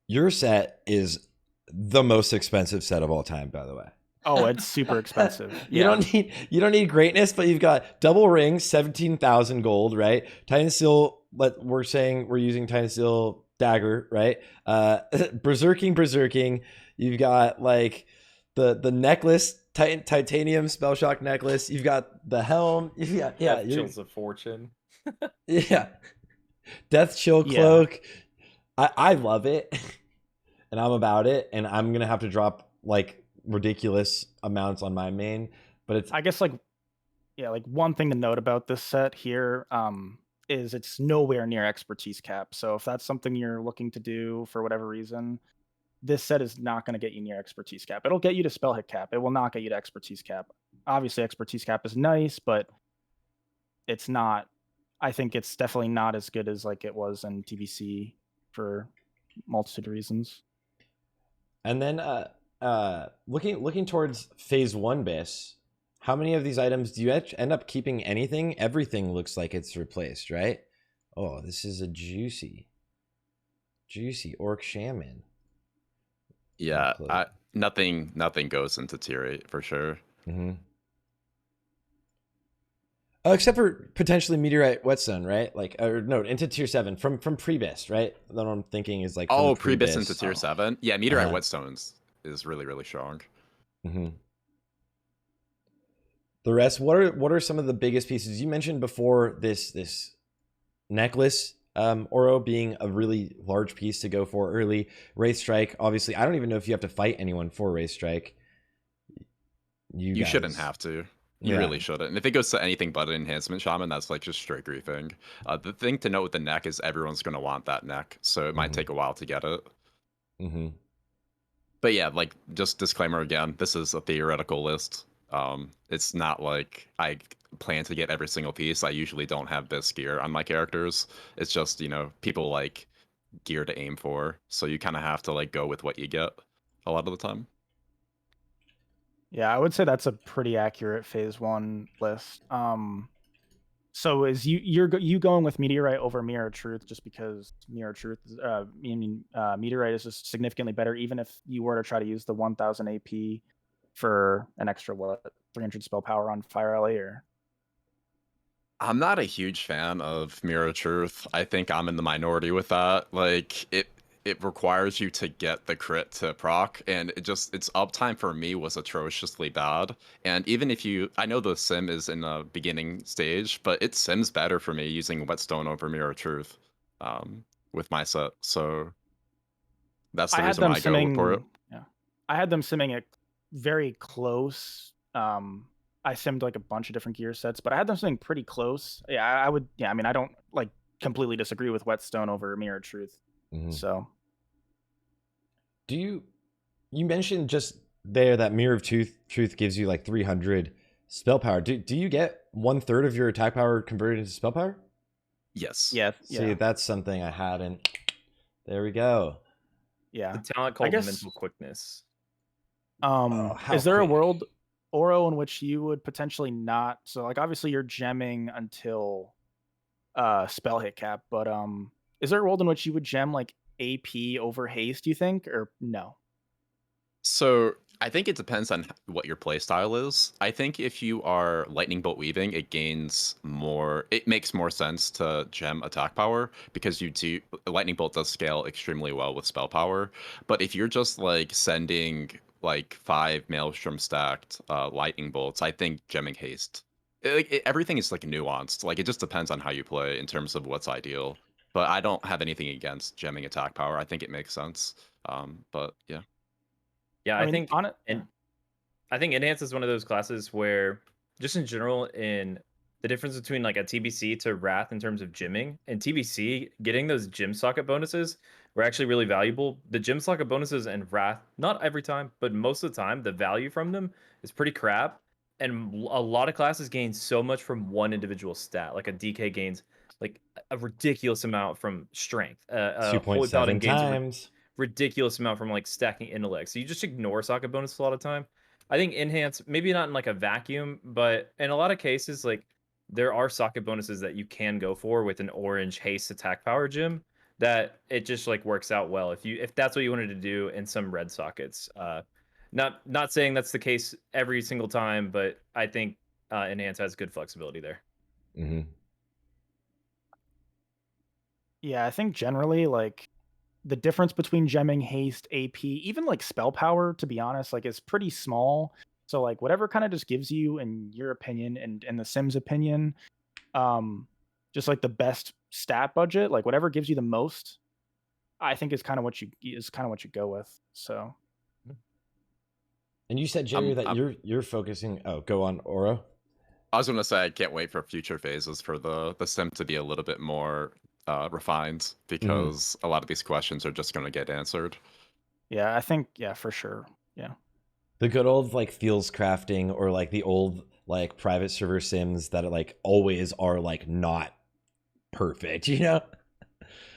your set is the most expensive set of all time, by the way.
Oh, it's super expensive.
You don't need greatness, but you've got double rings, 17,000 gold, right? Titan Steel, we're saying we're using Titan Steel dagger, right? Berserking. You've got like the necklace, titanium spell shock necklace. You've got the helm.
Death Chills of Fortune.
Yeah, death chill
Yeah.
cloak. I love it, and I'm about it, and I'm gonna have to drop like ridiculous amounts on my main, but it's
I guess like one thing to note about this set here is it's nowhere near expertise cap. So if that's something you're looking to do for whatever reason, this set is not going to get you near expertise cap. It'll get you to spell hit cap. It will not get you to expertise cap. Obviously, expertise cap is nice, but it's not. I think it's definitely not as good as like it was in TBC for multitude of reasons.
And then looking towards phase 1 BiS, how many of these items do you end up keeping anything? Everything looks like it's replaced, right? Oh, this is a juicy orc shaman.
Yeah, nothing goes into tier 8 for sure.
Mm-hmm. Oh, except for potentially meteorite whetstone, right? Like, or no, into tier 7 from Pre-BiS, right? Then what I'm thinking is like
Oh,
from
Pre-BiS into tier 7. Yeah, meteorite
Uh-huh.
whetstones is really strong.
Mm-hmm. The rest, what are some of the biggest pieces you mentioned before? This necklace, Ouro being a really large piece to go for early. Wraith Strike, obviously, I don't even know if you have to fight anyone for Wraith Strike. You
shouldn't
guys.
have to. You really shouldn't. And if it goes to anything but an enhancement shaman, that's like just straight griefing. The thing to note with the neck is everyone's going to want that neck, so it might take a while to get it.
Mm-hmm.
But yeah, like just disclaimer again, this is a theoretical list. It's not like I plan to get every single piece. I usually don't have BiS gear on my characters. It's just, you know, people like gear to aim for. So you kind of have to like go with what you get a lot of the time.
Yeah, I would say that's a pretty accurate phase 1 list. So is you going with meteorite over mirror truth just because mirror truth meteorite is just significantly better, even if you were to try to use the 1000 AP for an extra 300 spell power on Fire Alley? Or
I'm not a huge fan of Mirror Truth. I think I'm in the minority with that. Like it requires you to get the crit to proc, and its uptime for me was atrociously bad. And even if I know the sim is in the beginning stage, but it sims better for me using Whetstone over Mirror Truth with my set. So that's the reason why I go for it.
Yeah, I had them simming it very close. I simmed like a bunch of different gear sets, but I had them simming pretty close. Yeah, I would. Yeah, I mean, I don't like completely disagree with Whetstone over Mirror Truth.
Mm-hmm.
So,
you mentioned just there that Mirror of Truth gives you like 300 spell power. Do you get 1/3 of your attack power converted into spell power?
Yes.
yeah.
See, that's something I hadn't. There we go.
Yeah.
The talent called mental quickness.
How
is there
quick?
a world, Ouro, in which you would potentially not? So, like, obviously you're gemming until spell hit cap, but is there a world in which you would gem like AP over haste? Do you think, or no?
So I think it depends on what your playstyle is. I think if you are lightning bolt weaving, it makes more sense to gem attack power because lightning bolt does scale extremely well with spell power. But if you're just like sending like 5 maelstrom stacked lightning bolts, I think gemming haste. Everything is like nuanced. Like it just depends on how you play in terms of what's ideal. But I don't have anything against gemming attack power. I think it makes sense. But yeah.
Yeah,
I mean,
think I think Enhance is one of those classes where, just in general, in the difference between like a TBC to Wrath in terms of gymming, and TBC, getting those gym socket bonuses were actually really valuable. The gym socket bonuses and Wrath, not every time, but most of the time, the value from them is pretty crap. And a lot of classes gain so much from one individual stat. Like a DK gains like a ridiculous amount from strength. A Holy Paladin
2.7
gains
times.
ridiculous amount from like stacking intellect. So you just ignore socket bonus a lot of time. I think Enhance, maybe not in like a vacuum, but in a lot of cases, like there are socket bonuses that you can go for with an orange haste attack power gym that it just like works out well if that's what you wanted to do in some red sockets. Not saying that's the case every single time, but I think Enhance has good flexibility there.
Mm-hmm.
Yeah, I think generally, like, the difference between gemming, haste, AP, even like spell power, to be honest, like is pretty small. So like whatever kind of just gives you, in your opinion and the Sim's opinion, just like the best stat budget, like whatever gives you the most, I think is kind of what you go with. So.
And you said, Jerry, that you're focusing. Oh, go on, Ouro.
I was gonna say I can't wait for future phases for the sim to be a little bit more refined, because a lot of these questions are just gonna get answered.
Yeah, I think for sure. Yeah.
The good old like feels crafting, or like the old like private server sims that like always are like not perfect, you know?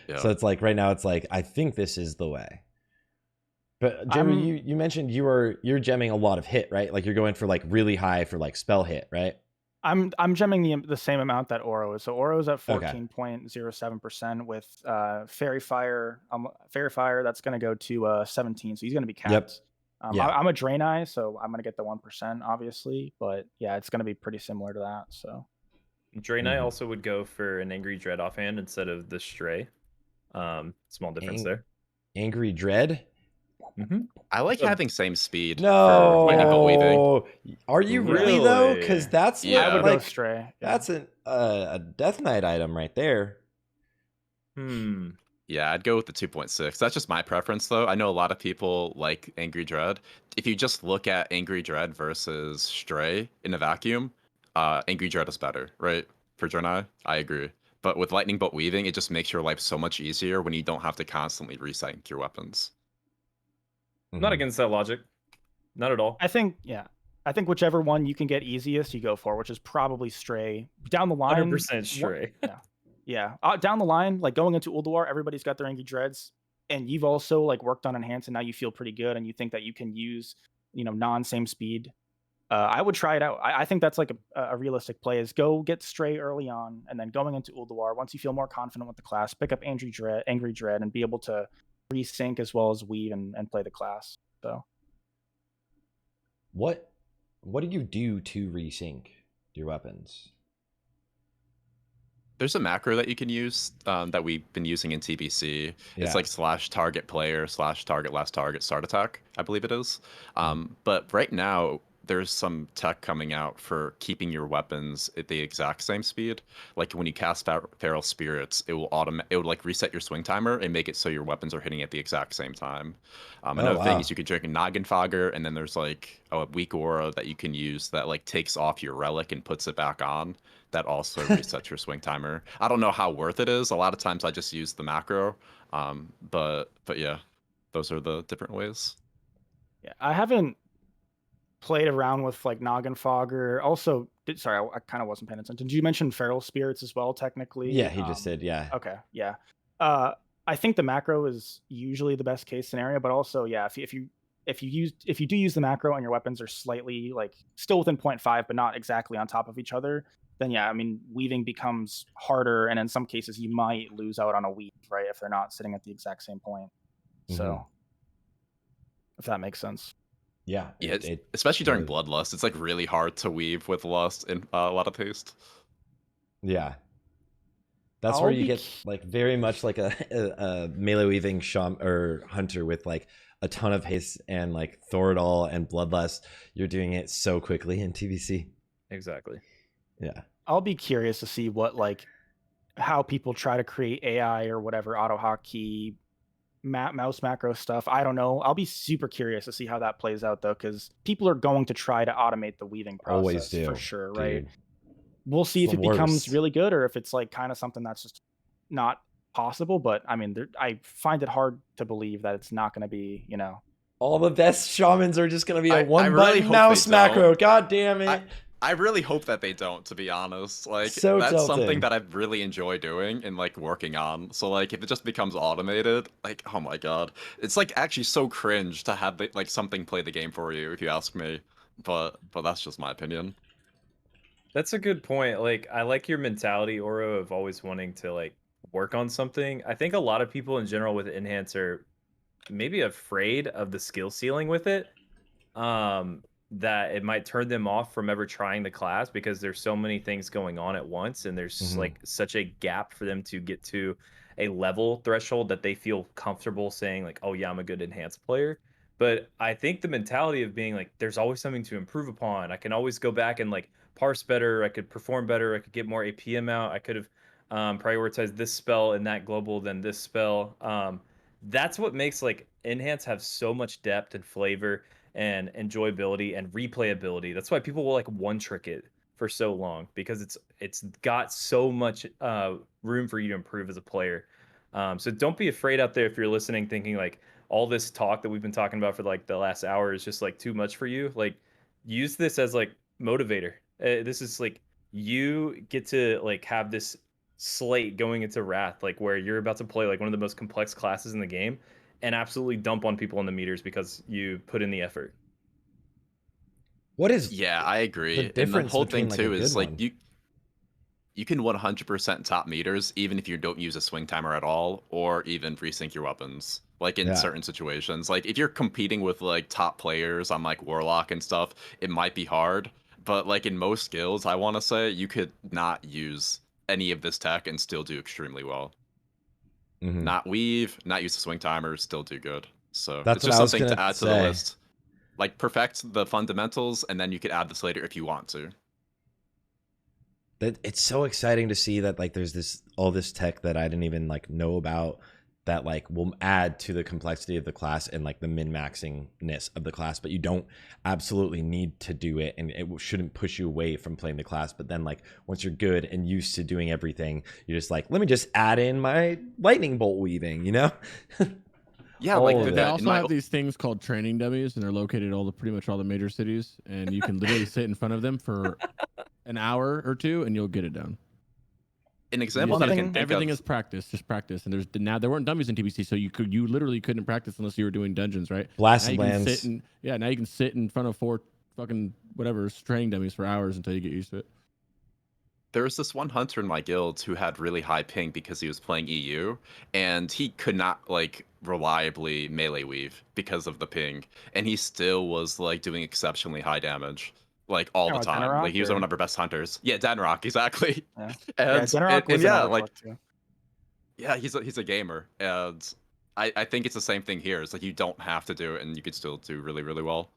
Yeah.
So it's like right now it's like I think this is the way. But Jerry, you mentioned you're gemming a lot of hit, right? Like you're going for like really high for like spell hit, right?
I'm gemming the same amount that Ouro is. So Ouro is at 14.07% with Fairy Fire. Fairy Fire, that's going to go to 17. So he's going to be capped.
Yep.
I'm a Drain Eye, so I'm going to get the 1%, obviously. But yeah, it's going to be pretty similar to that. So
Drain Eye also would go for an Angry Dread offhand instead of the Stray. Small difference there.
Angry Dread?
I like having same speed.
No,
for lightning bolt weaving.
Are you really though? Because that's
I would
like,
go Stray.
That's a Death Knight item right there.
Yeah, I'd go with the 2.6. That's just my preference, though. I know a lot of people like Angry Dread. If you just look at Angry Dread versus Stray in a vacuum, Angry Dread is better, right? For Draenei, I agree. But with Lightning Bolt Weaving, it just makes your life so much easier when you don't have to constantly resync your weapons.
Not against that logic. Not at all.
I think whichever one you can get easiest, you go for, which is probably Stray. Down the line,
100% Stray.
Yeah. Down the line, like going into Ulduar, everybody's got their Angry Dreads, and you've also like worked on Enhance, and now you feel pretty good, and you think that you can use, non-same speed. I would try it out. I think that's like a realistic play, is go get Stray early on, and then going into Ulduar, once you feel more confident with the class, pick up Angry Dread, and be able to resync as well as weave and play the class. So
what do you do to resync your weapons?
There's a macro that you can use that we've been using in TBC. It's like /target player /target last target start attack, I believe it is. But right now, there's some tech coming out for keeping your weapons at the exact same speed. Like when you cast Feral Spirits, it will like reset your swing timer and make it so your weapons are hitting at the exact same time. Another thing is you could drink a Noggin Fogger, and then there's like a weak aura that you can use that like takes off your relic and puts it back on. That also resets your swing timer. I don't know how worth it is. A lot of times I just use the macro. But yeah, those are the different ways.
Yeah, I haven't played around with like Noggin Fogger. Also, sorry, I kind of wasn't paying attention. Did you mention Feral Spirits as well, technically?
Yeah, he just said, yeah.
Okay, yeah. I think the macro is usually the best case scenario, but also, yeah, if you do use the macro and your weapons are slightly like still within 0.5 but not exactly on top of each other, then yeah, I mean, weaving becomes harder, and in some cases you might lose out on a weave, right, if they're not sitting at the exact same point. So if that makes sense.
Yeah,
especially during Bloodlust, it's like really hard to weave with Lust in a lot of haste.
Yeah, that's where you get like very much like a melee weaving shaman or hunter with like a ton of haste and like Thoradol and Bloodlust. You're doing it so quickly in TBC.
Exactly.
Yeah,
I'll be curious to see how people try to create AI or whatever auto hotkey mouse macro stuff. I don't know. I'll be super curious to see how that plays out, though, because people are going to try to automate the weaving process.
Always do,
for sure,
dude.
right? We'll see if it becomes really good or if it's like kind of something that's just not possible. But I mean, I find it hard to believe that it's not going to be,
all the best shamans are just going to be a one
really
button mouse macro. God damn it.
I really hope that they don't, to be honest. Like,
so
that's
tilting.
something that I really enjoy doing and like working on. So like, if it just becomes automated, like, oh my god, it's like actually so cringe to have like something play the game for you, if you ask me. But that's just my opinion.
That's a good point. Like, I like your mentality, Ouro, of always wanting to like work on something. I think a lot of people in general with Enhance are maybe afraid of the skill ceiling with it. That it might turn them off from ever trying the class because there's so many things going on at once, and there's like such a gap for them to get to a level threshold that they feel comfortable saying like, oh yeah, I'm a good enhanced player. But I think the mentality of being like, there's always something to improve upon. I can always go back and like parse better. I could perform better. I could get more APM out. I could have prioritized this spell in that global than this spell. That's what makes like Enhance have so much depth and flavor and enjoyability and replayability. That's why people will like one trick it for so long, because it's got so much room for you to improve as a player. So don't be afraid out there if you're listening thinking like all this talk that we've been talking about for like the last hour is just like too much for you. Like use this as like motivator. This is like you get to like have this slate going into Wrath, like where you're about to play like one of the most complex classes in the game and absolutely dump on people in the meters because you put in the effort.
What is
Yeah, I agree.
the
And the
difference
whole
between
thing
like a
too
good
is like
one?
you can 100% top meters even if you don't use a swing timer at all, or even resync your weapons. Like in
Yeah.
certain situations, like if you're competing with like top players on like Warlock and stuff, it might be hard. But like in most guilds, I want to say you could not use any of this tech and still do extremely well.
Mhm.
Not weave, not use the swing timer, still do good. So
That's
it's
what
just
I was
something
gonna
to add to the
say.
list. Like perfect the fundamentals, and then you could add this later if you want to.
That it's so exciting to see that like there's this all this tech that I didn't even like know about that like will add to the complexity of the class and like the min-maxingness of the class, but you don't absolutely need to do it, and it shouldn't push you away from playing the class. But then like once you're good and used to doing everything, you're just like, let me just add in my lightning bolt weaving, you know?
Yeah,
All
like
of
But
it.
they
in
also
my
have these things called training dummies, and they're located pretty much all the major cities, and you can literally sit in front of them for an hour or two, and you'll get it done.
an
You
example
just
that I
gotta-
can think
everything
of.
is practice, just practice. And there weren't dummies in TBC, so you literally couldn't practice unless you were doing dungeons, right? Now
Blasted
you can sit
lands.
now you can sit in front of 4 fucking whatever training dummies for hours until you get used to it.
There was this one hunter in my guild who had really high ping because he was playing EU, and he could not like reliably melee weave because of the ping, and he still was like doing exceptionally high damage like all the
Oh,
time. Like
Denarok,
he was one
or
of our best hunters. Yeah, Danrock, exactly.
yeah, yeah,
And
Denarok
and
was an
yeah,
overclock
like
too.
yeah, he's a gamer, and I think it's the same thing here. It's like you don't have to do it, and you could still do really really well.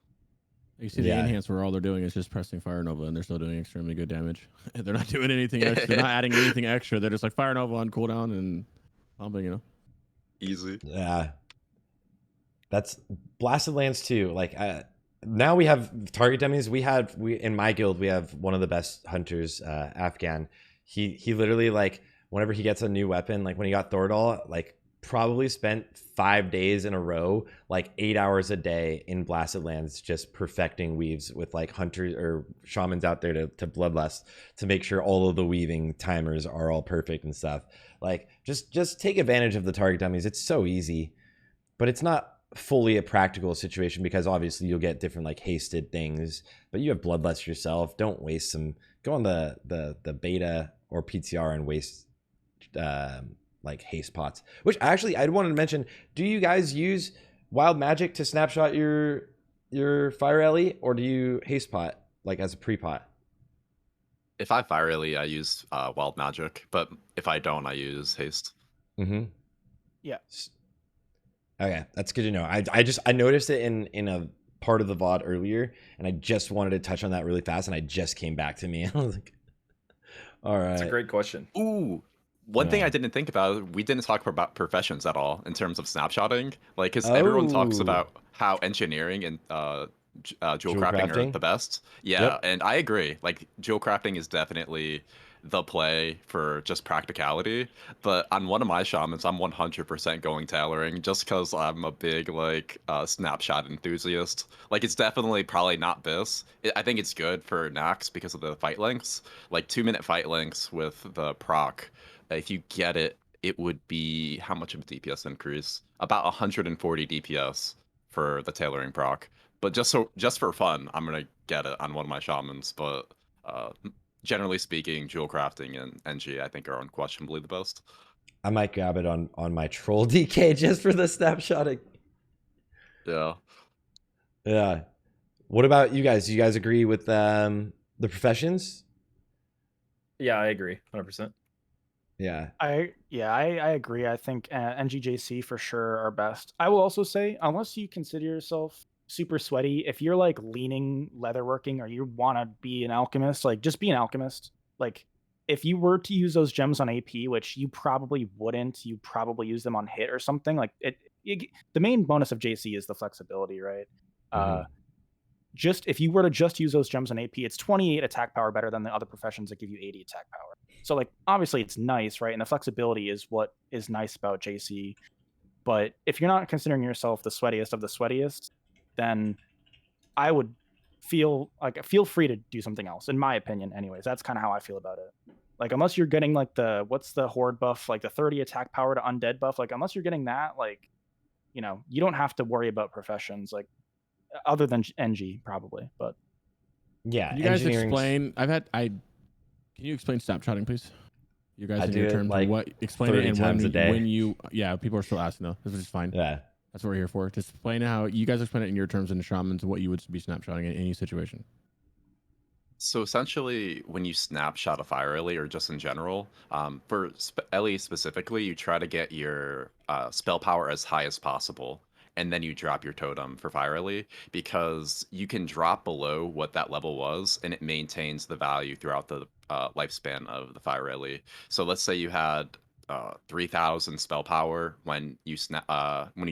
You see the
Yeah.
enhance where all they're doing is just pressing Fire Nova, and they're still doing extremely good damage. They're not doing anything extra. They're not adding anything extra. They're just like Fire Nova on cooldown and pumping, you know.
Easy.
Yeah. That's Blasted Lands too. Like now we have target dummies. We in my guild we have one of the best hunters, Afghan. He literally like whenever he gets a new weapon, like when he got Thordal, like probably spent 5 days in a row, like 8 hours a day in Blasted Lands, just perfecting weaves with like hunters or shamans out there to bloodlust to make sure all of the weaving timers are all perfect and stuff. Like just take advantage of the target dummies. It's so easy, but it's not fully a practical situation because obviously you'll get different like hasted things, but you have bloodlust yourself. Don't waste some. Go on the beta or PTR and waste like haste pots. Which actually I wanted to mention. Do you guys use wild magic to snapshot your fire ellie, or do you haste pot like as a pre-pot?
If I fire really, I use wild magic, but if I don't, I use haste.
Mm-hmm.
Yeah.
Okay, that's good to know. I noticed it in a part of the VOD earlier, and I just wanted to touch on that really fast, and I just came back to me. I was like, all right.
It's a great question.
Ooh, one thing
Yeah.
I didn't think about, we didn't talk about professions at all in terms of snapshotting. Like, because everyone talks
Oh.
about how engineering and jewel
Jewel
crafting are
crafting?
the best. Yeah,
Yep.
and I agree. Like, jewel crafting is definitely the play for just practicality. But on one of my shamans, I'm 100% going tailoring just because I'm a big, like, snapshot enthusiast. Like, it's definitely probably not BiS. I think it's good for Nax because of the fight lengths. Like, 2-minute fight lengths with the proc. If you get it, it would be how much of a DPS increase? About 140 DPS for the tailoring proc. But just for fun, I'm gonna get it on one of my shamans. But uh, generally speaking, jewel crafting and NG I think are unquestionably the best.
I might grab it on my troll DK just for the snapshotting.
Yeah.
Yeah. What about you guys? Do you guys agree with the professions?
Yeah, I agree, 100%.
Yeah.
I agree. I think NGJC for sure are best. I will also say, unless you consider yourself super sweaty, if you're like leaning leatherworking or you want to be an alchemist, like just be an alchemist. Like if you were to use those gems on AP, which you probably wouldn't, you probably use them on hit or something. Like the main bonus of JC is the flexibility, right?
Mhm.
Just if you were to just use those gems on AP, it's 28 attack power better than the other professions that give you 80 attack power. So like obviously it's nice, right? And the flexibility is what is nice about JC. But if you're not considering yourself the sweatiest of the sweatiest, then I would feel free to do something else, in my opinion. Anyways, that's kind of how I feel about it. Like unless you're getting like what's the horde buff, like the 30 attack power to undead buff, like unless you're getting that, like you don't have to worry about professions like other than NG probably, but
Yeah.
Can you guys
Engineering's-
explain? Can you explain snapshotting, please? You guys
I
in
do
your
it,
terms,
like,
what explain it
30
and
times a day.
when you people are still asking though. This is fine.
Yeah.
That's what we're here for. Just explain how you guys explain it in your terms in shamans, what you would be snapshotting in any situation.
So essentially, when you snapshot a fire elite or just in general, for Ellie specifically, you try to get your spell power as high as possible, and then you drop your totem for fire elite because you can drop below what that level was, and it maintains the value throughout the lifespan of the fire elite. So let's say you had 3,000 spell power when you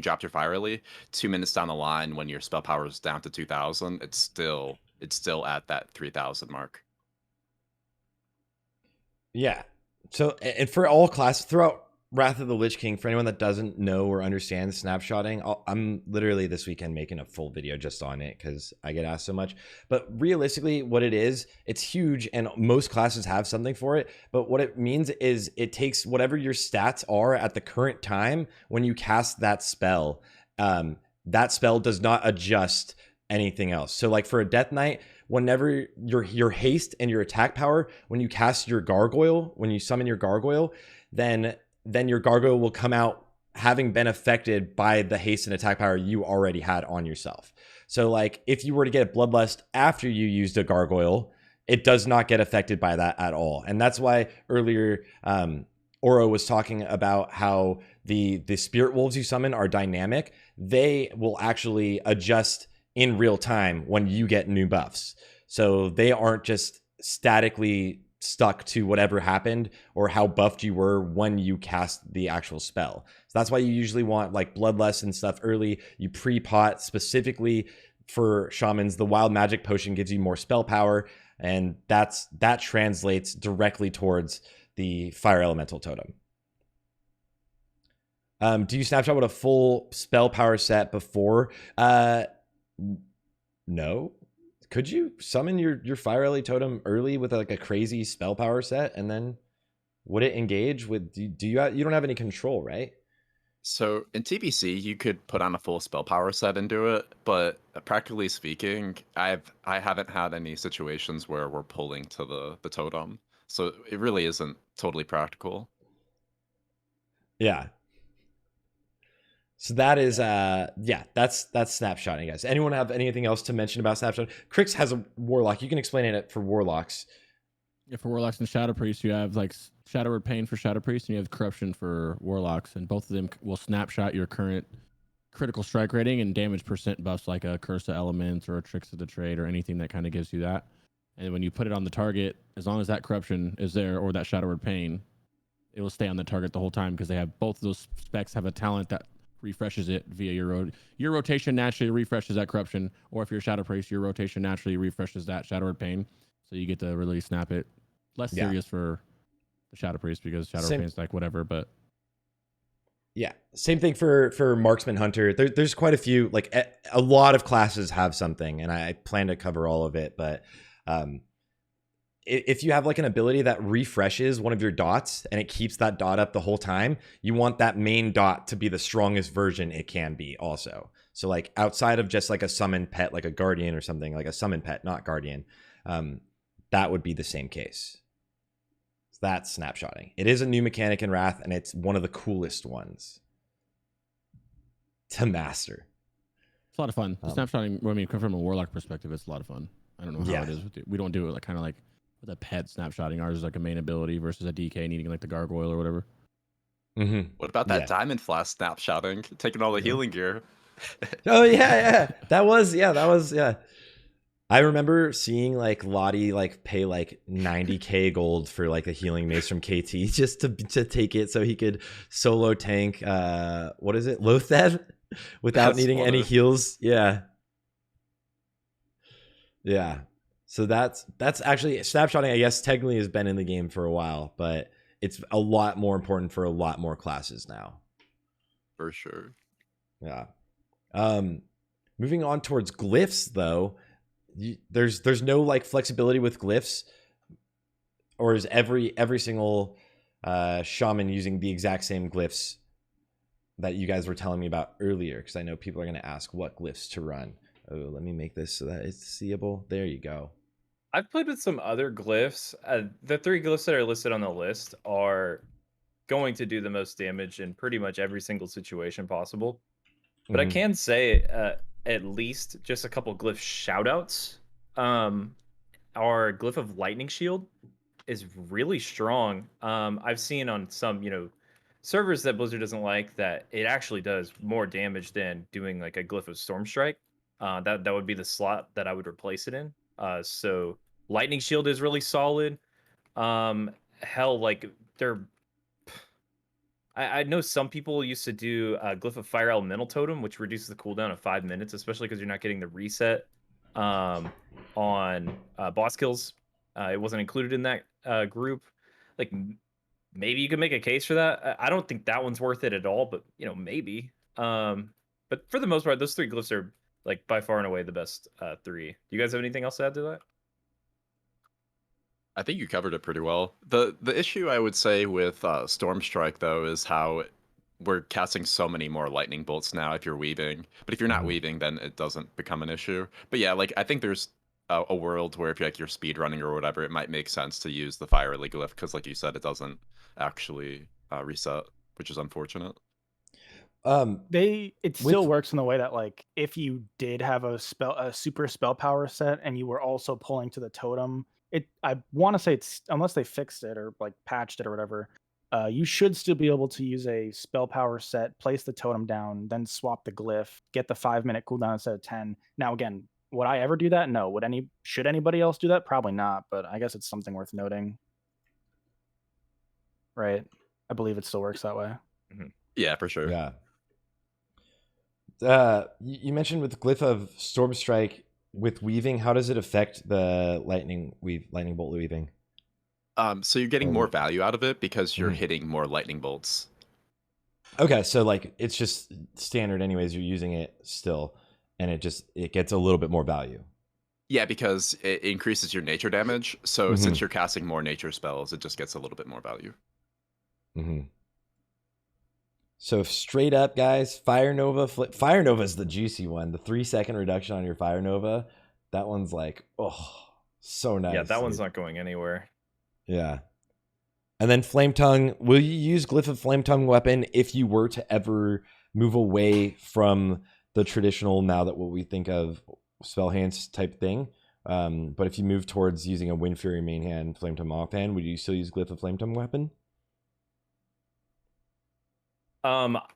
dropped your fire elite. 2 minutes down the line, when your spell power is down to 2,000, it's still at that 3,000 mark.
Yeah. So, and for all classes throughout Wrath of the Lich King, for anyone that doesn't know or understand snapshotting, I'm literally this weekend making a full video just on it because I get asked so much. But realistically, what it is, it's huge, and most classes have something for it. But what it means is it takes whatever your stats are at the current time when you cast that spell. That spell does not adjust anything else. So, like for a Death Knight, whenever your haste and your attack power, when you cast your gargoyle, when you summon your gargoyle, then your gargoyle will come out having been affected by the haste and attack power you already had on yourself. So like if you were to get a bloodlust after you used a gargoyle, it does not get affected by that at all. And that's why earlier Ouro was talking about how the spirit wolves you summon are dynamic. They will actually adjust in real time when you get new buffs. So they aren't just statically stuck to whatever happened or how buffed you were when you cast the actual spell. So that's why you usually want like bloodlust and stuff early. You pre-pot specifically for shamans. The wild magic potion gives you more spell power, and that translates directly towards the fire elemental totem. Do you snapshot with a full spell power set before? No. Could you summon your fire elite totem early with like a crazy spell power set, and then would it engage with? You don't have any control, right?
So in TBC, you could put on a full spell power set and do it, but practically speaking, I haven't had any situations where we're pulling to the totem, so it really isn't totally practical.
Yeah. So that is that's snapshotting, guys. Anyone have anything else to mention about snapshot? Crix has a warlock. You can explain it for warlocks.
Yeah, for warlocks and shadow priests, you have like shadow word pain for shadow priests, and you have corruption for warlocks, and both of them will snapshot your current critical strike rating and damage percent buffs like a curse of elements or a tricks of the trade or anything that kind of gives you that. And when you put it on the target, as long as that corruption is there or that shadow word pain, it will stay on the target the whole time because they have both of those specs have a talent that refreshes it via your rotation naturally refreshes that corruption, or if you're a shadow priest, your rotation naturally refreshes that shadow word pain, so you get to really snap it. Less serious for the shadow priest because shadow word pain is like whatever, but
yeah, same thing for marksman hunter. There's quite a few, like a lot of classes have something, and I plan to cover all of it, but if you have like an ability that refreshes one of your dots and it keeps that dot up the whole time, you want that main dot to be the strongest version it can be also. So like outside of just like a summon pet, like a guardian or something, like a summon pet, not guardian, that would be the same case. So that's snapshotting. It is a new mechanic in Wrath, and it's one of the coolest ones to master.
It's a lot of fun. The snapshotting, I mean, from a warlock perspective, it's a lot of fun. I don't know how it is with you. We don't do it like kind of like with a pet snapshotting. Ours is like a main ability versus a DK needing like the gargoyle or whatever.
Mm-hmm.
What about that
Yeah.
diamond flask snapshotting? Taking all the healing gear.
Oh yeah. That was yeah. I remember seeing like Lottie like pay like 90k gold for like a healing mace from KT just to take it so he could solo tank what is it? Lotheb without
That's
needing any
funny.
heals. Yeah. Yeah. So that's actually snapshotting, I guess technically has been in the game for a while, but it's a lot more important for a lot more classes now.
For sure.
Yeah. Moving on towards glyphs though, there's no like flexibility with glyphs, or is every single shaman using the exact same glyphs that you guys were telling me about earlier? Because I know people are going to ask what glyphs to run. Oh, let me make this so that it's seeable. There you go.
I've played with some other glyphs. The 3 glyphs that are listed on the list are going to do the most damage in pretty much every single situation possible. But I can say at least just a couple glyph shoutouts. Our glyph of lightning shield is really strong. I've seen on some, servers that Blizzard doesn't like that it actually does more damage than doing like a glyph of storm strike. That would be the slot that I would replace it in. So lightning shield is really solid. Hell, like I know some people used to do Glyph of Fire Elemental Totem, which reduces the cooldown of 5 minutes, especially because you're not getting the reset on boss kills. It wasn't included in that group. Like, maybe you could make a case for that. I don't think that one's worth it at all, but, maybe. But for the most part, those 3 glyphs are, like, by far and away the best 3. Do you guys have anything else to add to that?
I think you covered it pretty well. The issue I would say with Storm Strike though is how we're casting so many more lightning bolts now if you're weaving. But if you're not weaving, then it doesn't become an issue. But yeah, like I think there's a world where if you're like you're speed running or whatever, it might make sense to use the Fire League Glyph because, like you said, it doesn't actually reset, which is unfortunate.
It still works in the way that, like, if you did have a super spell power set and you were also pulling to the totem, I want to say it's, unless they fixed it or like patched it or whatever, you should still be able to use a spell power set, place the totem down, then swap the glyph, get the 5-minute cooldown instead of 10. Now again, would I ever do that? No. Should anybody else do that? Probably not, but I guess it's something worth noting. Right? I believe it still works that way.
Mm-hmm.
Yeah, for sure.
Yeah. You mentioned with Glyph of Storm Strike with weaving, how does it affect the lightning bolt weaving?
So you're getting more value out of it because you're hitting more lightning bolts.
Okay, so like it's just standard anyways, you're using it still, and it gets a little bit more value. Yeah,
because it increases your nature damage. So since you're casting more nature spells, it just gets a little bit more value.
So straight up, guys, Fire Nova is the juicy one. The 3-second reduction on your Fire Nova, that one's like, oh, so nice.
Yeah, that one's not going anywhere.
Yeah. And then Flame Tongue, will you use Glyph of Flame Tongue weapon if you were to ever move away from the traditional, now that what we think of Spellhance type thing? But if you move towards using a Wind Fury main hand, Flame Tongue offhand, would you still use Glyph of Flame Tongue weapon?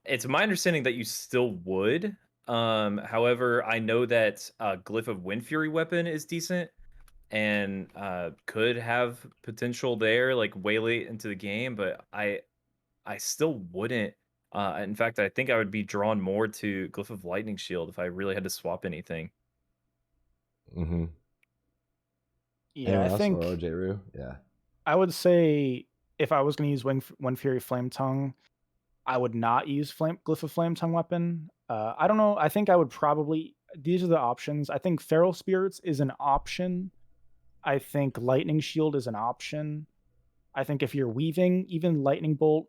It's my understanding that you still would. However, I know that Glyph of Wind Fury weapon is decent and could have potential there, like way late into the game, but I still wouldn't. In fact, I think I would be drawn more to Glyph of Lightning Shield if I really had to swap anything.
Yeah,
Anyone
I
else?
think
Or Jroo? Yeah.
I would say if I was going to use Wind Fury Flame Tongue, I would not use Glyph of Flame Tongue weapon. I don't know. I think I would probably. These are the options. I think Feral Spirits is an option. I think Lightning Shield is an option. I think if you're weaving, even Lightning Bolt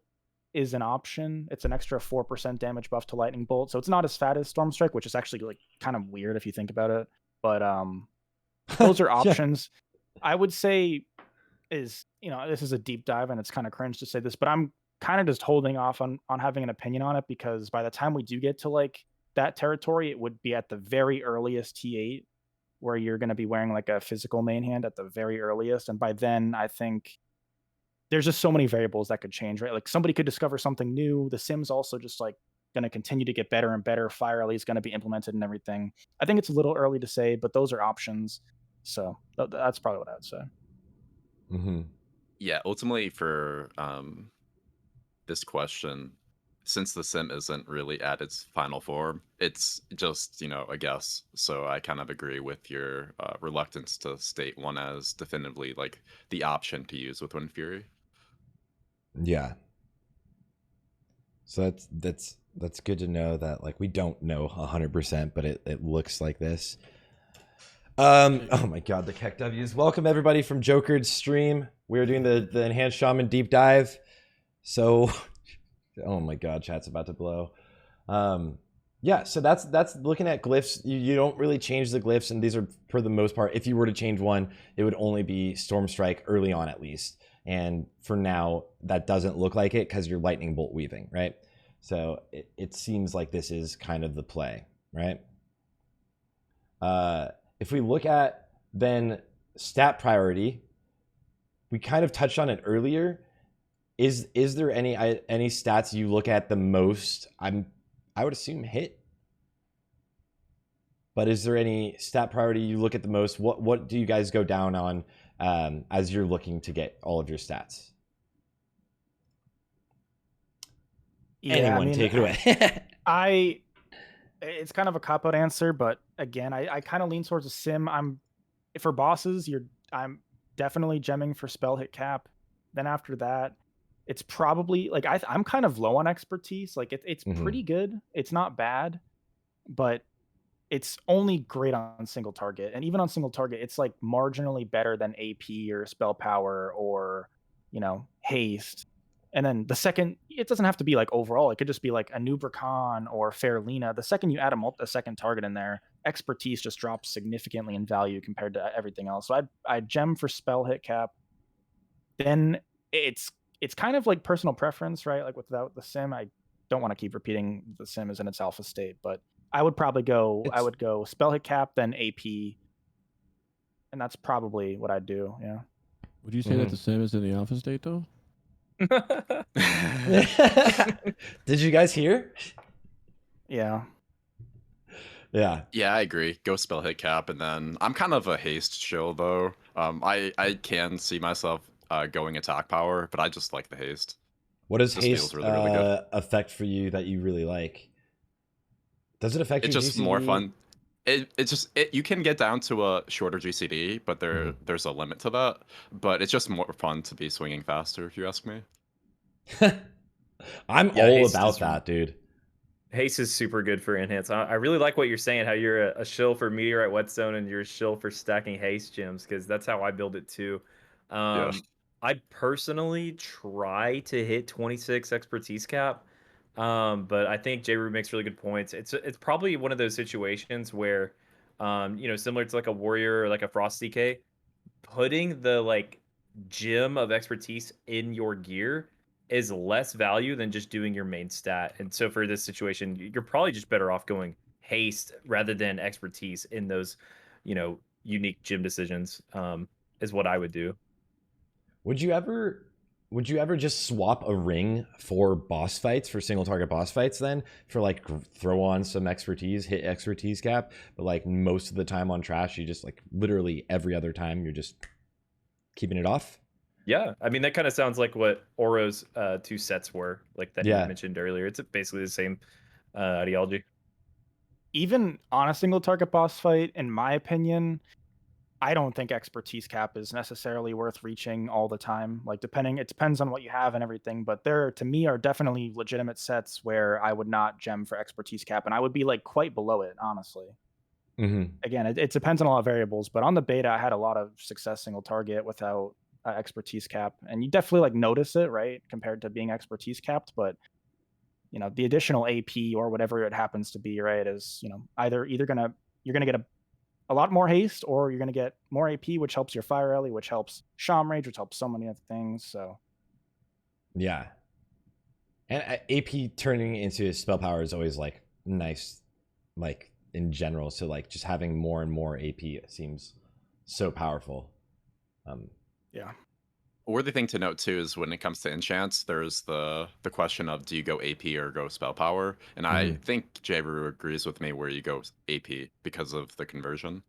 is an option. It's an extra 4% damage buff to Lightning Bolt, so it's not as fat as Storm Strike, which is actually like kind of weird if you think about it. But those are options. I would say this is a deep dive and it's kind of cringe to say this, but I'm kind of just holding off on having an opinion on it, because by the time we do get to like that territory, it would be at the very earliest T8. where you're going to be wearing like a physical main hand at the very earliest. And by then, I think there's just so many variables that could change, right? Like somebody could discover something new. The sim's also just like going to continue to get better and better. Fire Alley is going to be implemented and everything. I think it's a little early to say, but those are options. So that's probably what I would say.
Mm-hmm.
Yeah, ultimately for this question, since the sim isn't really at its final form, it's just, you know, a guess. So I kind of agree with your reluctance to state one as definitively like the option to use with Wind Fury.
Yeah. So that's good to know that like we don't know 100%, but it looks like this. Oh my god, the Keck W's. Welcome everybody from Jokered's stream. We're doing the Enhanced Shaman deep dive. So oh my god, chat's about to blow. Yeah, so that's looking at glyphs. You don't really change the glyphs, and these are for the most part, if you were to change one, it would only be Storm Strike early on at least. And for now, that doesn't look like it because you're Lightning Bolt weaving, right? So it seems like this is kind of the play, right? If we look at then stat priority, we kind of touched on it earlier. Is there any stats you look at the most? I would assume hit. But is there any stat priority you look at the most? What do you guys go down on as you're looking to get all of your stats?
Yeah,
Anyone,
I mean,
take it away.
It's kind of a cop-out answer, but again, I kind of lean towards a sim. For bosses, I'm definitely gemming for spell hit cap. Then after that, it's probably like I'm kind of low on expertise. Like it's pretty good. It's not bad, but it's only great on single target. And even on single target, it's like marginally better than AP or spell power or, you know, haste. And then the second, it doesn't have to be like overall. It could just be like a Nubricon or Fairlina. The second you add a second target in there, expertise just drops significantly in value compared to everything else. So I'd gem for spell hit cap. Then it's kind of like personal preference, right? Like without the sim, I don't want to keep repeating the sim is in its alpha state, but I would probably go spell hit cap, then AP. And that's probably what I'd do. Yeah.
Would you say that the sim is in the alpha state though?
Did you guys hear?
Yeah.
Yeah.
Yeah, I agree. Go spell hit cap, and then I'm kind of a haste chill though. I can see myself going attack power, but I just like the haste.
What does
Just
haste
feels really good.
affect for you that you really like? Does it affect
It's
your
just
GCD?
more fun. You can get down to a shorter GCD, but there's a limit to that. But it's just more fun to be swinging faster, if you ask me.
I'm all about that, dude.
Haste is super good for enhance. I really like what you're saying, how you're a shill for Meteorite Whetstone and you're a shill for stacking haste gems, because that's how I build it too.
Yeah.
I personally try to hit 26 expertise cap, but I think Jroo makes really good points. It's probably one of those situations where, you know, similar to like a warrior or like a frost DK, putting the like gem of expertise in your gear is less value than just doing your main stat. And so for this situation, you're probably just better off going haste rather than expertise in those, you know, unique gym decisions, is what I would do.
Would you ever just swap a ring for boss fights, for single target boss fights then? For like throw on some expertise, hit expertise cap, but like most of the time on trash, you just like literally every other time you're just keeping it off?
Yeah, I mean that kind of sounds like what Ouro's 2 sets were, like that you mentioned earlier. It's basically the same ideology.
Even on a single target boss fight, in my opinion, I don't think expertise cap is necessarily worth reaching all the time. Like it depends on what you have and everything, but there to me are definitely legitimate sets where I would not gem for expertise cap, and I would be like quite below it, honestly. Again, it depends on a lot of variables, but on the beta, I had a lot of success single target without expertise cap, and you definitely like notice it, right, compared to being expertise capped. But you know, the additional AP or whatever it happens to be, right, is, you know, you're gonna get a lot more haste, or you're gonna get more AP, which helps your Fire Alley, which helps Shaman Rage, which helps so many other things. So
yeah, and AP turning into spell power is always like nice, like in general. So like just having more and more AP seems so powerful.
Yeah.
A worthy thing to note too is when it comes to enchants, there's the question of do you go AP or go spell power, and I think Jroo agrees with me where you go AP because of the conversion.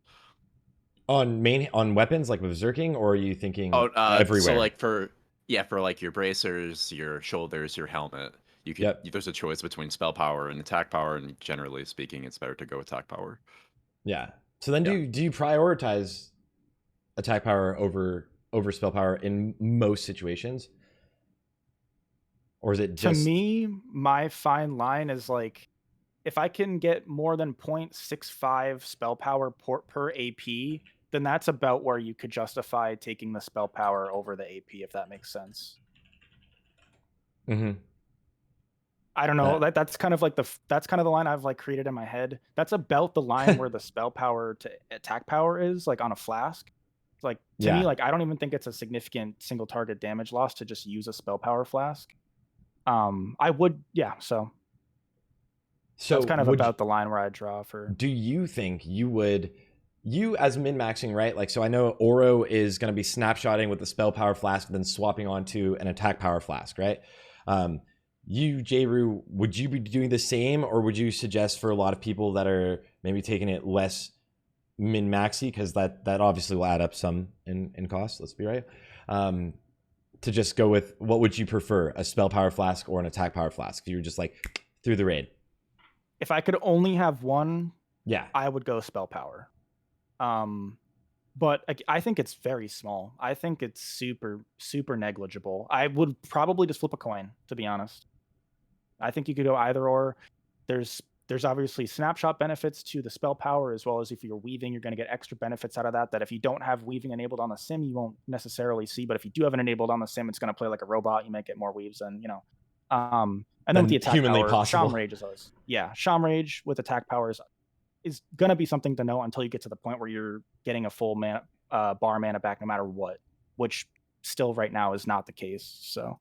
On weapons like with Berserking, or are you thinking everywhere?
So like for like your bracers, your shoulders, your helmet, you could there's a choice between spell power and attack power, and generally speaking, it's better to go attack power.
Yeah. So then do you prioritize attack power over spell power in most situations? Or is it just...
To me, my fine line is like, if I can get more than 0.65 spell power per AP, then that's about where you could justify taking the spell power over the AP, if that makes sense. I don't know. That's kind of like the line I've like created in my head. That's about the line where the spell power to attack power is, like on a flask. Like to me, like I don't even think it's a significant single target damage loss to just use a spell power flask. I would, so that's kind of about the line where I draw for.
Do you think you as min-maxing, right? Like, so I know Ouro is going to be snapshotting with the spell power flask, then swapping onto an attack power flask, right? You, Jroo, would you be doing the same, or would you suggest for a lot of people that are maybe taking it less min-maxy, because that obviously will add up some in cost, let's be right, to just go with, what would you prefer, a spell power flask or an attack power flask? You're just like through the raid.
If I could only have one, I would go spell power. But I think it's very small. I think it's super, super negligible. I would probably just flip a coin, to be honest. I think you could go either or. There's obviously snapshot benefits to the spell power, as well as if you're weaving, you're going to get extra benefits out of that if you don't have weaving enabled on the sim, you won't necessarily see. But if you do have it enabled on the sim, it's going to play like a robot. You might get more weaves and, and then with the attack power, Shaman Rage is always, Shaman Rage with attack powers is going to be something to know until you get to the point where you're getting a full mana, bar mana back no matter what, which still right now is not the case. So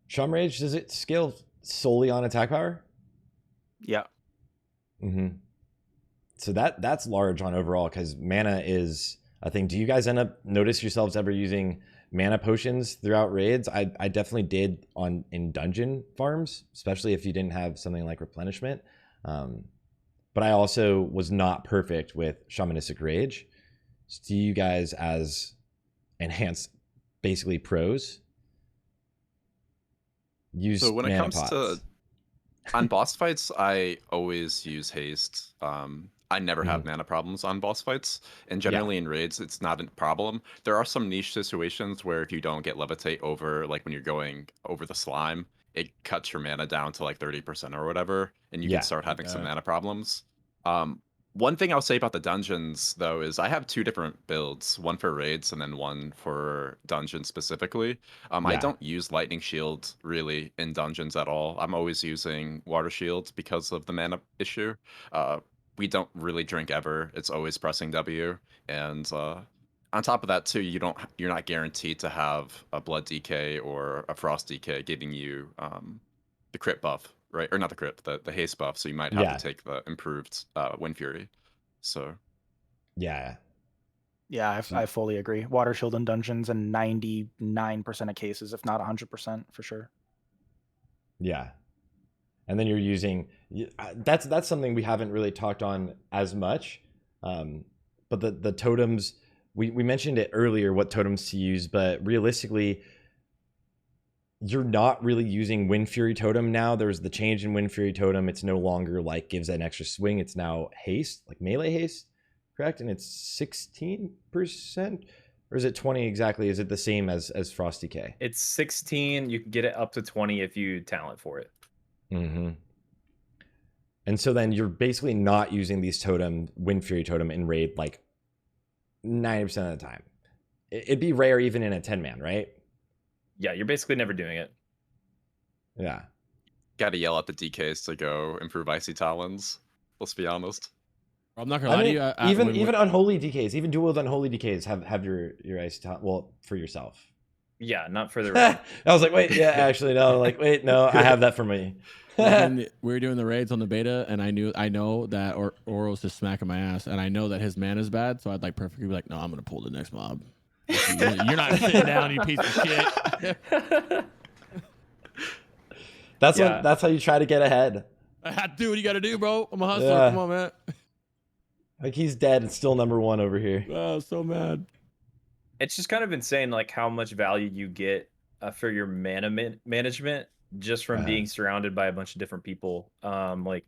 Shaman Rage, does it scale solely on attack power?
Yeah.
So that's large on overall, because mana is a thing. Do you guys notice yourselves ever using mana potions throughout raids? I definitely did in dungeon farms, especially if you didn't have something like replenishment. But I also was not perfect with Shamanistic Rage. So do you guys, as enhanced basically pros, use
so when
mana
it comes
pots?
to on boss fights, I always use haste. I never have mana problems on boss fights, and generally in raids, it's not a problem. There are some niche situations where if you don't get levitate over, like when you're going over the slime, it cuts your mana down to like 30% or whatever, and you can start having some mana problems. One thing I'll say about the dungeons, though, is I have two different builds, one for raids and then one for dungeons specifically. I don't use Lightning Shield really in dungeons at all. I'm always using Water Shield because of the mana issue. We don't really drink ever. It's always pressing W. And on top of that, too, you're not guaranteed to have a Blood DK or a Frost DK giving you the crit buff. Right, or not the crit, the haste buff. So you might have to take the improved Wind Fury. So,
I fully agree. Water Shield in dungeons in 99% of cases, if not 100% for sure.
Yeah, and then you're using that's something we haven't really talked on as much. But the totems, we mentioned it earlier, what totems to use, but realistically, you're not really using Wind Fury Totem now. There's the change in Wind Fury Totem. It's no longer like gives an extra swing. It's now haste, like melee haste, correct? And it's 16%, or is it 20 exactly? Is it the same as Frost DK?
It's 16. You can get it up to 20 if you talent for it.
And so then you're basically not using these Wind Fury Totem in raid like 90% of the time. It'd be rare even in a 10-man, right?
Yeah, you're basically never doing it.
Yeah.
Gotta yell at the DKs to go improve Icy Talons. Let's be honest.
I'm not gonna lie to you.
Even unholy DKs, even dual with unholy DKs have your Icy Talon. Well, for yourself.
Yeah, not further right.
I was like, wait, yeah, actually, no. Like, wait, no, I have that for me.
We were doing the raids on the beta, and I know that Ouro's just smacking my ass, and I know that his mana is bad, so I'd like perfectly be like, no, I'm gonna pull the next mob. You're not sitting down, you piece of shit.
That's how you try to get ahead.
I had to do what you got to do, bro. I'm a hustler.
Yeah.
Come on, man.
Like, he's dead and still number one over here.
Oh, so mad.
It's just kind of insane, like how much value you get for your mana management just from being surrounded by a bunch of different people. Like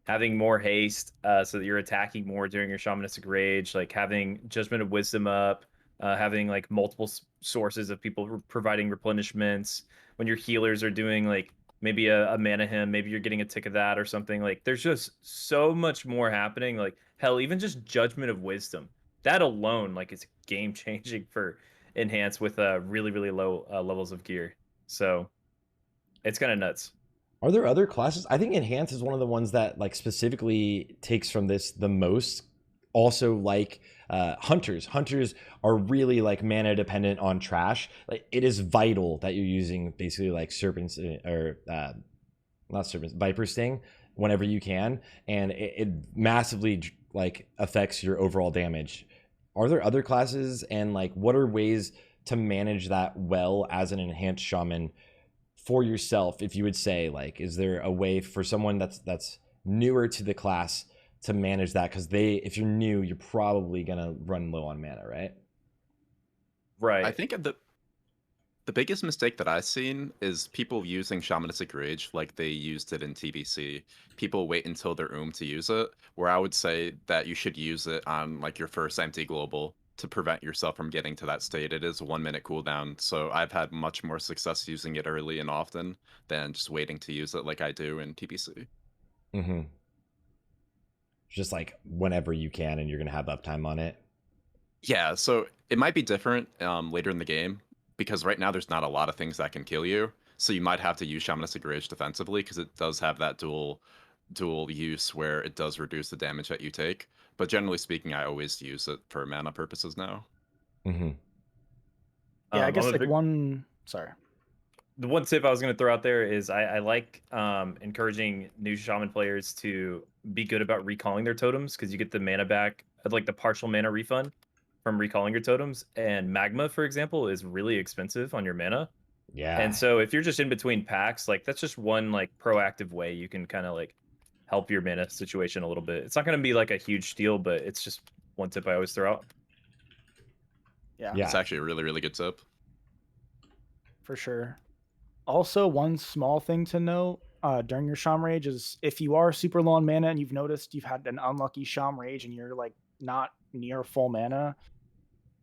having more haste, so that you're attacking more during your shamanistic rage. Like having Judgment of Wisdom up, having like multiple sources of people providing replenishments. When your healers are doing like maybe a mana hymn, maybe you're getting a tick of that or something. Like there's just so much more happening. Like hell, even just Judgment of Wisdom. That alone, like, it's game changing for Enhance with really, really low levels of gear. So it's kind of nuts.
Are there other classes? I think Enhance is one of the ones that like specifically takes from this the most. Also, like hunters. Hunters are really like mana dependent on trash. Like, it is vital that you're using basically like serpents or not serpents, viper sting whenever you can, and it massively like affects your overall damage. Are there other classes, and like what are ways to manage that well as an enhanced shaman for yourself? If you would say, like, is there a way for someone that's newer to the class to manage that? Because if you're new, you're probably gonna run low on mana, right?
Right.
I think the biggest mistake that I've seen is people using Shamanistic Rage like they used it in TBC. People wait until they're to use it, where I would say that you should use it on like your first empty global to prevent yourself from getting to that state. It is a 1 minute cooldown, so I've had much more success using it early and often than just waiting to use it like I do in TBC.
Mm-hmm. Just like whenever you can, and you're gonna have uptime on it.
Yeah, so it might be different later in the game, because right now there's not a lot of things that can kill you. So you might have to use Shamanistic Rage defensively, because it does have that dual use where it does reduce the damage that you take. But generally speaking, I always use it for mana purposes now.
Mm-hmm.
Yeah, I guess like sorry.
The one tip I was going to throw out there is I like encouraging new shaman players to be good about recalling their totems, because you get the mana back, like the partial mana refund from recalling your totems. And magma, for example, is really expensive on your mana.
Yeah.
And so if you're just in between packs, like that's just one like proactive way you can kind of like help your mana situation a little bit. It's not going to be like a huge steal, but it's just one tip I always throw out.
Yeah.
It's actually a really, really good tip.
For sure. Also, one small thing to note during your Sham Rage is if you are super low on mana and you've noticed you've had an unlucky Sham Rage and you're like not near full mana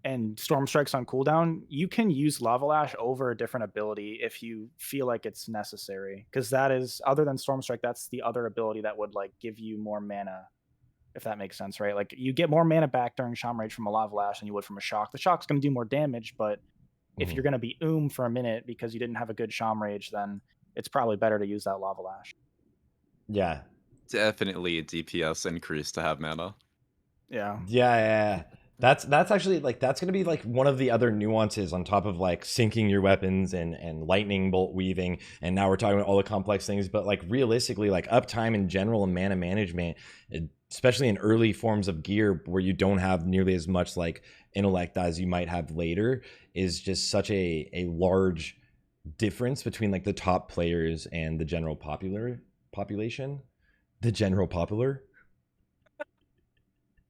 and Storm Strike's on cooldown, you can use Lava Lash over a different ability if you feel like it's necessary. Because that is, other than Storm Strike, that's the other ability that would like give you more mana, if that makes sense, right? Like you get more mana back during Sham Rage from a Lava Lash than you would from a Shock. The Shock's going to do more damage, but if you're going to be for a minute because you didn't have a good Sham Rage, then it's probably better to use that Lava Lash.
Yeah.
Definitely a DPS increase to have mana.
Yeah.
Yeah. That's actually like, that's going to be like one of the other nuances on top of like syncing your weapons and lightning bolt weaving. And now we're talking about all the complex things, but like realistically, like uptime in general and mana management, especially in early forms of gear where you don't have nearly as much like intellect as you might have later, is just such a large difference between like the top players and the general population. The general popular.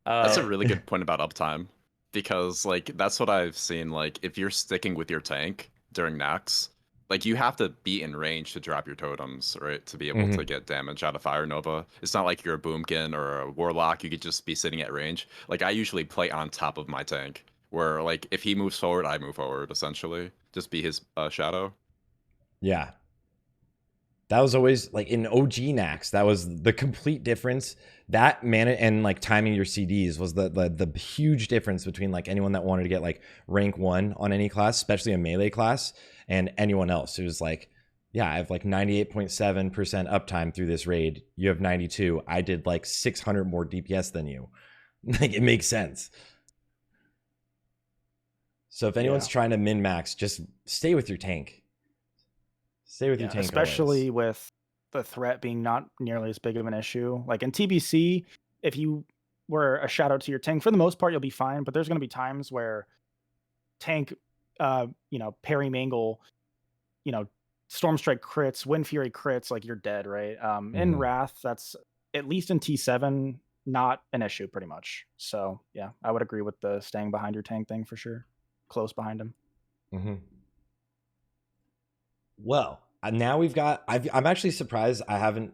That's a really good point about uptime, because like that's what I've seen. Like if you're sticking with your tank during Nax, like you have to be in range to drop your totems, right? To be able to get damage out of Fire Nova. It's not like you're a Boomkin or a Warlock. You could just be sitting at range. Like I usually play on top of my tank, where like if he moves forward, I move forward, essentially. Just be his shadow. Yeah.
That was always like in OG Nax, that was the complete difference. That mana and like timing your CDs was the huge difference between like anyone that wanted to get like rank 1 on any class, especially a melee class, and anyone else. It was like, yeah, I have like 98.7% uptime through this raid. You have 92. I did like 600 more DPS than you. Like it makes sense. So if anyone's trying to min max, just stay with your tank. Stay with your tank,
especially
always.
with the threat being not nearly as big of an issue. Like in TBC, if you were a shout out to your tank, for the most part, you'll be fine. But there's going to be times where tank, parry mangle, Stormstrike crits, Wind Fury crits, like you're dead, right? In Wrath, that's at least in T7, not an issue pretty much. So yeah, I would agree with the staying behind your tank thing for sure. Close behind him.
Well, now we've got. I'm actually surprised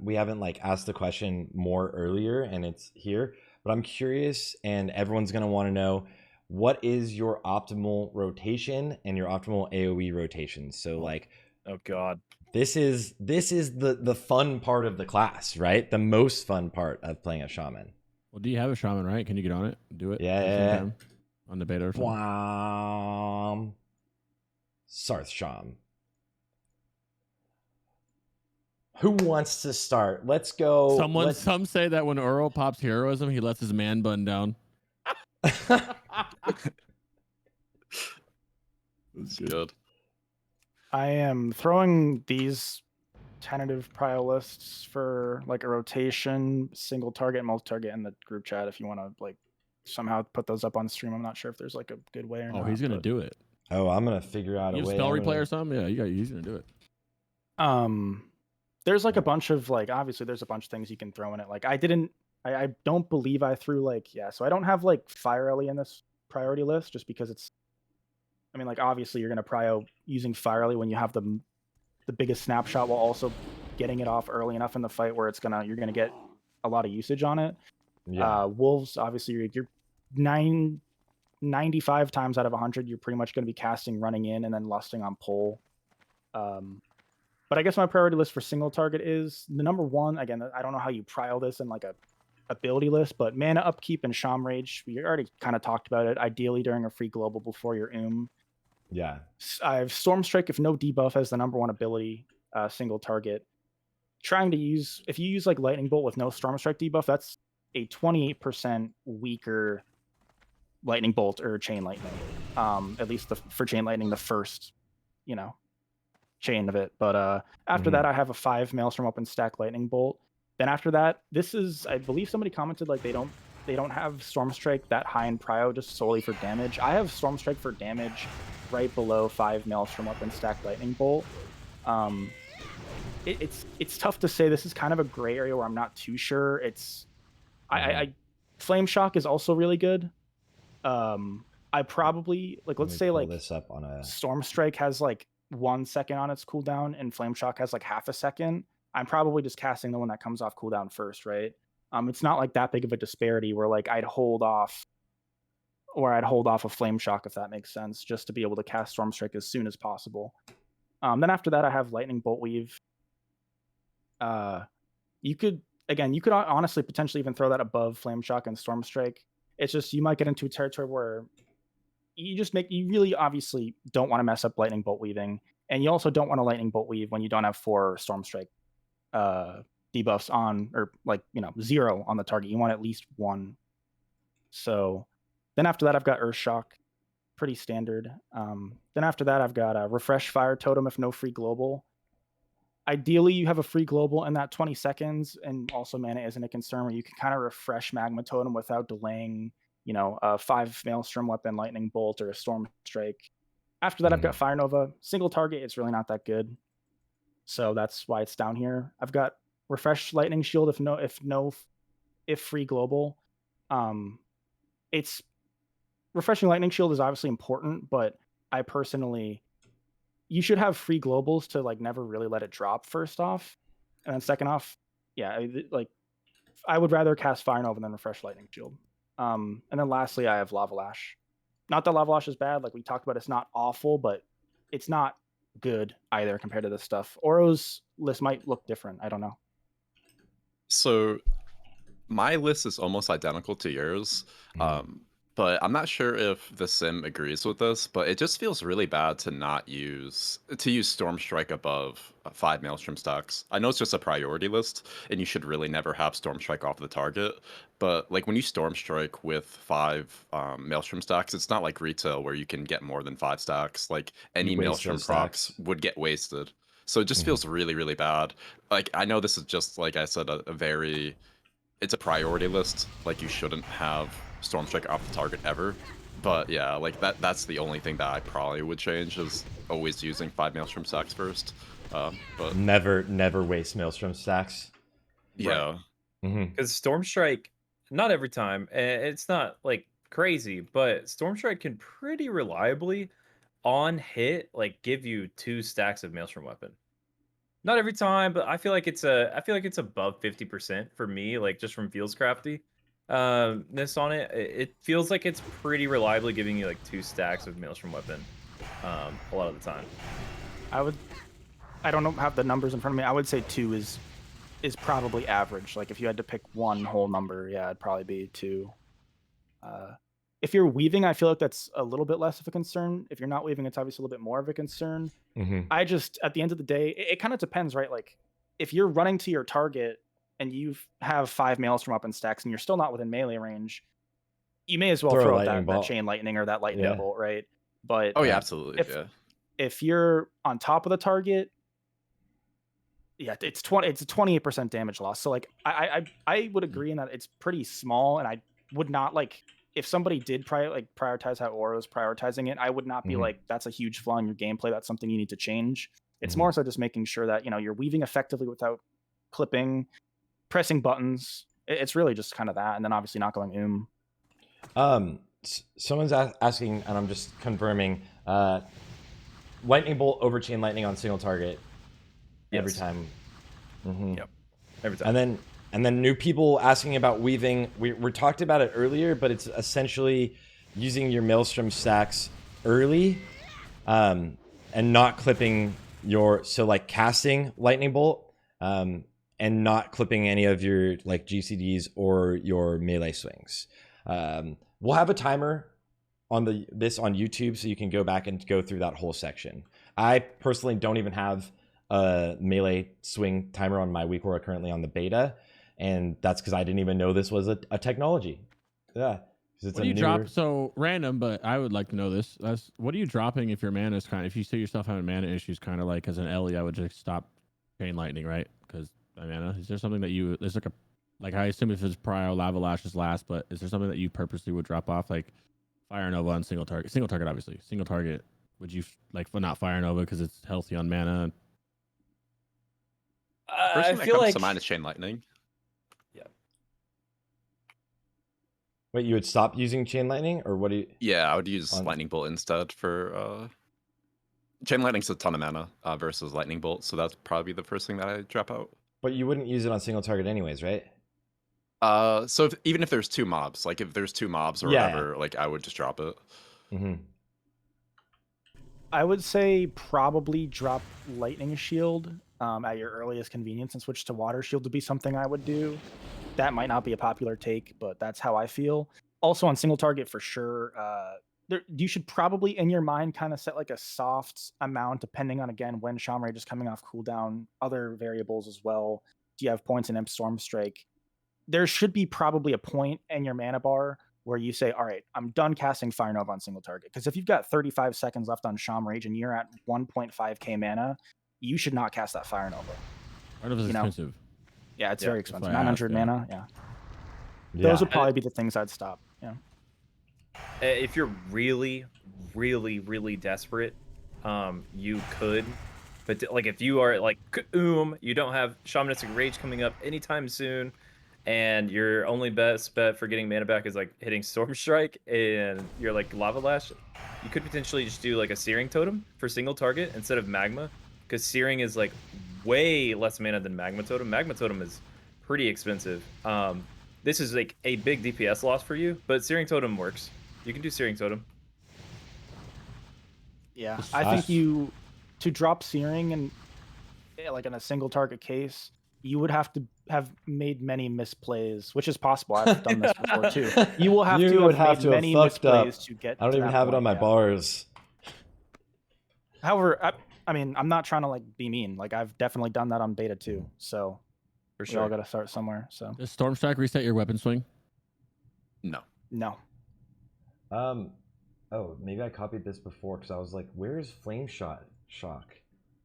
we haven't like asked the question more earlier, and it's here. But I'm curious, and everyone's gonna want to know, what is your optimal rotation and your optimal AoE rotation? So like,
oh god,
this is the fun part of the class, right? The most fun part of playing a shaman.
Well, do you have a shaman, right? Can you get on it? Do it.
Yeah.
On the beta or something.
Sarthe Sham. Who wants to start? Let's go.
Some say that when Ouro pops heroism, he lets his man bun down.
That's good.
I am throwing these tentative prio lists for like a rotation, single target, multi-target in the group chat if you want to like somehow put those up on stream. I'm not sure if there's like a good way or not.
Oh, he's gonna do it.
Oh, I'm gonna figure out a way.
Spell replay or something? Yeah, he's gonna do it.
There's like a bunch of like, obviously there's a bunch of things you can throw in it. Like I don't believe I threw like, so I don't have like Fire Ellie in this priority list just because like obviously you're going to prio using Fire Ellie when you have the biggest snapshot while also getting it off early enough in the fight where you're going to get a lot of usage on it. Yeah. Wolves, obviously you're 95 times out of 100, you're pretty much going to be casting running in and then lusting on pull. But I guess my priority list for single target is the number one. Again, I don't know how you prio this in like a ability list, but mana upkeep and Sham Rage. We already kind of talked about it. Ideally during a free global before your
Yeah.
I have Stormstrike if no debuff as the number one ability, single target. If you use like Lightning Bolt with no Stormstrike debuff, that's a 28% weaker Lightning Bolt or Chain Lightning. At least for Chain Lightning, the first, chain of it. But after that, I have a 5 Maelstrom Open Stack Lightning Bolt. Then after that, I believe somebody commented like they don't have Stormstrike that high in prio just solely for damage. I have Stormstrike for damage right below 5 Maelstrom Open Stack Lightning Bolt. It's tough to say. This is kind of a gray area where I'm not too sure. I Flame Shock is also really good. I probably let's say like
this up on a
Stormstrike has like 1 second on its cooldown and Flame Shock has like half a second. I'm probably just casting the one that comes off cooldown first, right? It's not like that big of a disparity where like I'd hold off a Flame Shock, if that makes sense, just to be able to cast Stormstrike as soon as possible. Then after that, I have Lightning Bolt Weave. You could honestly potentially even throw that above Flame Shock and Stormstrike. It's just you might get into a territory where you really obviously don't want to mess up Lightning Bolt Weaving, and you also don't want to Lightning Bolt Weave when you don't have 4 Stormstrike debuffs on, or 0 on the target. You want at least 1. So then after that, I've got Earth Shock, pretty standard. Then after that, I've got a Refresh Fire Totem if no free global. Ideally, you have a free global in that 20 seconds, and also mana isn't a concern where you can kind of refresh Magma Totem without delaying, a 5 Maelstrom Weapon, Lightning Bolt, or a Storm Strike. After that, I've got Fire Nova. Single target, it's really not that good. So that's why it's down here. I've got Refresh Lightning Shield if free global. It's Refreshing Lightning Shield is obviously important, but I personally, you should have free globals to never really let it drop first off. And then second off, I would rather cast Fire Nova than Refresh Lightning Shield. And then lastly, I have Lava Lash. Not that Lava Lash is bad, like we talked about, it's not awful, but it's not good either compared to this stuff. Ouro's list might look different. I don't know.
So my list is almost identical to yours. But but I'm not sure if the sim agrees with this, but it just feels really bad to not use Storm Strike above 5 Maelstrom stacks. I know it's just a priority list, and you should really never have Storm Strike off the target, but like when you Storm Strike with 5 Maelstrom stacks, it's not like retail where you can get more than 5 stacks. Like any
waste
Maelstrom
those
procs
stacks.
would get wasted. So it just feels really, really bad. Like I know this is just, like I said, a very it's a priority list. Like you shouldn't have Storm Strike off the target ever. But yeah, like that's the only thing that I probably would change is always using 5 Maelstrom stacks first. But
Never waste Maelstrom stacks.
yeah.
Because Storm Strike, not every time, it's not like crazy, but Storm Strike can pretty reliably on hit like give you 2 stacks of Maelstrom weapon. Not every time, but I feel like it's above 50% for me, like just from feels crafty. This on it, it feels like it's pretty reliably giving you like 2 stacks of Maelstrom weapon, a lot of the time.
I don't have the numbers in front of me. I would say 2 is probably average. Like if you had to pick one whole number, yeah, it'd probably be 2. If you're weaving, I feel like that's a little bit less of a concern. If you're not weaving, it's obviously a little bit more of a concern. I just, at the end of the day, it kind of depends, right? Like if you're running to your target and you have 5 Maelstrom weapon stacks and you're still not within melee range, you may as well throw out that chain lightning or that lightning bolt, right? But
oh yeah, absolutely.
If you're on top of the target, yeah, it's a 28% damage loss. So like I would agree in that it's pretty small, and I would not like if somebody did prioritize how Ouro's prioritizing it, I would not be like that's a huge flaw in your gameplay. That's something you need to change. It's more so just making sure that you're weaving effectively without clipping, pressing buttons. It's really just kind of that, and then obviously not going
Someone's asking, and I'm just confirming. Lightning bolt over chain lightning on single target. Every time.
Yep. Every time.
And then new people asking about weaving. We talked about it earlier, but it's essentially using your Maelstrom stacks early, and not clipping like casting lightning bolt, and not clipping any of your like GCDs or your melee swings. We'll have a timer on this on YouTube, so you can go back and go through that whole section. I personally don't even have a melee swing timer on my week. We're currently on the beta, and that's because I didn't even know this was a technology. Yeah.
What do you drop? So random, but I would like to know this. What are you dropping if your mana is if you see yourself having mana issues, kind of like as an Ellie, I would just stop chain lightning, right? Because my mana. Is there something that there's like I assume if it's Prio, Lava Lash is last, but is there something that you purposely would drop off, like Fire Nova on single target? Single target, obviously. Single target. Would you not Fire Nova because it's healthy on mana?
I feel like to mind is chain lightning.
Yeah.
Wait, you would stop using chain lightning, or what do you?
Yeah, I would use lightning bolt instead for chain lightning's a ton of mana versus lightning bolt, so that's probably the first thing that I drop out.
But you wouldn't use it on single target anyways, right?
So even if there's 2 mobs, like if there's 2 mobs or whatever, like I would just drop it.
I would say probably drop Lightning Shield at your earliest convenience and switch to Water Shield would be something I would do. That might not be a popular take, but that's how I feel. Also on single target for sure, you should probably in your mind kind of set like a soft amount depending on, again, when Shaman Rage is coming off cooldown, other variables as well. Do you have points in Imp Storm Strike? There should be probably a point in your mana bar where you say, all right, I'm done casting Fire Nova on single target. Because if you've got 35 seconds left on Shaman Rage and you're at 1.5k mana, you should not cast that Fire Nova.
Fire Nova is expensive.
Yeah, it's very expensive. 900 mana, yeah. Those would probably be the things I'd stop. Yeah.
If you're really, really, really desperate, you could. But like if you are like, you don't have Shamanistic Rage coming up anytime soon, and your only best bet for getting mana back is like hitting Storm Strike, and you're like Lava Lash, you could potentially just do like a Searing Totem for single target instead of Magma, because Searing is like way less mana than Magma Totem. Magma Totem is pretty expensive. This is like a big DPS loss for you, but Searing Totem works. You can do Searing Totem.
Yeah, I think to drop Searing and like in a single target case, you would have to have made many misplays, which is possible. I've done this before too. You will have to have made many
fucked up.
misplays to get.
I don't
to
even
that
have it on
point,
my
yeah.
bars.
However, I mean, I'm not trying to like be mean. Like I've definitely done that on beta too. So
For
we all
sure.
got to start somewhere. So
Does Storm Strike reset your weapon swing?
No.
no.
Oh, maybe I copied this before because I was like, where's Flame Shock?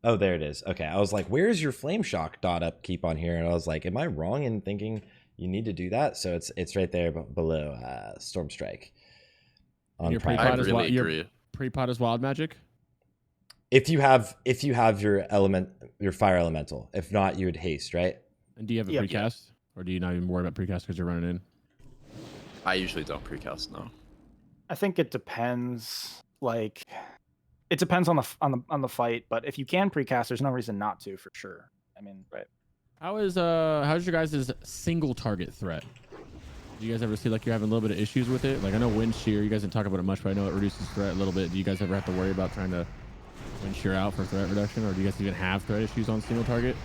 Oh, there it is. Okay, I was like, where's your Flame Shock dot upkeep on here? And I was like, am I wrong in thinking you need to do that? So it's right there below Storm Strike.
And your
Prime.
I
pre-pot is
really agree.
your pre-pot is wild magic.
If you have your fire elemental. If not, you would haste, right?
And do you have a
Yep.
precast, or do you not even worry about precast because you're running in?
I usually don't precast, no.
I think it depends. Like, it depends on the fight. But if you can precast, there's no reason not to, for sure. I mean, right.
How's your guys' single target threat? Do you guys ever see like you're having a little bit of issues with it? Like I know wind shear, you guys didn't talk about it much, but I know it reduces threat a little bit. Do you guys ever have to worry about trying to wind shear out for threat reduction, or do you guys even have threat issues on single target?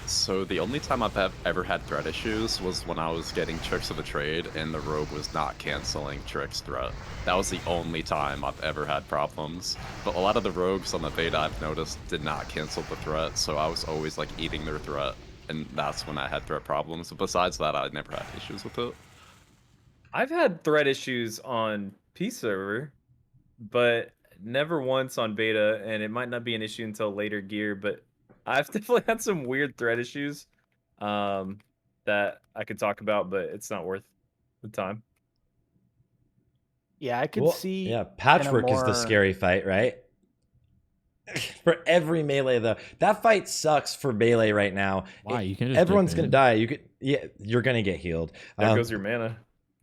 So the only time I've ever had threat issues was when I was getting Tricks of the Trade and the rogue was not canceling Tricks threat. That was the only time I've ever had problems. But a lot of the rogues on the beta I've noticed did not cancel the threat, so I was always like eating their threat, and that's when I had threat problems. But besides that, I never had issues with it.
I've had threat issues on P server, but never once on beta, and it might not be an issue until later gear, but I've definitely had some weird threat issues that I could talk about, but it's not worth the time.
Yeah, I could see.
Yeah, Patchwork is the
more-
scary fight, right? For every melee though, that fight sucks for melee right now.
Why? You can't just
Everyone's
dip
gonna
in.
die. You're gonna get healed.
There goes your mana.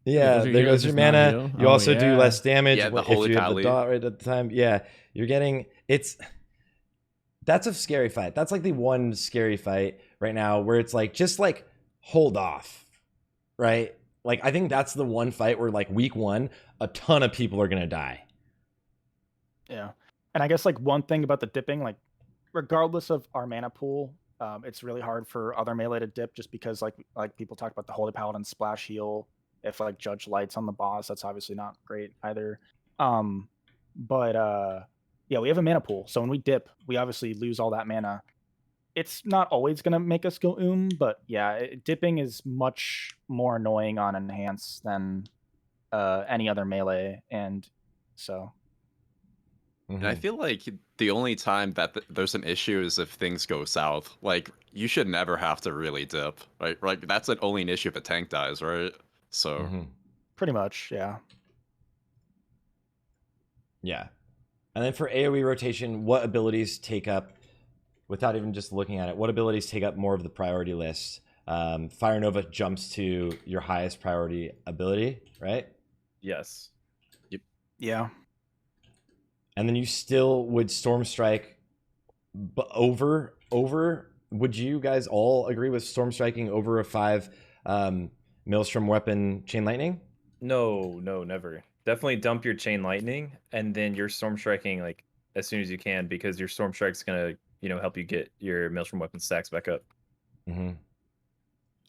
Yeah,
Does your
there
hero
goes your
just not
mana.
heal?
You
Oh,
also do
yeah.
less damage
Yeah, the
if
Holy
you have the
Pally.
dot right at the time. Yeah, you're getting that's a scary fight. That's like the one scary fight right now where it's like just like hold off, right? Like I think that's the one fight where like week one, a ton of people are gonna die.
Yeah, and I guess like one thing about the dipping, like regardless of our mana pool, it's really hard for other melee to dip just because like people talk about the Holy Paladin splash heal. If like Judge Light's on the boss, that's obviously not great either. But yeah, we have a mana pool, so when we dip, we obviously lose all that mana. It's not always gonna make us go but yeah, dipping is much more annoying on Enhance than any other melee, and so.
And I feel like the only time that there's an issue is if things go south. Like, you should never have to really dip, right? Like, that's only an issue if a tank dies, right? So,
Pretty much, yeah.
Yeah. And then for AoE rotation, what abilities take up, without even just looking at it, what abilities take up more of the priority list? Fire Nova jumps to your highest priority ability, right?
Yes.
Yeah.
And then you still would Storm Strike over. Would you guys all agree with Storm Striking over a 5 Maelstrom weapon Chain Lightning?
No, never. Definitely dump your Chain Lightning, and then you're Storm Striking like as soon as you can, because your Storm Strike's gonna, help you get your Maelstrom weapon stacks back up.
Mm-hmm.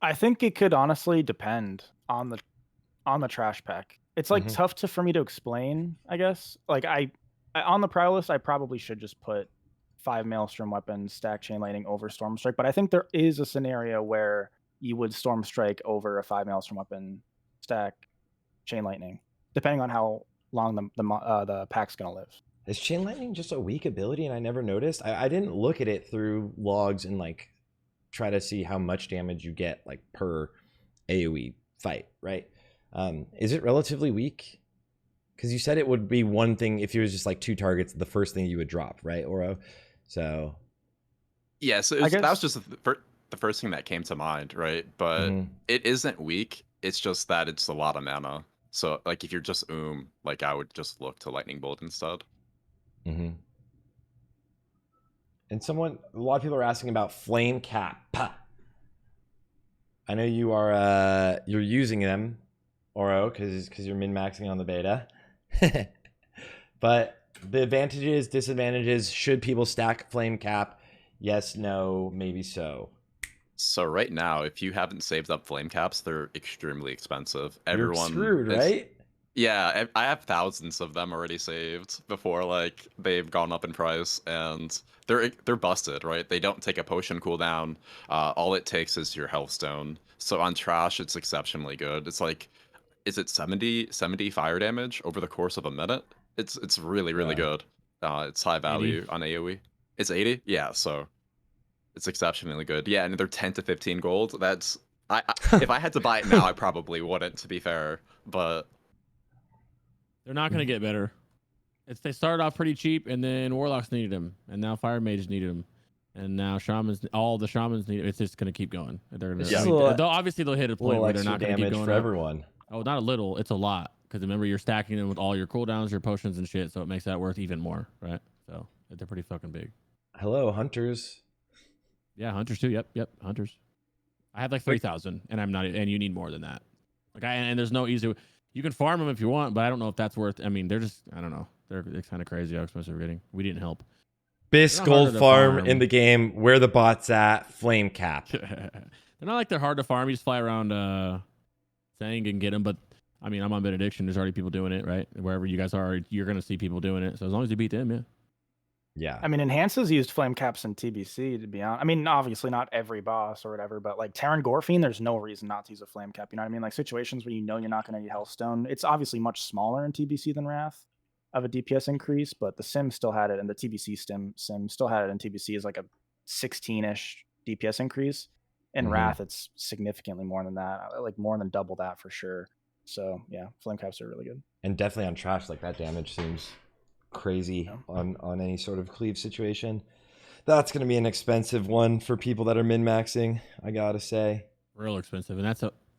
I think it could honestly depend on the trash pack. It's like tough for me to explain, I guess. Like I on the prior list, I probably should just put 5 Maelstrom weapons, stack Chain Lightning over Storm Strike. But I think there is a scenario where you would Storm Strike over a 5 Maelstrom weapon, stack Chain Lightning, depending on how long the pack's gonna live.
Is Chain Lightning just a weak ability and I never noticed? I didn't look at it through logs and like try to see how much damage you get like per AoE fight, right? Is it relatively weak? Because you said it would be one thing if it was just like 2 targets, the first thing you would drop, right, Ouro? So
yeah, so that was just the first thing that came to mind, right? But it isn't weak. It's just that it's a lot of mana. So like if you're just like I would just look to Lightning Bolt instead.
And a lot of people are asking about Flame Cap. I know you are you're using them, Ouro, because you're min-maxing on the beta. But the advantages, disadvantages, should people stack Flame Cap? Yes, no, maybe so.
So right now, if you haven't saved up flame caps, they're extremely expensive.
You're
Everyone
screwed,
is
right?
Yeah, I have thousands of them already saved before like they've gone up in price, and they're busted, right? They don't take a potion cooldown. All it takes is your health stone. So on trash, it's exceptionally good. It's like, is it 70 fire damage over the course of a minute? It's really really
Yeah.
good. It's high
80.
value on AoE. It's 80, yeah. So it's exceptionally good. Yeah, and they're 10 to 15 gold. That's if I had to buy it now, I probably wouldn't, to be fair. But
They're not gonna get better. They started off pretty cheap, and then warlocks needed them, and now fire mages needed them, and now shamans. All the shamans need. It's just gonna keep going. They're gonna.
It's just
I mean,
a little-
they'll obviously they'll hit a point
little
where they're
extra
not gonna keep
damage
going
for
up.
everyone.
Oh, not a little. It's a lot because remember you're stacking them with all your cooldowns, your potions, and shit. So it makes that worth even more, right? So they're pretty fucking big.
Hello, hunters.
Yeah, hunters too. Yep, hunters. I have like 3,000, and I'm not. And you need more than that. Like and there's no easy. You can farm them if you want, but I don't know if that's worth. I mean, they're just. I don't know. It's kind of crazy how expensive we're getting. We didn't help.
BiS
They're not
gold
harder to
farm
farm.
in the game. Where the bots at? Flame cap.
They're not like they're hard to farm. You just fly around saying and get them. But I mean, I'm on Benediction. There's already people doing it, right? Wherever you guys are, you're gonna see people doing it. So as long as you beat them, yeah.
Yeah.
I mean, Enhance's used flame caps in TBC, to be honest. I mean, obviously not every boss or whatever, but like Terran Gorfiend, there's no reason not to use a flame cap. You know what I mean? Like situations where you know you're not going to need Healthstone. It's obviously much smaller in TBC than Wrath of a DPS increase, but the sim still had it, and the TBC sim still had it in TBC is like a 16-ish DPS increase. In
Mhm.
Wrath, it's significantly more than that, like more than double that for sure. So yeah, flame caps are really good.
And definitely on trash, like that damage seems crazy on any sort of cleave situation. That's going to be an expensive one for people that are min-maxing, I gotta say.
Real expensive,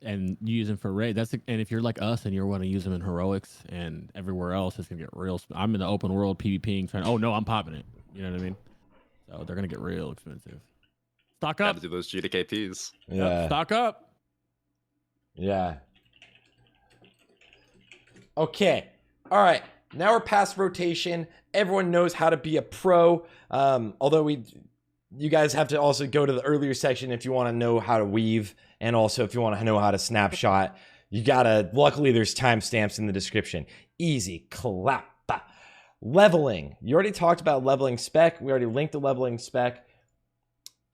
and you use them for raid. And if you're like us and you want to use them in heroics and everywhere else, it's gonna get real. I'm in the open world PvPing trying. Oh no, I'm popping it. You know what I mean? So they're gonna get real expensive. Stock up.
gotta do those GDKPs.
Yeah.
Yep, stock up.
Yeah. Okay. All right. Now we're past rotation. Everyone knows how to be a pro. Although you guys have to also go to the earlier section if you want to know how to weave, and also if you want to know how to snapshot. You gotta. Luckily, there's timestamps in the description. Easy clap. Leveling. You already talked about leveling spec. We already linked the leveling spec.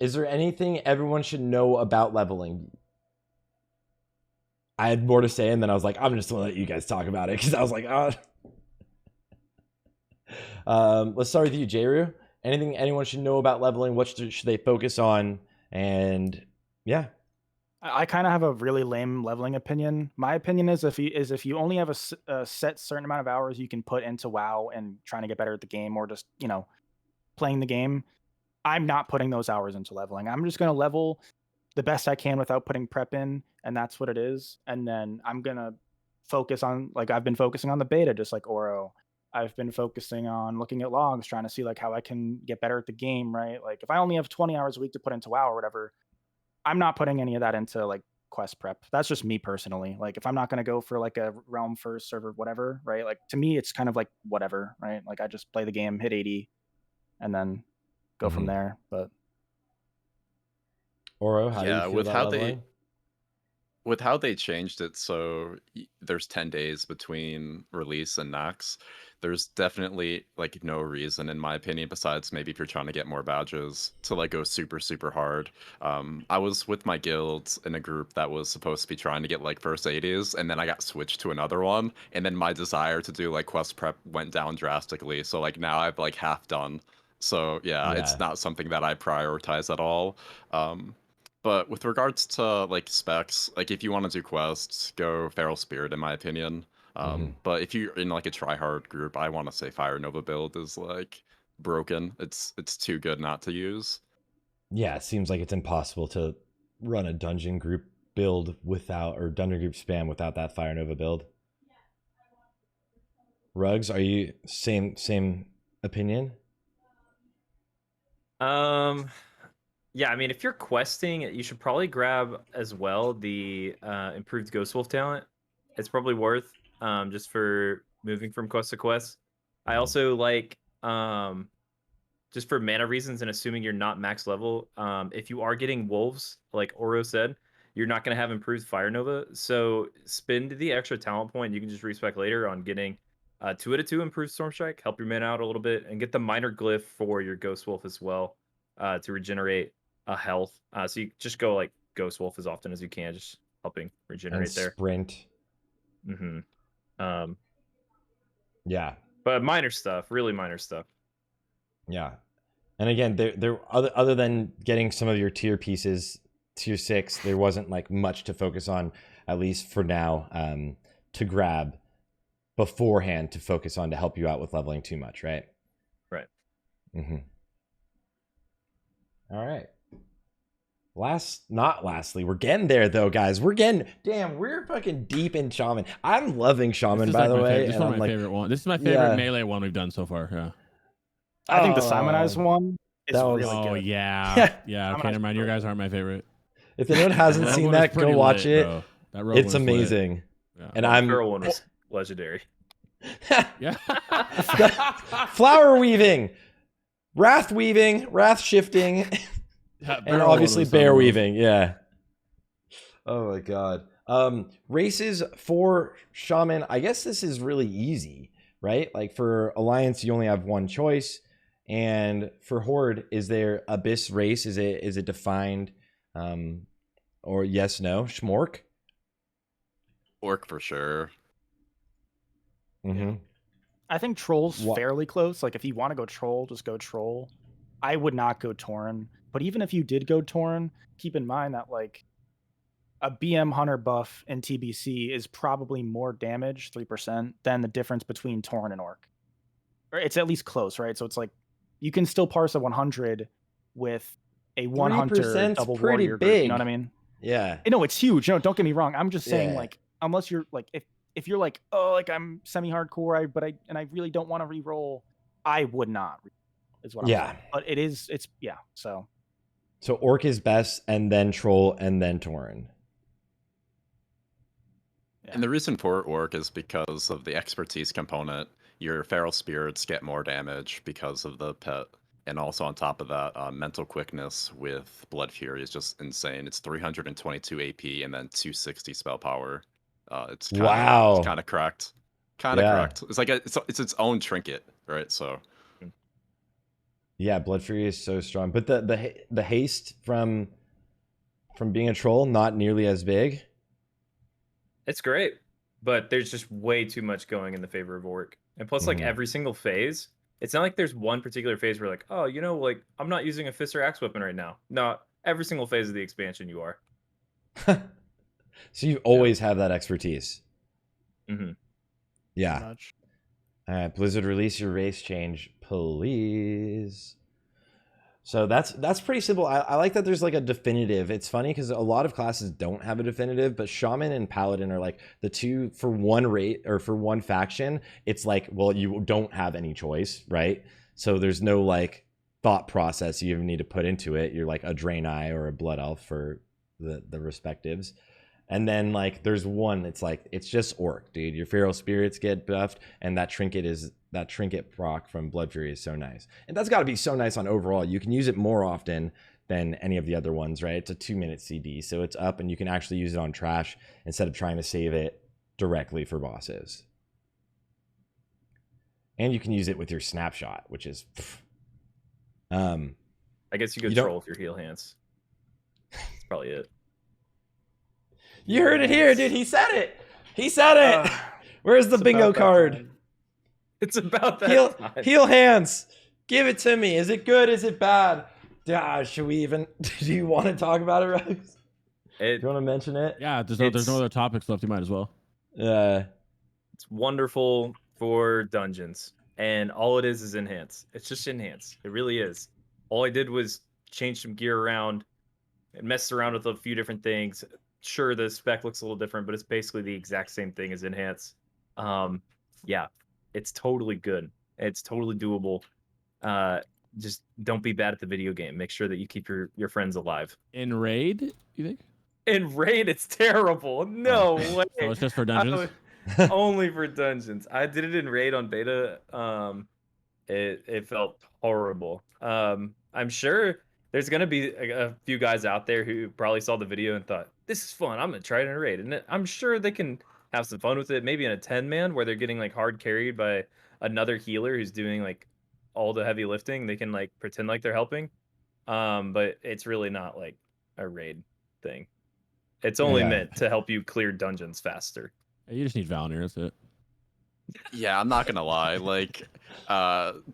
Is there anything everyone should know about leveling? I had more to say, and then I was like, I'm just gonna let you guys talk about it because I was like, oh. Let's start with you, Jroo. Anything anyone should know about leveling? What should they focus on? And yeah,
I kind of have a really lame leveling opinion. My opinion is if you only have a set certain amount of hours you can put into WoW and trying to get better at the game, or just playing the game, I'm not putting those hours into leveling. I'm just gonna level the best I can without putting prep in, and that's what it is. And then I'm gonna focus on, like I've been focusing on the beta, just like Ouro. I've been focusing on looking at logs, trying to see like how I can get better at the game, right? Like if I only have 20 hours a week to put into WoW or whatever, I'm not putting any of that into like quest prep. That's just me personally. Like if I'm not going to go for like a realm first server, whatever, right? Like to me, it's kind of like whatever, right? Like I just play the game, hit 80, and then go from there. But
Ouro, how do you feel
with
about
how
leveling?
with how they changed it, so there's 10 days between release and max. There's definitely like no reason, in my opinion, besides maybe if you're trying to get more badges, to like go super super hard. I was with my guild in a group that was supposed to be trying to get like first 80s, and then I got switched to another one, and then my desire to do like quest prep went down drastically. So like now I've like half done. So yeah,
Yeah.
it's not something that I prioritize at all. But with regards to like specs, like if you want to do quests, go Feral Spirit in my opinion. But if you're in like a try-hard group, I want to say Fire Nova build is like broken. It's too good not to use.
Yeah, it seems like it's impossible to run a dungeon group build without, or dungeon group spam without that Fire Nova build. Rugs, are you same opinion?
Yeah, I mean, if you're questing, you should probably grab as well the improved Ghost Wolf talent. It's probably worth just for moving from quest to quest. I also like just for mana reasons and assuming you're not max level, if you are getting wolves, like Ouro said, you're not going to have improved Fire Nova. So spend the extra talent point. You can just respec later on getting 2 out of 2 improved Storm Strike, help your mana out a little bit, and get the minor glyph for your Ghost Wolf as well to regenerate health. So you just go like Ghost Wolf as often as you can, just helping regenerate
and
there.
sprint. Yeah.
But minor stuff, really minor stuff.
Yeah. And again, there other than getting some of your tier pieces, tier 6, there wasn't like much to focus on, at least for now, to grab beforehand to focus on to help you out with leveling too much, right?
Right.
All right. Not lastly, we're getting there though, guys. We're fucking deep in Shaman. I'm loving Shaman, by the way.
This is one of my favorite one. This is my favorite melee one we've done so far. Yeah.
I think the Simonized one is really
Oh
good.
yeah. Yeah. Okay, never mind. Your guys aren't my favorite.
If anyone hasn't
That
seen
one was
that, go
pretty
watch
lit,
it.
bro. That rogue
It's
one's lit.
amazing.
Yeah.
And
The Feral one was legendary.
Yeah.
Flower weaving, wrath shifting,
That
and
barrel one
obviously
was so
bear
cool.
weaving. Yeah. Oh my god. Races for Shaman. I guess this is really easy, right? Like for Alliance, you only have one choice, and for Horde, is there Abyss race? Is it defined, or yes, no, Schmork?
Orc for sure.
I think Troll's
Wha-
fairly close. Like if you want to go Troll, just go Troll. I would not go Tauren. But even if you did go Tauren, keep in mind that like a BM Hunter buff in TBC is probably more damage, 3%, than the difference between Tauren and Orc. Or it's at least close, right? So it's like you can still parse a 100 with a 1 hunter
3% 's
double
pretty
warrior group, you
big.
know what I mean?
Yeah.
No, it's huge. No, don't get me wrong. I'm just saying,
Yeah.
like, unless you're like, if you're like, oh, like I'm semi-hardcore, but I really don't want to re-roll, I would not. Is what I'm
Yeah.
saying. But it's yeah. So
Orc is best, and then Troll, and then Tauren.
yeah.
And the reason for Orc is because of the expertise component. Your feral spirits get more damage because of the pet. And also on top of that, mental quickness with Blood Fury is just insane. It's 322 AP and then 260 spell power. It's kinda,
Wow.
It's kind of cracked. Cracked. It's like it's its own trinket, right? So
Yeah, Blood Fury is so strong, but the haste from being a troll not nearly as big.
It's great, but there's just way too much going in the favor of Orc. And plus, like
Mhm.
every single phase, it's not like there's one particular phase where like, oh, you know, like I'm not using a fist or axe weapon right now. No, every single phase of the expansion you are.
So you always have that expertise.
Mhm.
Yeah.
Much.
All right, Blizzard, release your race change, please. So that's pretty simple. I like that there's like a definitive. It's funny because a lot of classes don't have a definitive, but Shaman and Paladin are like the two for one rate or for one faction. It's like, well, you don't have any choice, right? So there's no like thought process you even need to put into it. You're like a Draenei or a Blood Elf for the respectives. And then like there's one, it's like it's just Orc, dude. Your feral spirits get buffed, and that trinket proc from Blood Fury is so nice. And that's got to be so nice on overall. You can use it more often than any of the other ones, right? It's a 2-minute CD, so it's up, and you can actually use it on trash instead of trying to save it directly for bosses. And you can use it with your snapshot, which is
I guess you could
You don't-
troll with your Healhance. That's probably it.
You heard it here, dude. He said it. He said it. Where's the
It's
bingo
about that
card?
time.
It's about that time.
Healhance. Give it to me. Is it good? Is it bad? Should we even? Do you want to talk about it, Rose? Do
It,
you want to mention it?
Yeah. There's no other topics left. You might as well.
it's wonderful for dungeons, and all it is enhance. It's just enhance. It really is. All I did was change some gear around and messed around with a few different things. Sure, the spec looks a little different, but it's basically the exact same thing as enhance. Yeah, it's totally good. It's totally doable. Just don't be bad at the video game. Make sure that you keep your friends alive.
In raid, you think?
In raid, it's terrible. No way.
So it's just for dungeons.
Only for dungeons. I did it in raid on beta, It felt horrible. I'm sure there's gonna be a few guys out there who probably saw the video and thought, "This is fun. I'm gonna try it in a raid," and I'm sure they can have some fun with it. Maybe in a 10-man where they're getting like hard carried by another healer who's doing like all the heavy lifting. They can like pretend like they're helping. But it's really not like a raid thing. It's only meant to help you clear dungeons faster.
You just need Valnir, that's it.
Yeah, I'm not gonna lie. Like,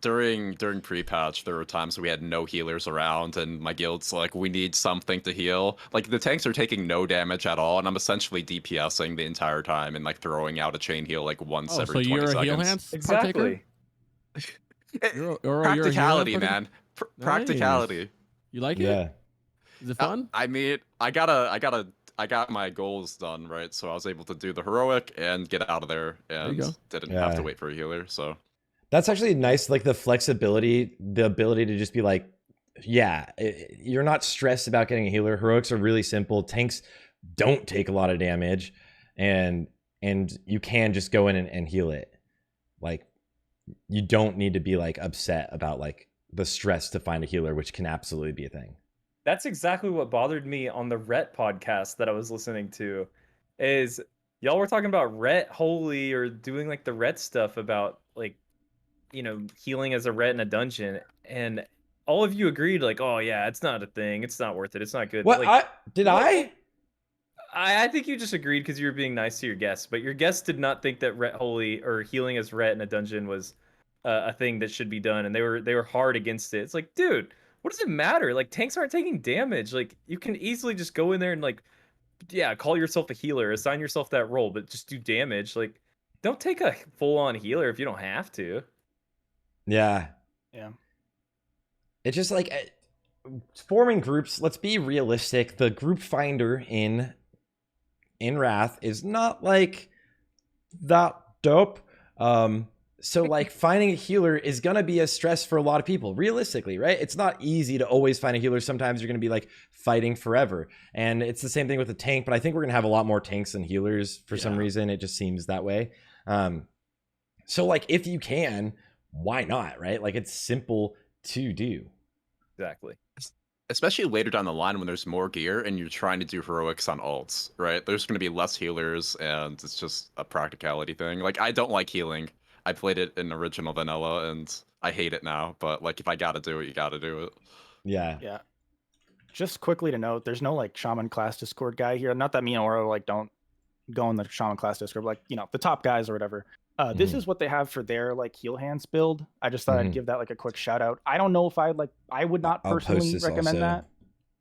during pre-patch, there were times we had no healers around, and my guild's like, we need something to heal. Like, the tanks are taking no damage at all, and I'm essentially DPSing the entire time and like throwing out a chain heal like once every 20 seconds.
So you're a Healhance
Exactly.
Practicality, man. Practicality.
Nice. You like it?
Yeah.
Is it fun?
I mean, I got my goals done, right? So I was able to do the heroic and get out of there, and didn't have to wait for a healer. So
that's actually nice, like the flexibility, the ability to just be like, yeah, you're not stressed about getting a healer. Heroics are really simple. Tanks don't take a lot of damage, and you can just go in and heal it. Like, you don't need to be like upset about like the stress to find a healer, which can absolutely be a thing.
That's exactly what bothered me on the Ret podcast that I was listening to, is y'all were talking about Ret Holy or doing like the Ret stuff about like, you know, healing as a Ret in a dungeon, and all of you agreed like, oh yeah, it's not a thing, it's not worth it, it's not good.
What?
Like,
I
I think you just agreed because you were being nice to your guests, but your guests did not think that Ret Holy or healing as Ret in a dungeon was a thing that should be done, and they were hard against it. It's like, dude, what does it matter? Like, tanks aren't taking damage. Like, you can easily just go in there and like, yeah, call yourself a healer, assign yourself that role, but just do damage. Like, don't take a full-on healer if you don't have to.
Yeah. It's just like forming groups. Let's be realistic. The group finder in Wrath is not like that dope. So like finding a healer is going to be a stress for a lot of people, realistically, right? It's not easy to always find a healer. Sometimes you're going to be like fighting forever. And it's the same thing with the tank, but I think we're going to have a lot more tanks than healers for some reason. It just seems that way. So like if you can, why not, right? Like it's simple to do.
Exactly.
Especially later down the line when there's more gear and you're trying to do heroics on ults, right? There's going to be less healers and it's just a practicality thing. Like, I don't like healing. I played it in original vanilla and I hate it now, but like if I gotta do it, you gotta do it.
Yeah. Just quickly to note, there's no like Shaman class Discord guy here. Not that me and Ouro like don't go in the Shaman class Discord, but, like, you know, the top guys or whatever. This is what they have for their like Healhance build. I just thought I'd give that like a quick shout out. I don't know if I would not personally recommend that.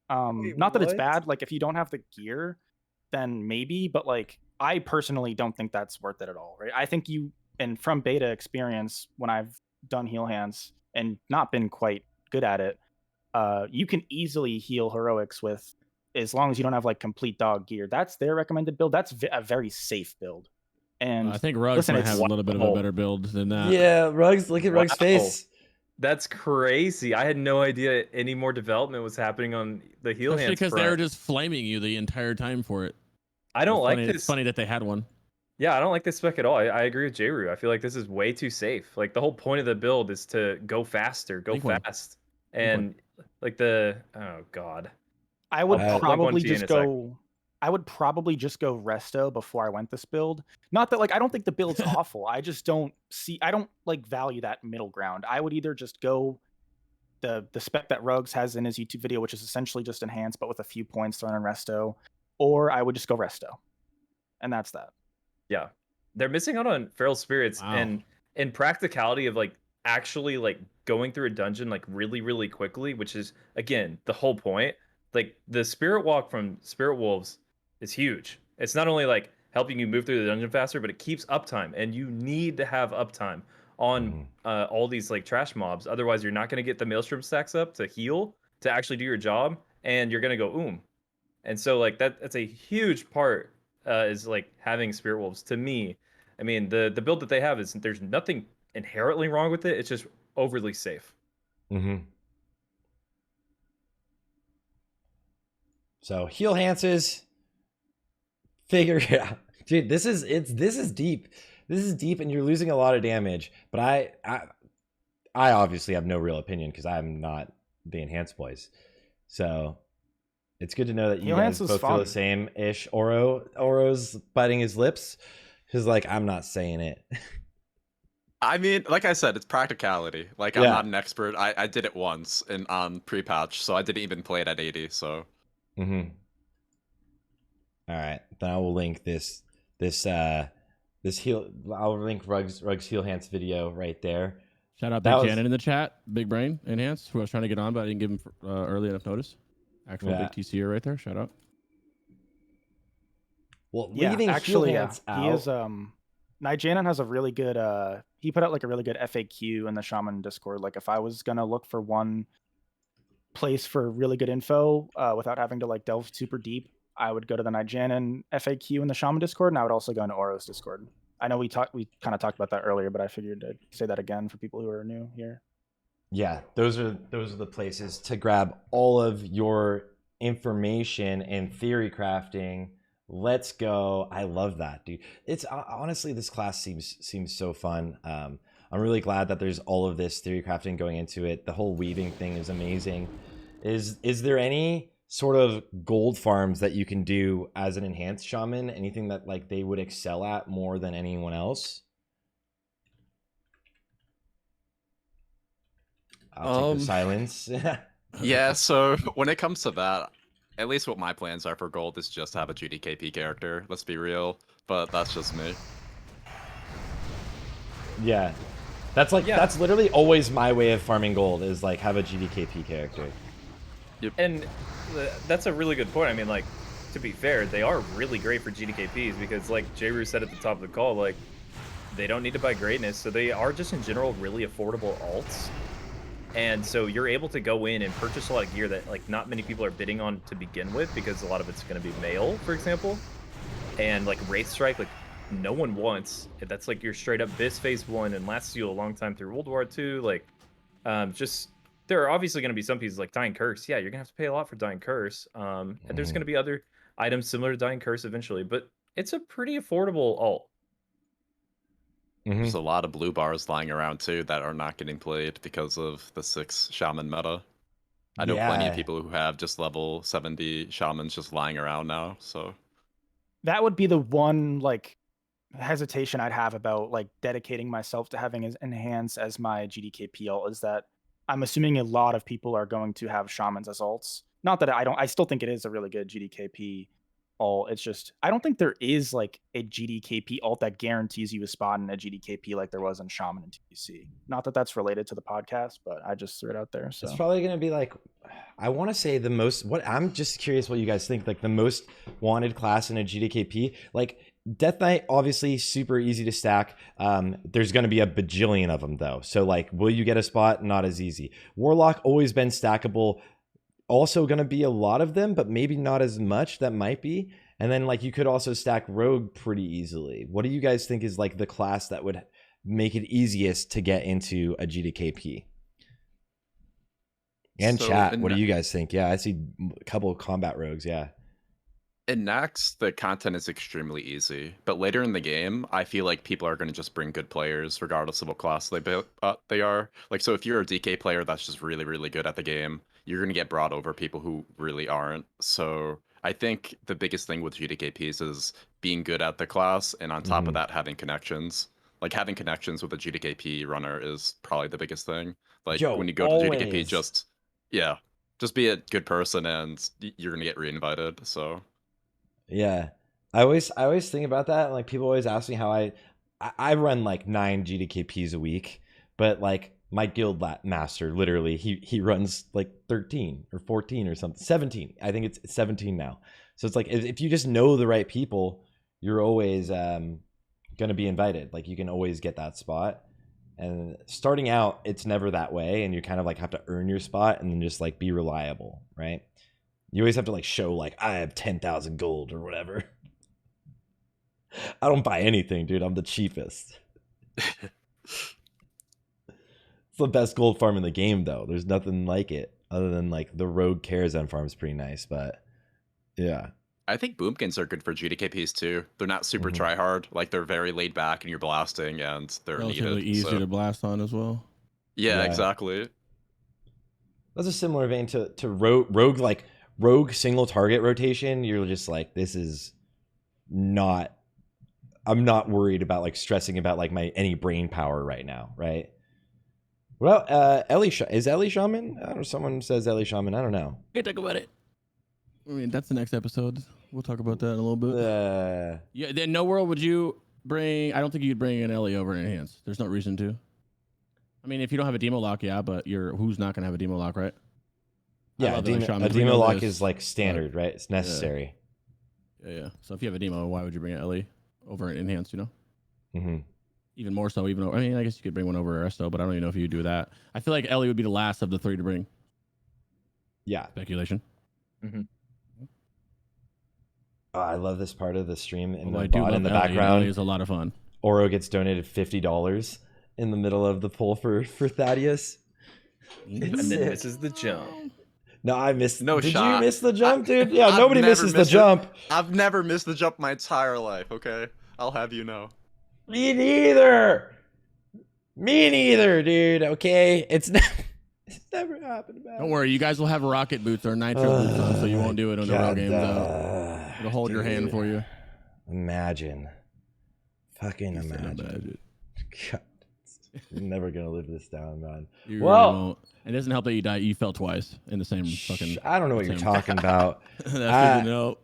Wait,
not that it's
what?
bad. Like if you don't have the gear, then maybe, but like I personally don't think that's worth it at all, right? I think and from beta experience, when I've done Healhance and not been quite good at it, you can easily heal heroics with, as long as you don't have like complete dog gear. That's their recommended build. That's a very safe build. And
I think Rugs might have a little bit of a better build than that.
Yeah, Rugs, look at Rugs' face.
That's crazy. I had no idea any more development was happening on the Healhance
because
front.
they were just flaming you the entire time for it.
I don't like this.
It's funny that they had one.
Yeah, I don't like this spec at all. I agree with Jroo. I feel like this is way too safe. Like, the whole point of the build is to go faster, go fast. And like oh god.
I would probably just go resto before I went this build. Not that like I don't think the build's awful. I just don't like value that middle ground. I would either just go the spec that Rugs has in his YouTube video, which is essentially just enhanced but with a few points thrown in resto, or I would just go resto. And that's that.
Yeah, they're missing out on feral spirits and practicality of like actually like going through a dungeon like really, really quickly, which is again the whole point. Like the spirit walk from Spirit Wolves is huge. It's not only like helping you move through the dungeon faster, but it keeps uptime, and you need to have uptime on all these like trash mobs. Otherwise, you're not going to get the maelstrom stacks up to heal to actually do your job, and you're going to go And so like that's a huge part. Is like having Spirit Wolves. To me, I mean, the build that they have is, there's nothing inherently wrong with it. It's just overly safe.
So Healhances, figure it out, dude. This is deep. This is deep, and you're losing a lot of damage. But I obviously have no real opinion because I'm not the Enhanced boys. So it's good to know that you
Healhance
guys
is
both feel the
fun.
same-ish. Ouro's biting his lips. Because, like, I'm not saying it.
I mean, like I said, it's practicality. Like, I'm
Yeah.
not an expert. I did it once on pre-patch, so I didn't even play it at 80, so...
Mm-hmm. All right. Then I will link this I'll link Rugs Healhance video right there.
Shout out
That
Big
was-
Janet in the chat. Big Brain Enhance, who I was trying to get on, but I didn't give him early enough notice. Actual
Yeah.
big TCer right there. Shout out.
Well,
Yeah,
leaving
actually,
Healhance out.
he is. Nijanan has a really good. He put out like a really good FAQ in the Shaman Discord. Like, if I was gonna look for one place for really good info without having to like delve super deep, I would go to the Nijanan FAQ in the Shaman Discord, and I would also go into Ouro's Discord. I know we kind of talked about that earlier, but I figured to say that again for people who are new here.
Yeah, those are the places to grab all of your information and theory crafting. Let's go. I love that, dude. It's honestly, this class seems so fun. I'm really glad that there's all of this theory crafting going into it. The whole weaving thing is amazing. Is there any sort of gold farms that you can do as an enhanced shaman? Anything that like they would excel at more than anyone else? I'll take the silence.
Yeah, so when it comes to that, at least what my plans are for gold is just have a GDKP character, let's be real, but that's just me.
Yeah. That's like that's literally always my way of farming gold is like have a GDKP character.
And that's a really good point. I mean, like, to be fair, they are really great for GDKPs because, like Jroo said at the top of the call, like, they don't need to buy greatness, so they are just in general really affordable alts. And so you're able to go in and purchase a lot of gear that like not many people are bidding on to begin with because a lot of it's going to be mail, for example. And like Wraith Strike, like no one wants. That's like your straight up BiS phase 1 and lasts you a long time through World War II. Like, just there are obviously going to be some pieces like Dying Curse. Yeah, you're going to have to pay a lot for Dying Curse. And there's going to be other items similar to Dying Curse eventually, but it's a pretty affordable alt.
There's a lot of blue bars lying around too that are not getting played because of the 6 shaman meta. I know plenty of people who have just level 70 shamans just lying around now, so
That would be the one like hesitation I'd have about like dedicating myself to having as Enhance as my GDKP alt is that I'm assuming a lot of people are going to have shamans as alts. Not that I still think it is a really good GDKP alt. It's just I don't think there is like a GDKP alt that guarantees you a spot in a GDKP like there was in Shaman and TBC. Not that that's related to the podcast, but I just threw it out there. So
it's probably gonna be like, I want to say the most. What I'm just curious what you guys think. Like the most wanted class in a GDKP, like Death Knight, obviously super easy to stack. There's gonna be a bajillion of them though. So like, will you get a spot? Not as easy. Warlock always been stackable. Also going to be a lot of them, but maybe not as much. That might be. And then like you could also stack Rogue pretty easily. What do you guys think is like the class that would make it easiest to get into a GDKP? And
So
chat, what do you guys think? Yeah, I see a couple of combat rogues. Yeah.
in Nax, the content is extremely easy, but later in the game, I feel like people are going to just bring good players regardless of what class they are. Like, so if you're a DK player that's just really, really good at the game, you're going to get brought over people who really aren't. So I think the biggest thing with GDKPs is being good at the class, and on top of that, having connections. Like, having connections with a GDKP runner is probably the biggest thing. Like,
Yo,
when you go to GDKP,
always.
just be a good person, and you're going to get reinvited, so...
Yeah. I always think about that. Like people always ask me how I run like 9 GDKPs a week, but like my guild master literally he runs like 13 or 14 or something, 17. I think it's 17 now. So it's like if you just know the right people, you're always going to be invited. Like you can always get that spot. And starting out, it's never that way, and you kind of like have to earn your spot and then just like be reliable, right? You always have to like show like I have 10,000 gold or whatever. I don't buy anything, dude. I'm the cheapest. It's the best gold farm in the game, though. There's nothing like it other than like the Rogue Karazhan farm is pretty nice, but yeah.
I think boomkins are good for GDKPs too. They're not super try-hard. Like they're very laid back and you're blasting and they're
Relatively
needed.
easy
So
to blast on as well.
Yeah,
Yeah.
exactly.
That's a similar vein to rogue, like rogue single target rotation. You're just like, this is not. I'm not worried about like stressing about like my any brain power right now, right? Well, is Ellie Shaman? I don't know. Someone says Ellie Shaman. I don't know.
Hey, talk about it. I mean, that's the next episode. We'll talk about that in a little bit. Yeah. Then no world would you bring? I don't think you'd bring an Ellie over an Enhance. There's no reason to. I mean, if you don't have a demo lock, yeah, but who's not gonna have a demo lock, right?
Yeah, a demo lock is like standard, right? It's necessary.
Yeah. So if you have a demo, why would you bring an Ellie over an Enhance? You know.
Mm-hmm.
Even more so, I mean, I guess you could bring one over Resto, but I don't even know if you would do that. I feel like Ellie would be the last of the 3 to bring.
Yeah.
Speculation.
Mm-hmm.
Oh, I love this part of the stream and
Well,
the
I do
bot
love
in the
Ellie.
background.
Ellie is a lot of fun.
Ouro gets donated $50 in the middle of the poll for Thaddeus.
And then misses the jump.
No, I missed.
No
Did
shot.
you miss the jump, dude? Yeah,
I've
nobody
never
misses the
missed it.
jump.
I've never missed the jump my entire life, okay? I'll have you know.
Me neither. Me neither, dude. Okay, it's never happened. Man.
Don't worry, you guys will have rocket boots or nitro boots on, so you won't do it when the real game's out. It'll hold your hand for you.
Imagine. Fucking imagine. God, I'm never gonna live this down, man.
You really won't. It doesn't help that you die. You fell twice in the same fucking.
I don't know what you're talking about.
That's no.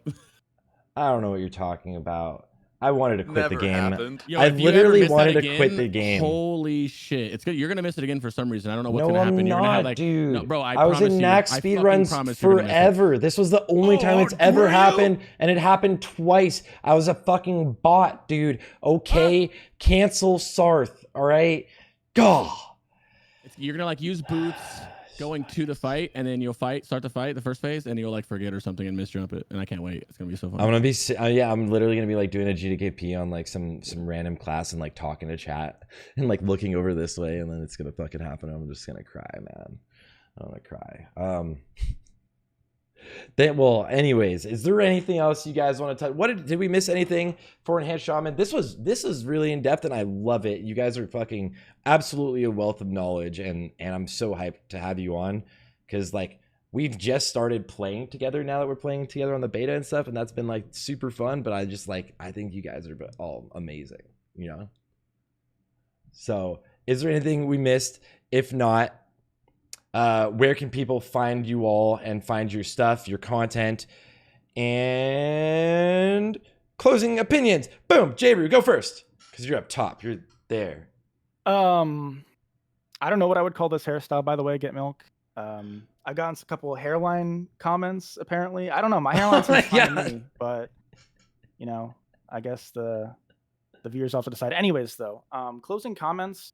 I don't know what you're talking about. I wanted to quit the game.
Happened.
Yo,
I
if you
literally
ever miss
wanted
that
to
again,
quit the game.
Holy shit! It's good. You're gonna miss it again for some reason. I don't know what's
No,
gonna happen.
I'm
You're gonna have
not,
like,
dude.
no, bro.
I was in Max speedruns forever. This was the only time it's ever happened, and it happened twice. I was a fucking bot, dude. Okay, cancel Sarthe. All right, God.
You're gonna like use boots going to the fight, and then you'll start the fight, the first phase, and you'll like forget or something and misjump it. And I can't wait. It's gonna be so fun.
I'm gonna be yeah. I'm literally gonna be like doing a GDKP on like some random class and like talking to chat and like looking over this way, and then it's gonna fucking happen. I'm just gonna cry, man. I'm gonna cry. Well, anyways, is there anything else you guys want to touch? Did we miss anything for Enhanced Shaman? This is really in depth, and I love it. You guys are fucking absolutely a wealth of knowledge, and I'm so hyped to have you on, because like we've just started playing together now that we're playing together on the beta and stuff, and that's been like super fun. But I think you guys are all amazing, you know. So, is there anything we missed? If not, where can people find you all and find your stuff, your content, and closing opinions? Boom, Jroo, go first, because you're up top. You're there.
I don't know what I would call this hairstyle, by the way. Get milk. I've gotten a couple of hairline comments. Apparently, I don't know. My hairline seems fine to me, but you know, I guess the viewers have to decide. Anyways, though, closing comments.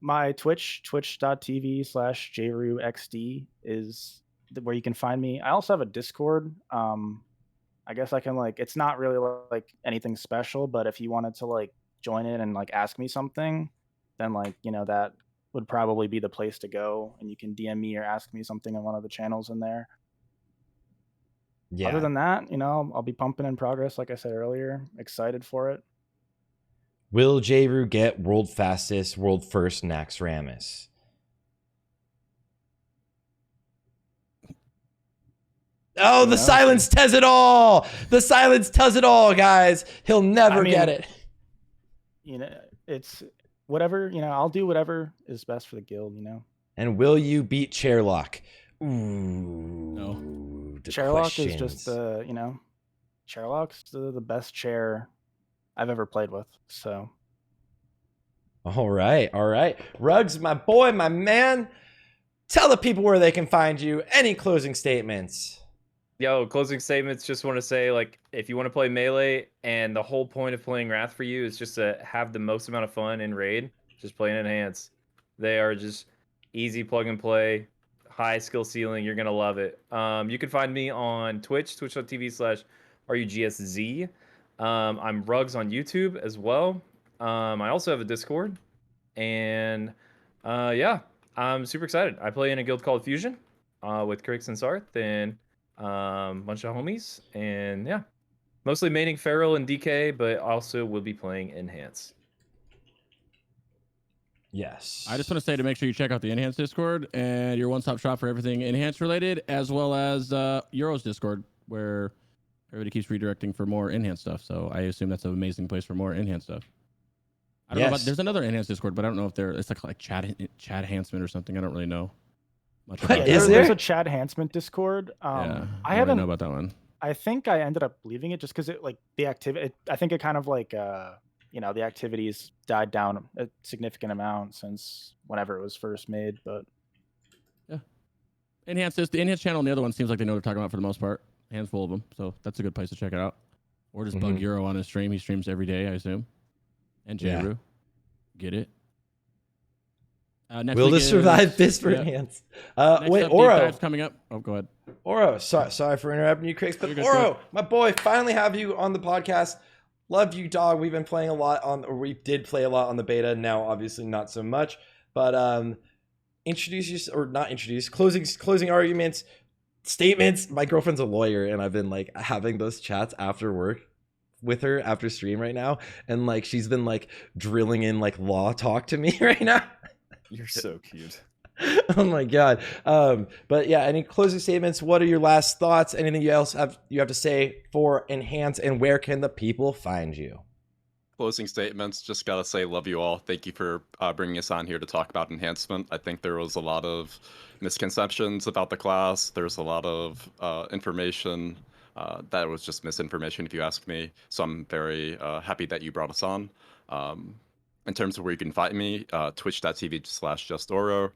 My twitch.tv/JrooXD is where you can find me. I also have a Discord. I guess I can like, it's not really like anything special, but if you wanted to like join it and like ask me something, then like, you know, that would probably be the place to go, and you can DM me or ask me something on one of the channels in there.
Yeah.
Other than that, you know, I'll be pumping in progress. Like I said earlier, excited for it.
Will Jroo get world fastest, world first Nax Rammus? Oh, the silence tells it all. The silence tells it all, guys. He'll never get it.
You know, it's whatever, you know, I'll do whatever is best for the guild, you know.
And will you beat Chairlock? Ooh.
No.
Chairlock is just the, you know, Chairlock's the best chair I've ever played with. So.
All right. Rugs, my boy, my man. Tell the people where they can find you. Any closing statements?
Yo, closing statements. Just want to say, like, if you want to play melee, and the whole point of playing Wrath for you is just to have the most amount of fun in raid, just play Enhance. They are just easy plug and play, high skill ceiling. You're gonna love it. You can find me on Twitch, twitch.tv/RUGSZ. I'm Rugs on YouTube as well. I also have a Discord, and yeah, I'm super excited. I play in a guild called Fusion with Crix and Sarthe and a bunch of homies, and yeah, mostly maining Feral and DK, but also will be playing Enhance.
Yes.
I just want to say to make sure you check out the Enhance Discord and your one-stop shop for everything Enhance related, as well as Ouro's Discord, where everybody keeps redirecting for more Enhance stuff. So I assume that's an amazing place for more Enhance stuff. I don't know about, there's another Enhance Discord, but I don't know if it's like Chad Enhancement or something. I don't really know much
What
about
is
that.
there?
There's a Chad Enhancement Discord.
Yeah,
I
don't
haven't
know about that one.
I think I ended up leaving it just because it like the activity. I think it kind of like you know, the activities died down a significant amount since whenever it was first made. But
yeah, the Enhance channel and the other one seems like they know what they're talking about for the most part. Handful of them, so that's a good place to check it out. Or just bug Ouro on his stream. He streams every day, I assume. And Jroo, get it. Next
Will
week
this survive BiS for
yep.
Enhance?
Next
Wait,
up, deep
Ouro.
dive's coming up. Oh, go ahead.
Ouro, sorry for interrupting you, Crix, but
You're good,
Ouro, my boy, finally have you on the podcast. Love you, dog. We've been playing a lot we did play a lot on the beta. Now, obviously, not so much. But closing arguments, statements. My girlfriend's a lawyer, and I've been like having those chats after work with her after stream right now, and like she's been like drilling in like law talk to me right now.
You're so cute.
Oh my god. But yeah, any closing statements? What are your last thoughts? Anything you have to say for Enhance, and where can the people find you?
Closing statements, just gotta say love you all. Thank you for bringing us on here to talk about enhancement. I think there was a lot of misconceptions about the class. There's a lot of information that was just misinformation, if you ask me. So I'm very happy that you brought us on. In terms of where you can find me, twitch.tv/justouro.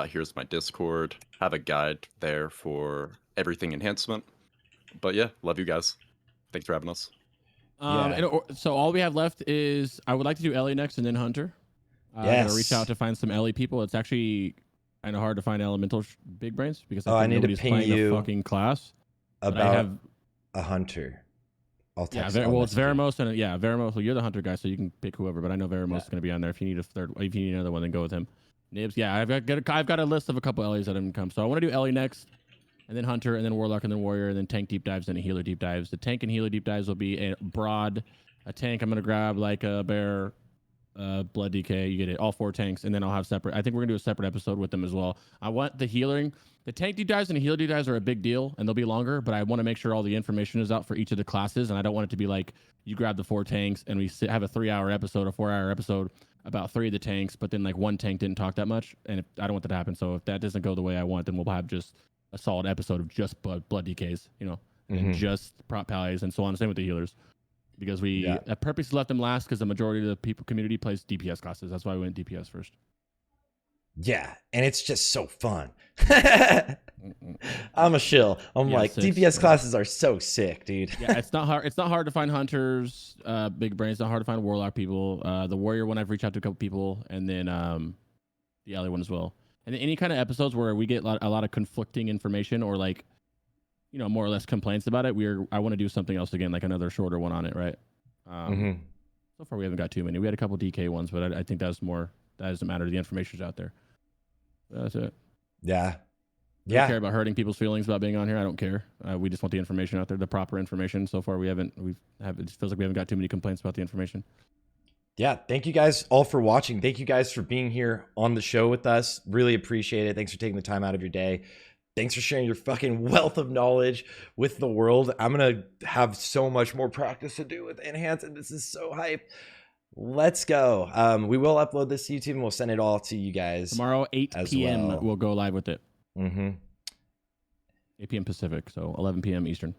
Here's my Discord. Have a guide there for everything enhancement. But yeah, love you guys. Thanks for having us.
So all we have left is I would like to do Ellie next and then Hunter. I'm gonna reach out to find some Ellie people. It's actually kind of hard to find elemental big brains because I think nobody's playing the fucking class.
About
I have
a Hunter. I'll text
it's Veramos and Veramos. Well, you're the Hunter guy, so you can pick whoever. But I know Veramos is going to be on there. If you need if you need another one, then go with him. Nibs, I've got a list of a couple Ellies that haven't come. So I want to do Ellie next, and then Hunter, and then Warlock, and then Warrior, and then tank deep dives, and healer deep dives. The tank and healer deep dives will be a tank. I'm going to grab like a bear, blood DK. You get it, all 4 tanks, and then I'll have separate. I think we're going to do a separate episode with them as well. I want the healing. The tank deep dives and the healer deep dives are a big deal, and they'll be longer, but I want to make sure all the information is out for each of the classes, and I don't want it to be like you grab the 4 tanks and we have a 3-hour episode, a 4-hour episode about 3 of the tanks, but then like 1 tank didn't talk that much, and I don't want that to happen. So if that doesn't go the way I want, then we'll have just a solid episode of just blood DKs, and just prop pallies and so on. Same with the healers, because we purposely left them last because the majority of the community plays DPS classes. That's why we went DPS first.
Yeah, and it's just so fun. I'm a shill. I'm like, DPS classes are so sick, dude.
Yeah, it's not hard. It's not hard to find hunters, big brains. It's not hard to find warlock people. The warrior one, I've reached out to a couple people, and then the alley one as well. And then any kind of episodes where we get a lot of conflicting information or like, more or less complaints about it, I want to do something else again, like another shorter one on it, right? So far we haven't got too many. We had a couple DK ones, but I think that doesn't matter. The information's out there. That's it.
Yeah.
I don't care about hurting people's feelings about being on here. I don't care. We just want the information out there, the proper information. So far, it feels like we haven't got too many complaints about the information.
Yeah. Thank you guys all for watching. Thank you guys for being here on the show with us. Really appreciate it. Thanks for taking the time out of your day. Thanks for sharing your fucking wealth of knowledge with the world. I'm going to have so much more practice to do with Enhance, and this is so hype. Let's go. We will upload this to YouTube, and we'll send it all to you guys.
Tomorrow, 8 p.m.
Well.
We'll go live with it.
8
p.m. Pacific, so 11 p.m. Eastern.